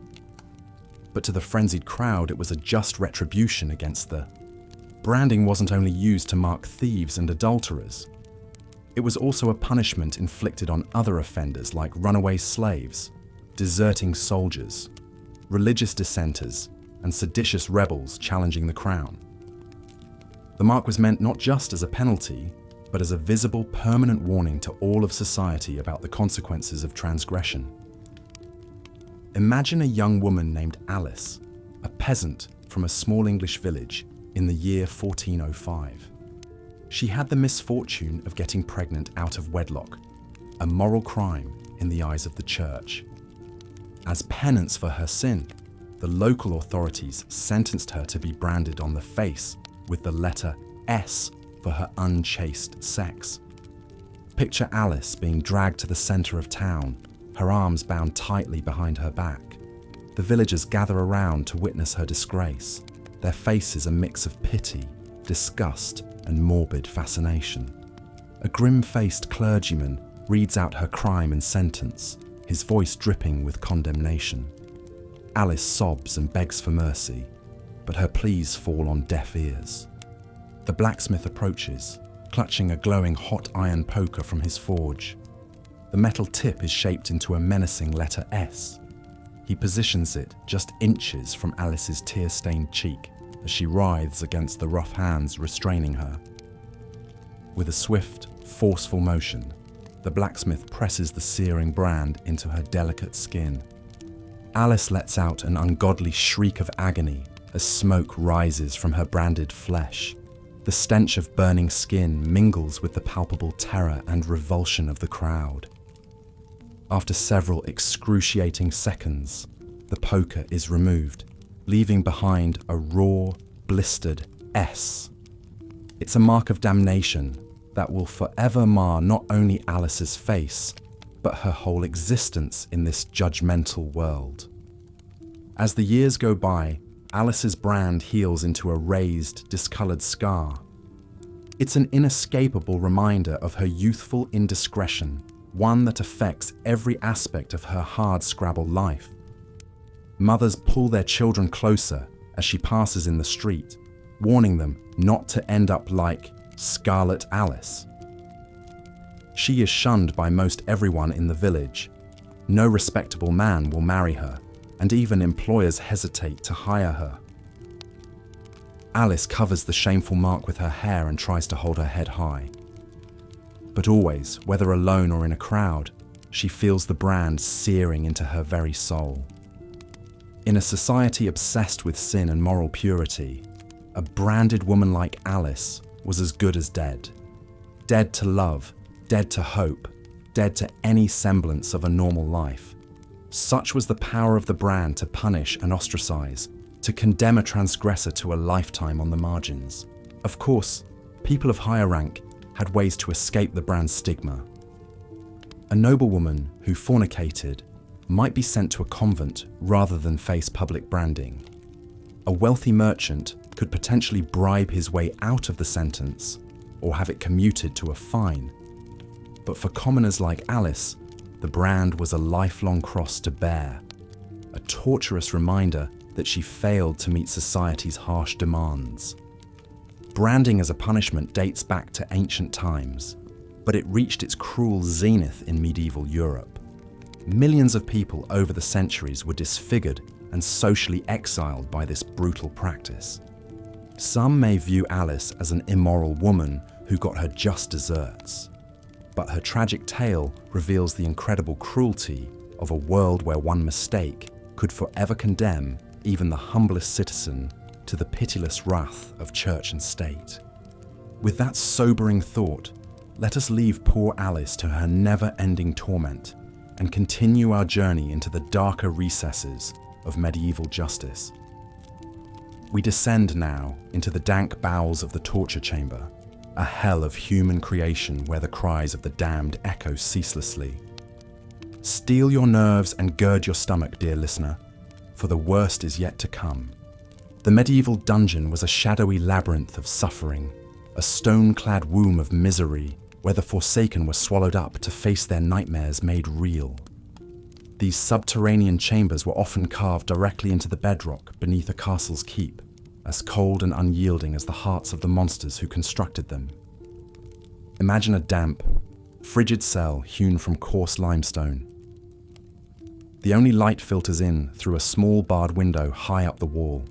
But to the frenzied crowd, it was a just retribution against the branding wasn't only used to mark thieves and adulterers. It was also a punishment inflicted on other offenders like runaway slaves, deserting soldiers, religious dissenters, and seditious rebels challenging the crown. The mark was meant not just as a penalty, but as a visible, permanent warning to all of society about the consequences of transgression. Imagine a young woman named Alice, a peasant from a small English village in the year 1405. She had the misfortune of getting pregnant out of wedlock, a moral crime in the eyes of the church. As penance for her sin, the local authorities sentenced her to be branded on the face with the letter S for her unchaste sex. Picture Alice being dragged to the centre of town, her arms bound tightly behind her back. The villagers gather around to witness her disgrace, their faces a mix of pity, disgust, and morbid fascination. A grim-faced clergyman reads out her crime and sentence, his voice dripping with condemnation. Alice sobs and begs for mercy, but her pleas fall on deaf ears. The blacksmith approaches, clutching a glowing hot iron poker from his forge. The metal tip is shaped into a menacing letter S. He positions it just inches from Alice's tear-stained cheek as she writhes against the rough hands restraining her. With a swift, forceful motion, the blacksmith presses the searing brand into her delicate skin. Alice lets out an ungodly shriek of agony as smoke rises from her branded flesh. The stench of burning skin mingles with the palpable terror and revulsion of the crowd. After several excruciating seconds, the poker is removed, leaving behind a raw, blistered S. It's a mark of damnation that will forever mar not only Alice's face, but her whole existence in this judgmental world. As the years go by, Alice's brand heals into a raised, discolored scar. It's an inescapable reminder of her youthful indiscretion, one that affects every aspect of her hard-scrabble life. Mothers pull their children closer as she passes in the street, warning them not to end up like Scarlet Alice. She is shunned by most everyone in the village. No respectable man will marry her, and even employers hesitate to hire her. Alice covers the shameful mark with her hair and tries to hold her head high. But always, whether alone or in a crowd, she feels the brand searing into her very soul. In a society obsessed with sin and moral purity, a branded woman like Alice was as good as dead. Dead to love, dead to hope, dead to any semblance of a normal life. Such was the power of the brand to punish and ostracize, to condemn a transgressor to a lifetime on the margins. Of course, people of higher rank had ways to escape the brand's stigma. A noblewoman who fornicated might be sent to a convent rather than face public branding. A wealthy merchant could potentially bribe his way out of the sentence or have it commuted to a fine. But for commoners like Alice, the brand was a lifelong cross to bear, a torturous reminder that she failed to meet society's harsh demands. Branding as a punishment dates back to ancient times, but it reached its cruel zenith in medieval Europe. Millions of people over the centuries were disfigured and socially exiled by this brutal practice. Some may view Alice as an immoral woman who got her just desserts, but her tragic tale reveals the incredible cruelty of a world where one mistake could forever condemn even the humblest citizen to the pitiless wrath of church and state. With that sobering thought, let us leave poor Alice to her never-ending torment and continue our journey into the darker recesses of medieval justice. We descend now into the dank bowels of the torture chamber, a hell of human creation where the cries of the damned echo ceaselessly. Steel your nerves and gird your stomach, dear listener, for the worst is yet to come. The medieval dungeon was a shadowy labyrinth of suffering, a stone-clad womb of misery where the forsaken were swallowed up to face their nightmares made real. These subterranean chambers were often carved directly into the bedrock beneath a castle's keep, as cold and unyielding as the hearts of the monsters who constructed them. Imagine a damp, frigid cell hewn from coarse limestone. The only light filters in through a small barred window high up the wall,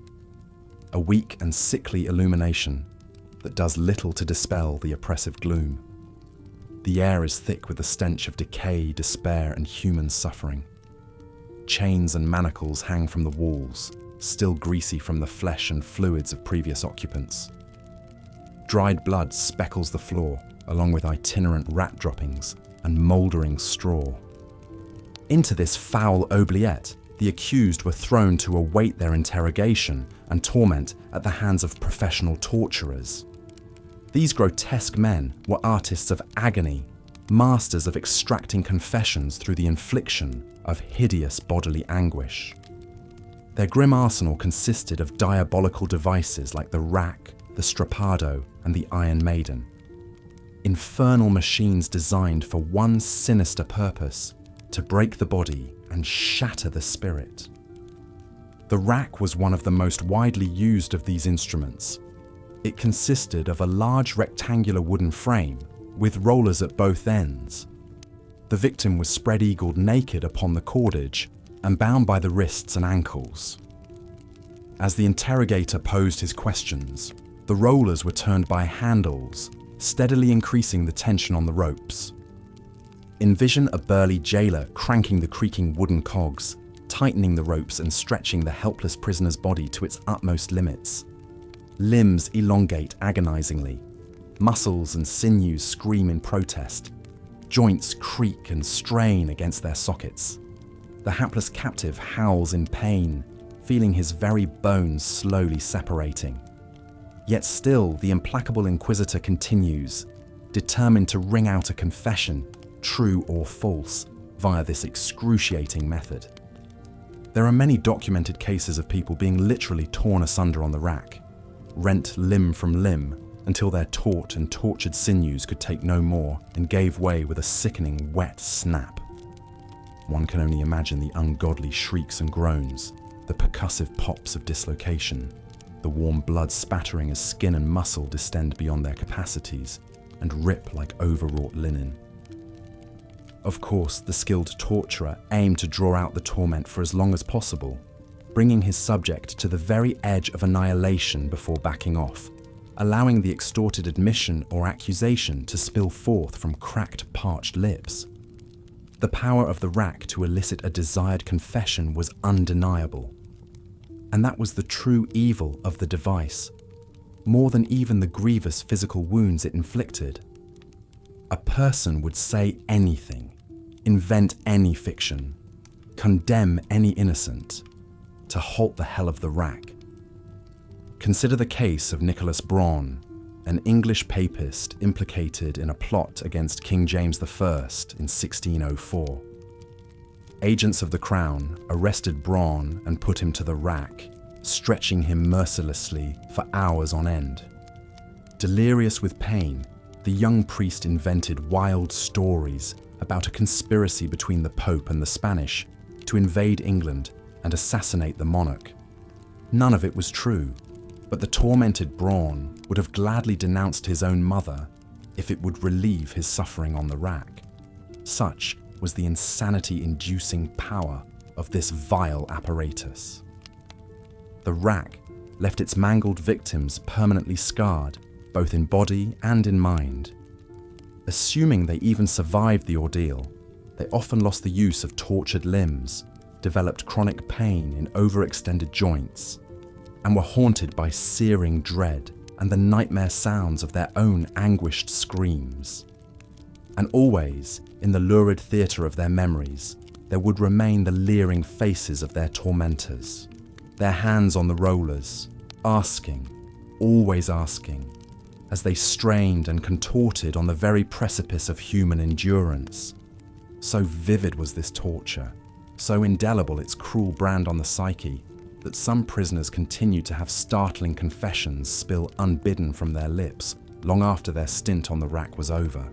a weak and sickly illumination that does little to dispel the oppressive gloom. The air is thick with the stench of decay, despair, and human suffering. Chains and manacles hang from the walls, still greasy from the flesh and fluids of previous occupants. Dried blood speckles the floor, along with itinerant rat droppings and mouldering straw. Into this foul oubliette, the accused were thrown to await their interrogation and torment at the hands of professional torturers. These grotesque men were artists of agony, masters of extracting confessions through the infliction of hideous bodily anguish. Their grim arsenal consisted of diabolical devices like the rack, the strappado, and the Iron Maiden. Infernal machines designed for one sinister purpose: to break the body and shatter the spirit. The rack was one of the most widely used of these instruments. It consisted of a large rectangular wooden frame with rollers at both ends. The victim was spread-eagled naked upon the cordage and bound by the wrists and ankles. As the interrogator posed his questions, the rollers were turned by handles, steadily increasing the tension on the ropes. Envision a burly jailer cranking the creaking wooden cogs, tightening the ropes and stretching the helpless prisoner's body to its utmost limits. Limbs elongate agonizingly. Muscles and sinews scream in protest. Joints creak and strain against their sockets. The hapless captive howls in pain, feeling his very bones slowly separating. Yet still, the implacable inquisitor continues, determined to wring out a confession, true or false, via this excruciating method. There are many documented cases of people being literally torn asunder on the rack, rent limb from limb, until their taut and tortured sinews could take no more and gave way with a sickening wet snap. One can only imagine the ungodly shrieks and groans, the percussive pops of dislocation, the warm blood spattering as skin and muscle distend beyond their capacities and rip like overwrought linen. Of course, the skilled torturer aimed to draw out the torment for as long as possible, bringing his subject to the very edge of annihilation before backing off, allowing the extorted admission or accusation to spill forth from cracked, parched lips. The power of the rack to elicit a desired confession was undeniable. And that was the true evil of the device, more than even the grievous physical wounds it inflicted. A person would say anything, invent any fiction, condemn any innocent, to halt the hell of the rack. Consider the case of Nicholas Braun, an English papist implicated in a plot against King James I in 1604. Agents of the Crown arrested Braun and put him to the rack, stretching him mercilessly for hours on end. Delirious with pain, the young priest invented wild stories about a conspiracy between the Pope and the Spanish to invade England and assassinate the monarch. None of it was true, but the tormented Braun would have gladly denounced his own mother if it would relieve his suffering on the rack. Such was the insanity-inducing power of this vile apparatus. The rack left its mangled victims permanently scarred, both in body and in mind. Assuming they even survived the ordeal, they often lost the use of tortured limbs, developed chronic pain in overextended joints, and were haunted by searing dread and the nightmare sounds of their own anguished screams. And always, in the lurid theatre of their memories, there would remain the leering faces of their tormentors, their hands on the rollers, asking, always asking, as they strained and contorted on the very precipice of human endurance. So vivid was this torture, so indelible its cruel brand on the psyche, that some prisoners continued to have startling confessions spill unbidden from their lips long after their stint on the rack was over.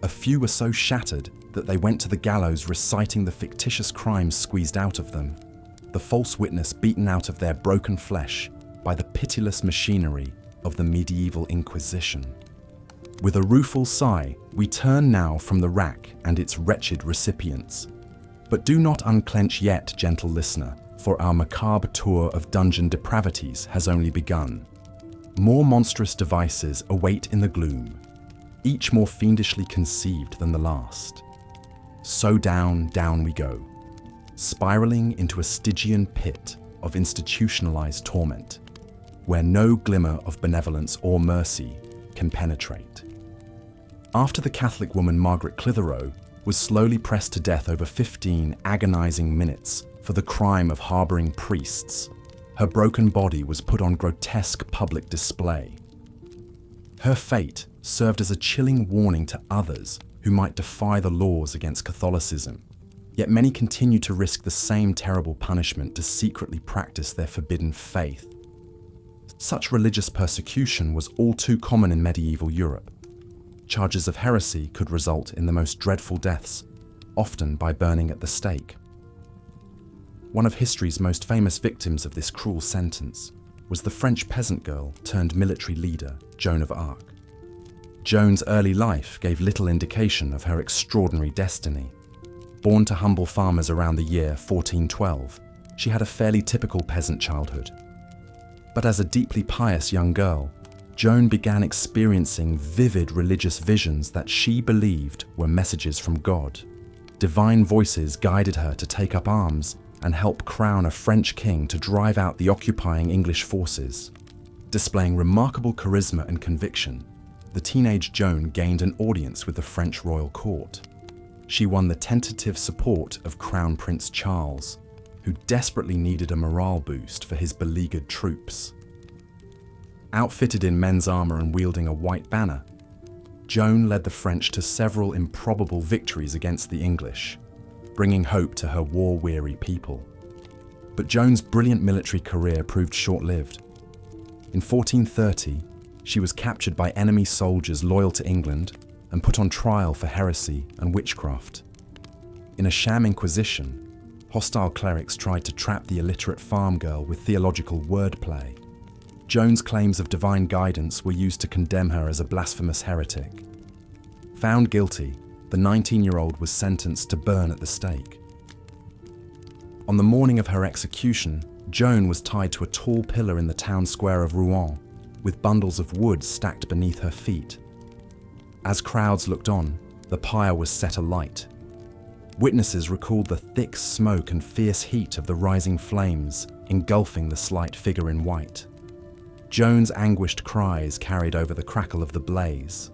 A few were so shattered that they went to the gallows reciting the fictitious crimes squeezed out of them, the false witness beaten out of their broken flesh by the pitiless machinery of the medieval Inquisition. With a rueful sigh, we turn now from the rack and its wretched recipients. But do not unclench yet, gentle listener, for our macabre tour of dungeon depravities has only begun. More monstrous devices await in the gloom, each more fiendishly conceived than the last. So down, down we go, spiraling into a Stygian pit of institutionalized torment, where no glimmer of benevolence or mercy can penetrate. After the Catholic woman Margaret Clitheroe was slowly pressed to death over 15 agonizing minutes for the crime of harboring priests, her broken body was put on grotesque public display. Her fate served as a chilling warning to others who might defy the laws against Catholicism, yet many continue to risk the same terrible punishment to secretly practice their forbidden faith. Such religious persecution was all too common in medieval Europe. Charges of heresy could result in the most dreadful deaths, often by burning at the stake. One of history's most famous victims of this cruel sentence was the French peasant girl turned military leader, Joan of Arc. Joan's early life gave little indication of her extraordinary destiny. Born to humble farmers around the year 1412, she had a fairly typical peasant childhood. But as a deeply pious young girl, Joan began experiencing vivid religious visions that she believed were messages from God. Divine voices guided her to take up arms and help crown a French king to drive out the occupying English forces. Displaying remarkable charisma and conviction, the teenage Joan gained an audience with the French royal court. She won the tentative support of Crown Prince Charles, who desperately needed a morale boost for his beleaguered troops. Outfitted in men's armor and wielding a white banner, Joan led the French to several improbable victories against the English, bringing hope to her war-weary people. But Joan's brilliant military career proved short-lived. In 1430, she was captured by enemy soldiers loyal to England and put on trial for heresy and witchcraft. In a sham inquisition, hostile clerics tried to trap the illiterate farm girl with theological wordplay. Joan's claims of divine guidance were used to condemn her as a blasphemous heretic. Found guilty, the 19-year-old was sentenced to burn at the stake. On the morning of her execution, Joan was tied to a tall pillar in the town square of Rouen, with bundles of wood stacked beneath her feet. As crowds looked on, the pyre was set alight. Witnesses recalled the thick smoke and fierce heat of the rising flames, engulfing the slight figure in white. Joan's anguished cries carried over the crackle of the blaze,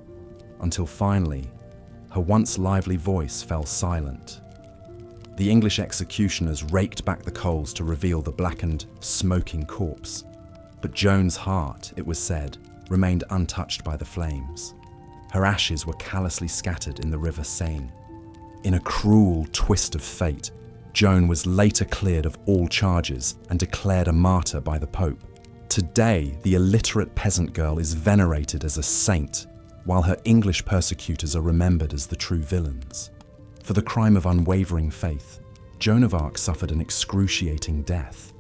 until finally, her once lively voice fell silent. The English executioners raked back the coals to reveal the blackened, smoking corpse. But Joan's heart, it was said, remained untouched by the flames. Her ashes were callously scattered in the River Seine. In a cruel twist of fate, Joan was later cleared of all charges and declared a martyr by the Pope. Today, the illiterate peasant girl is venerated as a saint, while her English persecutors are remembered as the true villains. For the crime of unwavering faith, Joan of Arc suffered an excruciating death,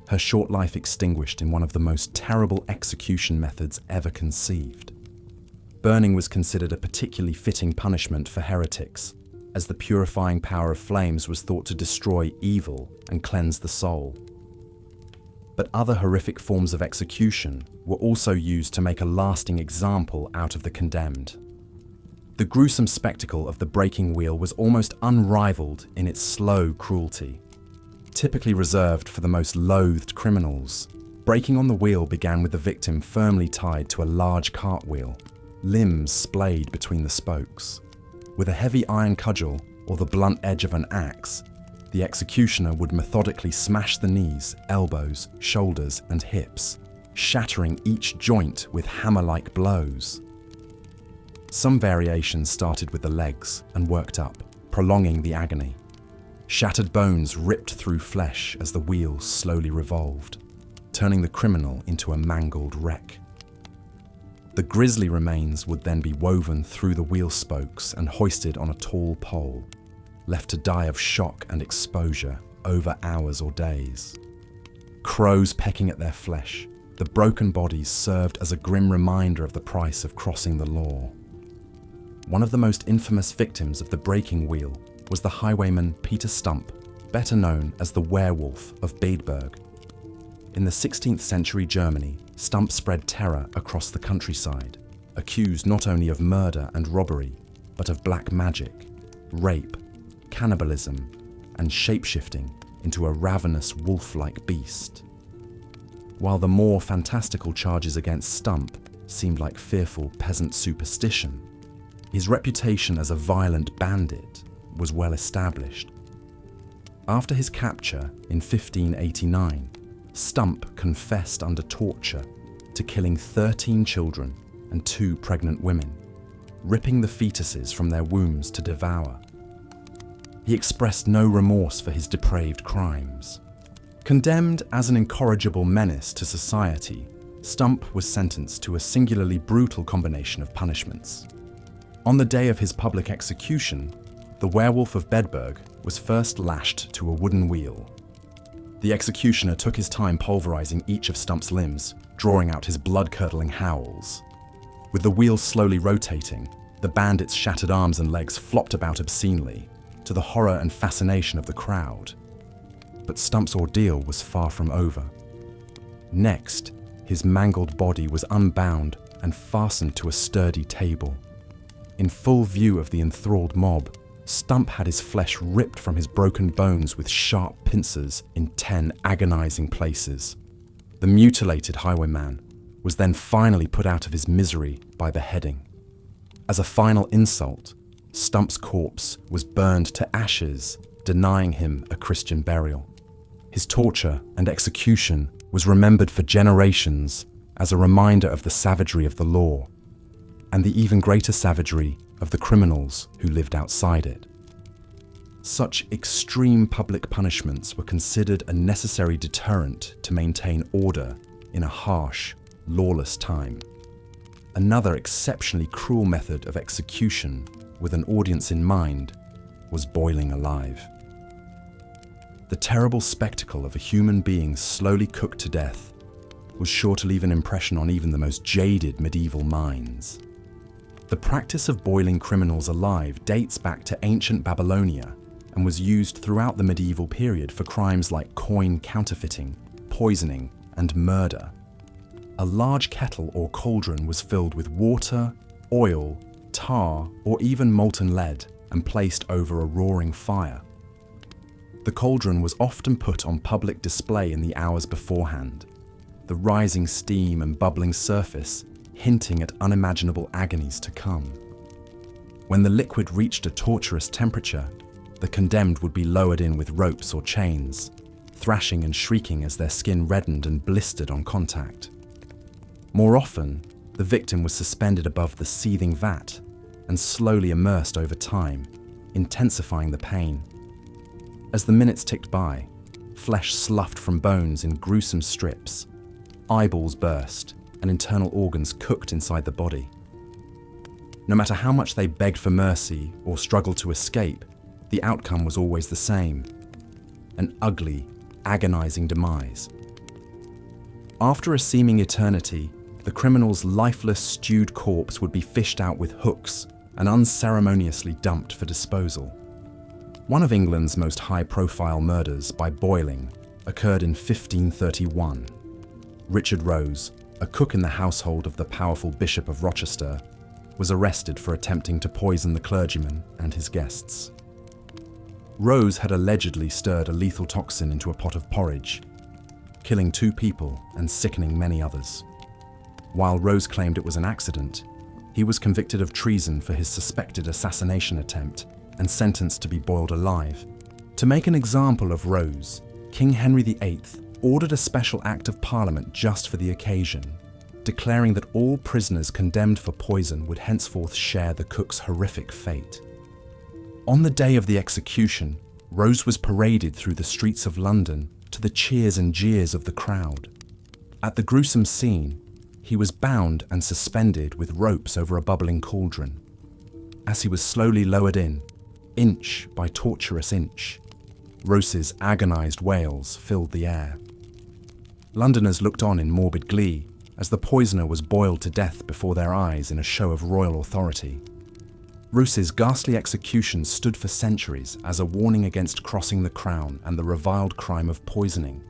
her short life extinguished in one of the most terrible execution methods ever conceived. Burning was considered a particularly fitting punishment for heretics, as the purifying power of flames was thought to destroy evil and cleanse the soul. But other horrific forms of execution were also used to make a lasting example out of the condemned. The gruesome spectacle of the breaking wheel was almost unrivaled in its slow cruelty. Typically reserved for the most loathed criminals, breaking on the wheel began with the victim firmly tied to a large cartwheel, limbs splayed between the spokes. With a heavy iron cudgel or the blunt edge of an axe, the executioner would methodically smash the knees, elbows, shoulders, and hips, shattering each joint with hammer-like blows. Some variations started with the legs and worked up, prolonging the agony. Shattered bones ripped through flesh as the wheel slowly revolved, turning the criminal into a mangled wreck. The grisly remains would then be woven through the wheel spokes and hoisted on a tall pole, left to die of shock and exposure over hours or days. Crows pecking at their flesh, the broken bodies served as a grim reminder of the price of crossing the law. One of the most infamous victims of the breaking wheel was the highwayman Peter Stump, better known as the werewolf of Bedburg. In the 16th century Germany, Stump spread terror across the countryside, accused not only of murder and robbery, but of black magic, rape, cannibalism, and shapeshifting into a ravenous wolf-like beast. While the more fantastical charges against Stump seemed like fearful peasant superstition, his reputation as a violent bandit was well established. After his capture in 1589, Stump confessed under torture to killing 13 children and 2 pregnant women, ripping the fetuses from their wombs to devour. He expressed no remorse for his depraved crimes. Condemned as an incorrigible menace to society, Stump was sentenced to a singularly brutal combination of punishments. On the day of his public execution, the werewolf of Bedburg was first lashed to a wooden wheel. The executioner took his time pulverizing each of Stump's limbs, drawing out his blood-curdling howls. With the wheel slowly rotating, the bandit's shattered arms and legs flopped about obscenely, to the horror and fascination of the crowd. But Stump's ordeal was far from over. Next, his mangled body was unbound, and fastened to a sturdy table. In full view of the enthralled mob, Stump had his flesh ripped from his broken bones with sharp pincers in 10 agonizing places. The mutilated highwayman was then finally put out of his misery by beheading. As a final insult, Stump's corpse was burned to ashes, denying him a Christian burial. His torture and execution was remembered for generations as a reminder of the savagery of the law, and the even greater savagery of the criminals who lived outside it. Such extreme public punishments were considered a necessary deterrent to maintain order in a harsh, lawless time. Another exceptionally cruel method of execution with an audience in mind was boiling alive. The terrible spectacle of a human being slowly cooked to death was sure to leave an impression on even the most jaded medieval minds. The practice of boiling criminals alive dates back to ancient Babylonia and was used throughout the medieval period for crimes like coin counterfeiting, poisoning, and murder. A large kettle or cauldron was filled with water, oil, tar, or even molten lead and placed over a roaring fire. The cauldron was often put on public display in the hours beforehand, the rising steam and bubbling surface hinting at unimaginable agonies to come. When the liquid reached a torturous temperature, the condemned would be lowered in with ropes or chains, thrashing and shrieking as their skin reddened and blistered on contact. More often, the victim was suspended above the seething vat and slowly immersed over time, intensifying the pain. As the minutes ticked by, flesh sloughed from bones in gruesome strips, eyeballs burst, and internal organs cooked inside the body. No matter how much they begged for mercy or struggled to escape, the outcome was always the same: an ugly, agonizing demise. After a seeming eternity, the criminal's lifeless, stewed corpse would be fished out with hooks and unceremoniously dumped for disposal. One of England's most high-profile murders by boiling occurred in 1531. Richard Rose, a cook in the household of the powerful Bishop of Rochester, was arrested for attempting to poison the clergyman and his guests. Rose had allegedly stirred a lethal toxin into a pot of porridge, killing 2 people and sickening many others. While Rose claimed it was an accident, he was convicted of treason for his suspected assassination attempt and sentenced to be boiled alive. To make an example of Rose, King Henry VIII ordered a special Act of Parliament just for the occasion, declaring that all prisoners condemned for poison would henceforth share the cook's horrific fate. On the day of the execution, Rose was paraded through the streets of London to the cheers and jeers of the crowd. At the gruesome scene, he was bound and suspended with ropes over a bubbling cauldron. As he was slowly lowered in, inch by torturous inch, Rose's agonized wails filled the air. Londoners looked on in morbid glee as the poisoner was boiled to death before their eyes in a show of royal authority. Rose's ghastly execution stood for centuries as a warning against crossing the crown and the reviled crime of poisoning.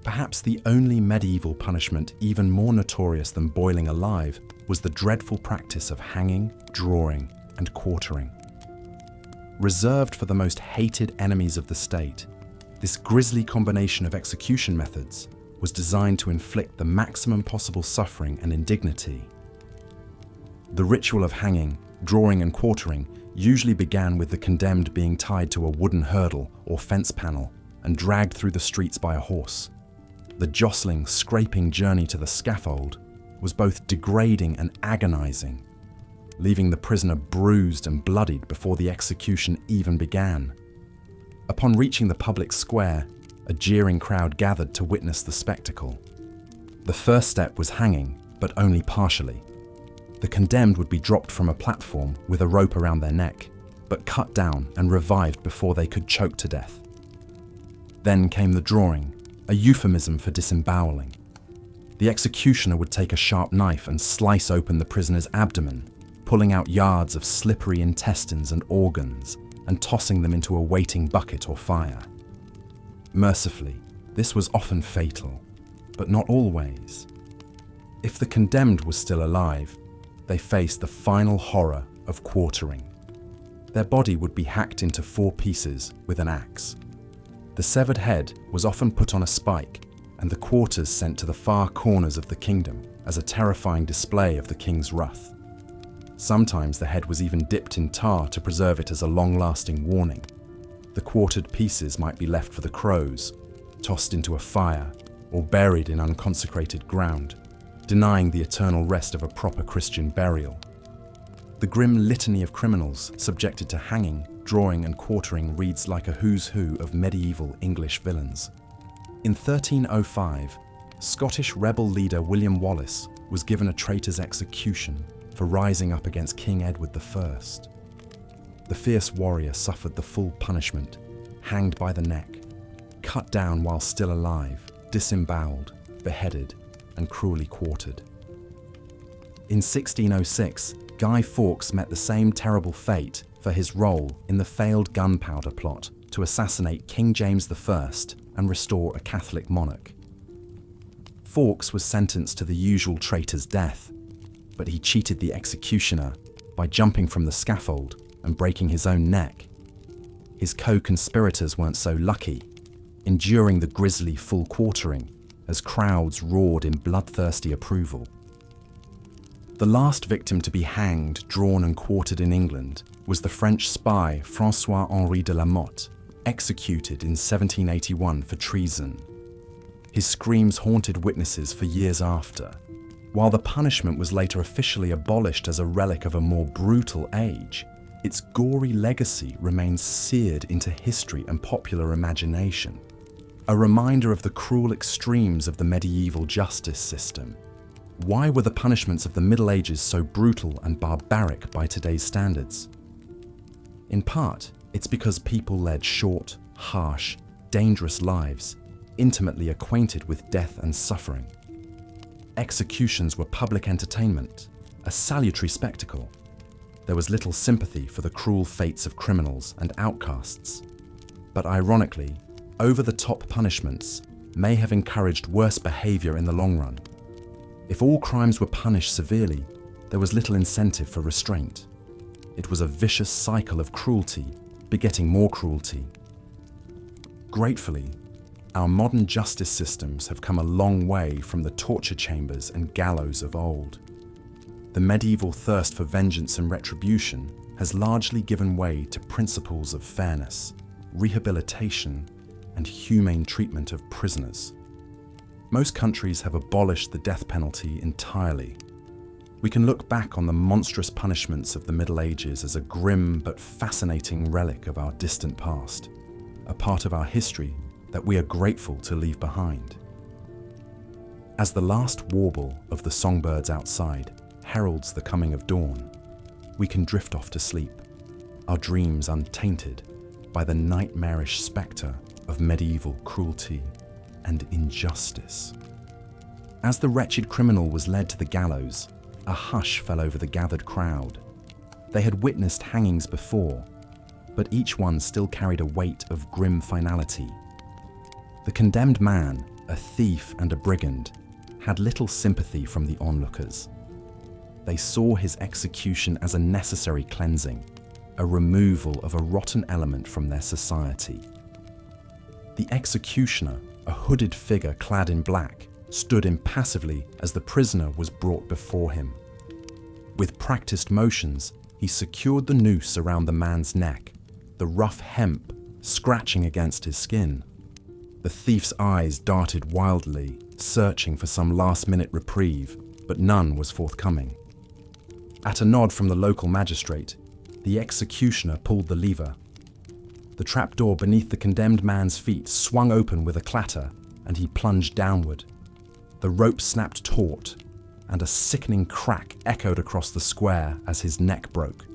Perhaps the only medieval punishment even more notorious than boiling alive was the dreadful practice of hanging, drawing, and quartering. Reserved for the most hated enemies of the state, this grisly combination of execution methods was designed to inflict the maximum possible suffering and indignity. The ritual of hanging, drawing, and quartering usually began with the condemned being tied to a wooden hurdle or fence panel and dragged through the streets by a horse. The jostling, scraping journey to the scaffold was both degrading and agonizing, leaving the prisoner bruised and bloodied before the execution even began. Upon reaching the public square, a jeering crowd gathered to witness the spectacle. The first step was hanging, but only partially. The condemned would be dropped from a platform with a rope around their neck, but cut down and revived before they could choke to death. Then came the drawing, a euphemism for disemboweling. The executioner would take a sharp knife and slice open the prisoner's abdomen, pulling out yards of slippery intestines and organs and tossing them into a waiting bucket or fire. Mercifully, this was often fatal, but not always. If the condemned was still alive, they faced the final horror of quartering. Their body would be hacked into 4 pieces with an axe. The severed head was often put on a spike and the quarters sent to the far corners of the kingdom as a terrifying display of the king's wrath. Sometimes the head was even dipped in tar to preserve it as a long-lasting warning. The quartered pieces might be left for the crows, tossed into a fire, or buried in unconsecrated ground, denying the eternal rest of a proper Christian burial. The grim litany of criminals subjected to hanging, drawing and quartering reads like a who's who of medieval English villains. In 1305, Scottish rebel leader William Wallace was given a traitor's execution for rising up against King Edward I. The fierce warrior suffered the full punishment, hanged by the neck, cut down while still alive, disemboweled, beheaded, and cruelly quartered. In 1606, Guy Fawkes met the same terrible fate for his role in the failed gunpowder plot to assassinate King James I and restore a Catholic monarch. Fawkes was sentenced to the usual traitor's death, but he cheated the executioner by jumping from the scaffold and breaking his own neck. His co-conspirators weren't so lucky, enduring the grisly full quartering as crowds roared in bloodthirsty approval. The last victim to be hanged, drawn and quartered in England was the French spy François-Henri de la Motte, executed in 1781 for treason. His screams haunted witnesses for years after. While the punishment was later officially abolished as a relic of a more brutal age, its gory legacy remains seared into history and popular imagination, a reminder of the cruel extremes of the medieval justice system. Why were the punishments of the Middle Ages so brutal and barbaric by today's standards? In part, it's because people led short, harsh, dangerous lives, intimately acquainted with death and suffering. Executions were public entertainment, a salutary spectacle. There was little sympathy for the cruel fates of criminals and outcasts. But ironically, over-the-top punishments may have encouraged worse behavior in the long run. If all crimes were punished severely, there was little incentive for restraint. It was a vicious cycle of cruelty, begetting more cruelty. Gratefully, our modern justice systems have come a long way from the torture chambers and gallows of old. The medieval thirst for vengeance and retribution has largely given way to principles of fairness, rehabilitation, and humane treatment of prisoners. Most countries have abolished the death penalty entirely. We can look back on the monstrous punishments of the Middle Ages as a grim but fascinating relic of our distant past, a part of our history that we are grateful to leave behind. As the last warble of the songbirds outside heralds the coming of dawn, we can drift off to sleep, our dreams untainted by the nightmarish spectre of medieval cruelty and injustice. As the wretched criminal was led to the gallows, a hush fell over the gathered crowd. They had witnessed hangings before, but each one still carried a weight of grim finality. The condemned man, a thief and a brigand, had little sympathy from the onlookers. They saw his execution as a necessary cleansing, a removal of a rotten element from their society. The executioner, a hooded figure clad in black, stood impassively as the prisoner was brought before him. With practiced motions, he secured the noose around the man's neck, the rough hemp scratching against his skin. The thief's eyes darted wildly, searching for some last-minute reprieve, but none was forthcoming. At a nod from the local magistrate, the executioner pulled the lever. The trapdoor beneath the condemned man's feet swung open with a clatter, and he plunged downward. The rope snapped taut, and a sickening crack echoed across the square as his neck broke.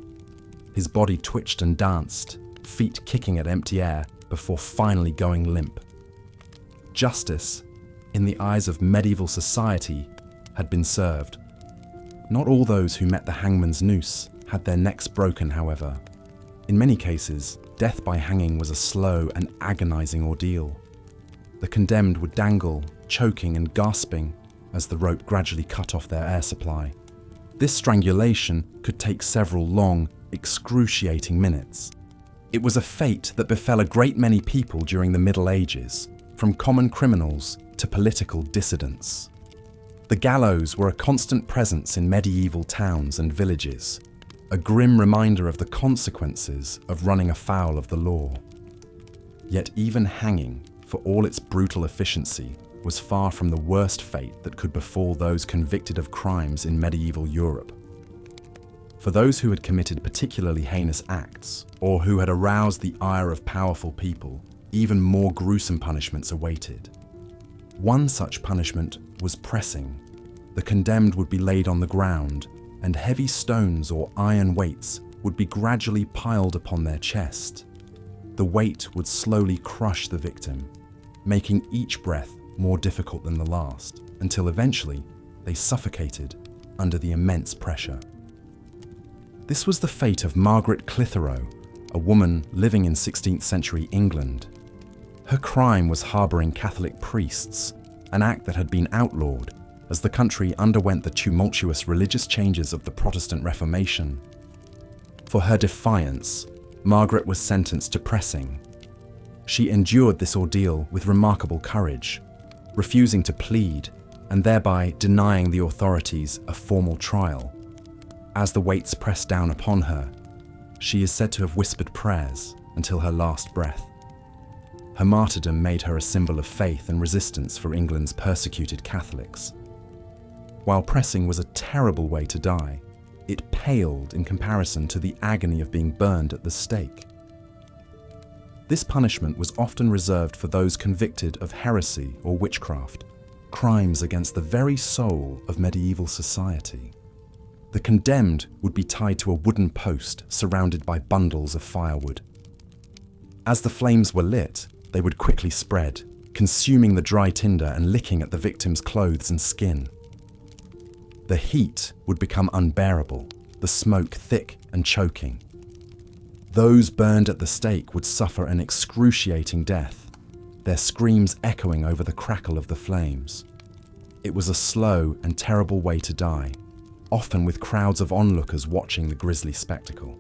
His body twitched and danced, feet kicking at empty air, before finally going limp. Justice, in the eyes of medieval society, had been served. Not all those who met the hangman's noose had their necks broken, however. In many cases, death by hanging was a slow and agonizing ordeal. The condemned would dangle, choking and gasping, as the rope gradually cut off their air supply. This strangulation could take several long, excruciating minutes. It was a fate that befell a great many people during the Middle Ages, from common criminals to political dissidents. The gallows were a constant presence in medieval towns and villages, a grim reminder of the consequences of running afoul of the law. Yet even hanging, for all its brutal efficiency, was far from the worst fate that could befall those convicted of crimes in medieval Europe. For those who had committed particularly heinous acts, or who had aroused the ire of powerful people, even more gruesome punishments awaited. One such punishment was pressing. The condemned would be laid on the ground, and heavy stones or iron weights would be gradually piled upon their chest. The weight would slowly crush the victim, making each breath more difficult than the last, until eventually they suffocated under the immense pressure. This was the fate of Margaret Clitheroe, a woman living in 16th century England. Her crime was harbouring Catholic priests, an act that had been outlawed as the country underwent the tumultuous religious changes of the Protestant Reformation. For her defiance, Margaret was sentenced to pressing. She endured this ordeal with remarkable courage, refusing to plead and thereby denying the authorities a formal trial. As the weights pressed down upon her, she is said to have whispered prayers until her last breath. Her martyrdom made her a symbol of faith and resistance for England's persecuted Catholics. While pressing was a terrible way to die, it paled in comparison to the agony of being burned at the stake. This punishment was often reserved for those convicted of heresy or witchcraft, crimes against the very soul of medieval society. The condemned would be tied to a wooden post surrounded by bundles of firewood. As the flames were lit, they would quickly spread, consuming the dry tinder and licking at the victim's clothes and skin. The heat would become unbearable, the smoke thick and choking. Those burned at the stake would suffer an excruciating death, their screams echoing over the crackle of the flames. It was a slow and terrible way to die, often with crowds of onlookers watching the grisly spectacle.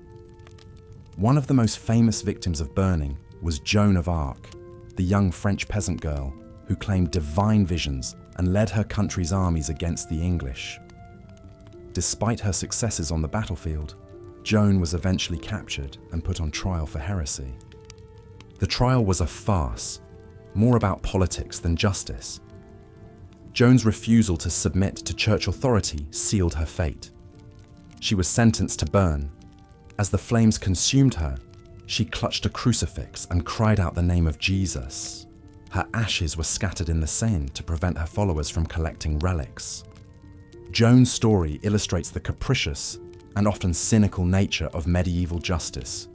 One of the most famous victims of burning was Joan of Arc, the young French peasant girl who claimed divine visions and led her country's armies against the English. Despite her successes on the battlefield, Joan was eventually captured and put on trial for heresy. The trial was a farce, more about politics than justice. Joan's refusal to submit to church authority sealed her fate. She was sentenced to burn. As the flames consumed her, she clutched a crucifix and cried out the name of Jesus. Her ashes were scattered in the Seine to prevent her followers from collecting relics. Joan's story illustrates the capricious and often cynical nature of medieval justice.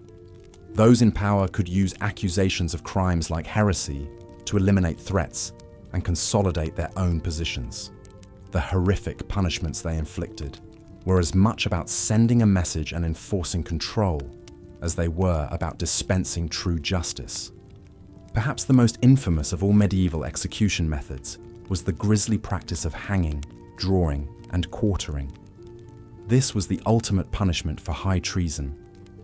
Those in power could use accusations of crimes like heresy to eliminate threats and consolidate their own positions. The horrific punishments they inflicted were as much about sending a message and enforcing control as they were about dispensing true justice. Perhaps the most infamous of all medieval execution methods was the grisly practice of hanging, drawing, and quartering. This was the ultimate punishment for high treason,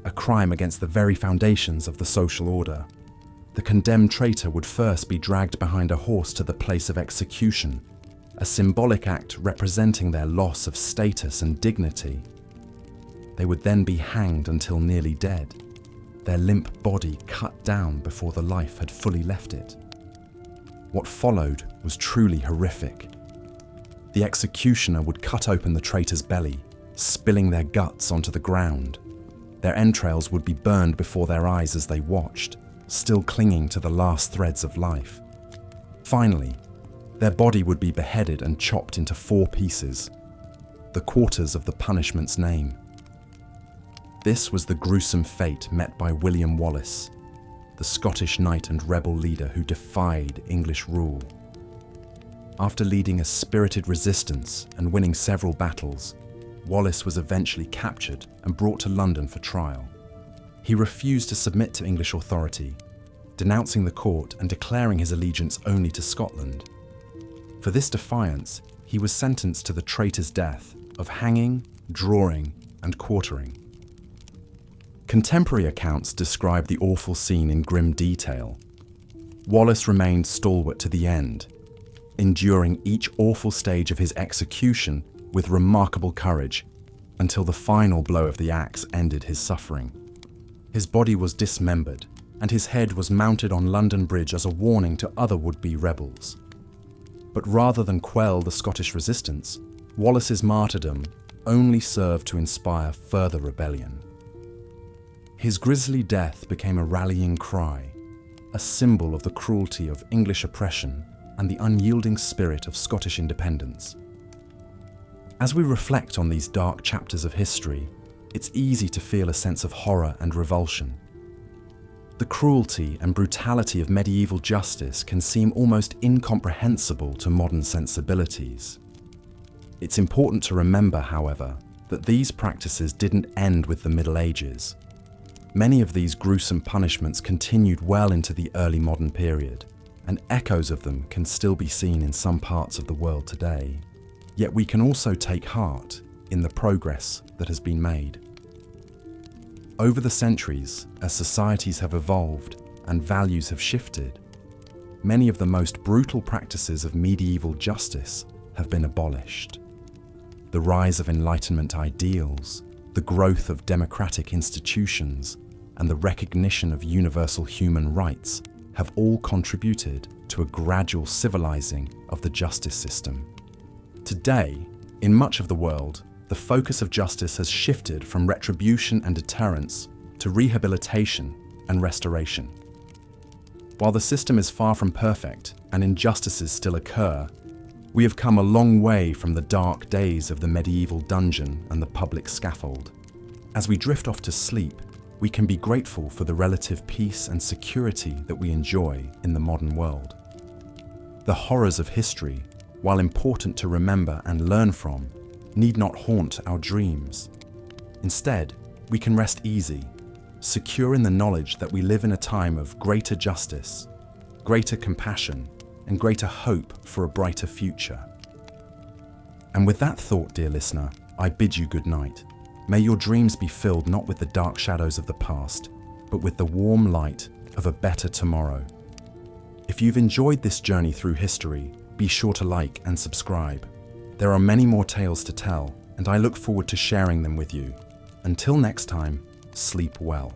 a crime against the very foundations of the social order. The condemned traitor would first be dragged behind a horse to the place of execution, a symbolic act representing their loss of status and dignity. They would then be hanged until nearly dead, their limp body cut down before the life had fully left it. What followed was truly horrific. The executioner would cut open the traitor's belly, spilling their guts onto the ground. Their entrails would be burned before their eyes as they watched, still clinging to the last threads of life. Finally, their body would be beheaded and chopped into 4 pieces, the quarters of the punishment's name. This was the gruesome fate met by William Wallace, the Scottish knight and rebel leader who defied English rule. After leading a spirited resistance and winning several battles, Wallace was eventually captured and brought to London for trial. He refused to submit to English authority, denouncing the court and declaring his allegiance only to Scotland. For this defiance, he was sentenced to the traitor's death of hanging, drawing, and quartering. Contemporary accounts describe the awful scene in grim detail. Wallace remained stalwart to the end, enduring each awful stage of his execution with remarkable courage until the final blow of the axe ended his suffering. His body was dismembered, and his head was mounted on London Bridge as a warning to other would-be rebels. But rather than quell the Scottish resistance, Wallace's martyrdom only served to inspire further rebellion. His grisly death became a rallying cry, a symbol of the cruelty of English oppression and the unyielding spirit of Scottish independence. As we reflect on these dark chapters of history, it's easy to feel a sense of horror and revulsion. The cruelty and brutality of medieval justice can seem almost incomprehensible to modern sensibilities. It's important to remember, however, that these practices didn't end with the Middle Ages. Many of these gruesome punishments continued well into the early modern period, and echoes of them can still be seen in some parts of the world today. Yet we can also take heart in the progress that has been made. Over the centuries, as societies have evolved and values have shifted, many of the most brutal practices of medieval justice have been abolished. The rise of Enlightenment ideals, the growth of democratic institutions, and the recognition of universal human rights have all contributed to a gradual civilizing of the justice system. Today, in much of the world, the focus of justice has shifted from retribution and deterrence to rehabilitation and restoration. While the system is far from perfect and injustices still occur, we have come a long way from the dark days of the medieval dungeon and the public scaffold. As we drift off to sleep, we can be grateful for the relative peace and security that we enjoy in the modern world. The horrors of history, while important to remember and learn from, need not haunt our dreams. Instead, we can rest easy, secure in the knowledge that we live in a time of greater justice, greater compassion, and greater hope for a brighter future. And with that thought, dear listener, I bid you good night. May your dreams be filled not with the dark shadows of the past, but with the warm light of a better tomorrow. If you've enjoyed this journey through history, be sure to like and subscribe. There are many more tales to tell, and I look forward to sharing them with you. Until next time, sleep well.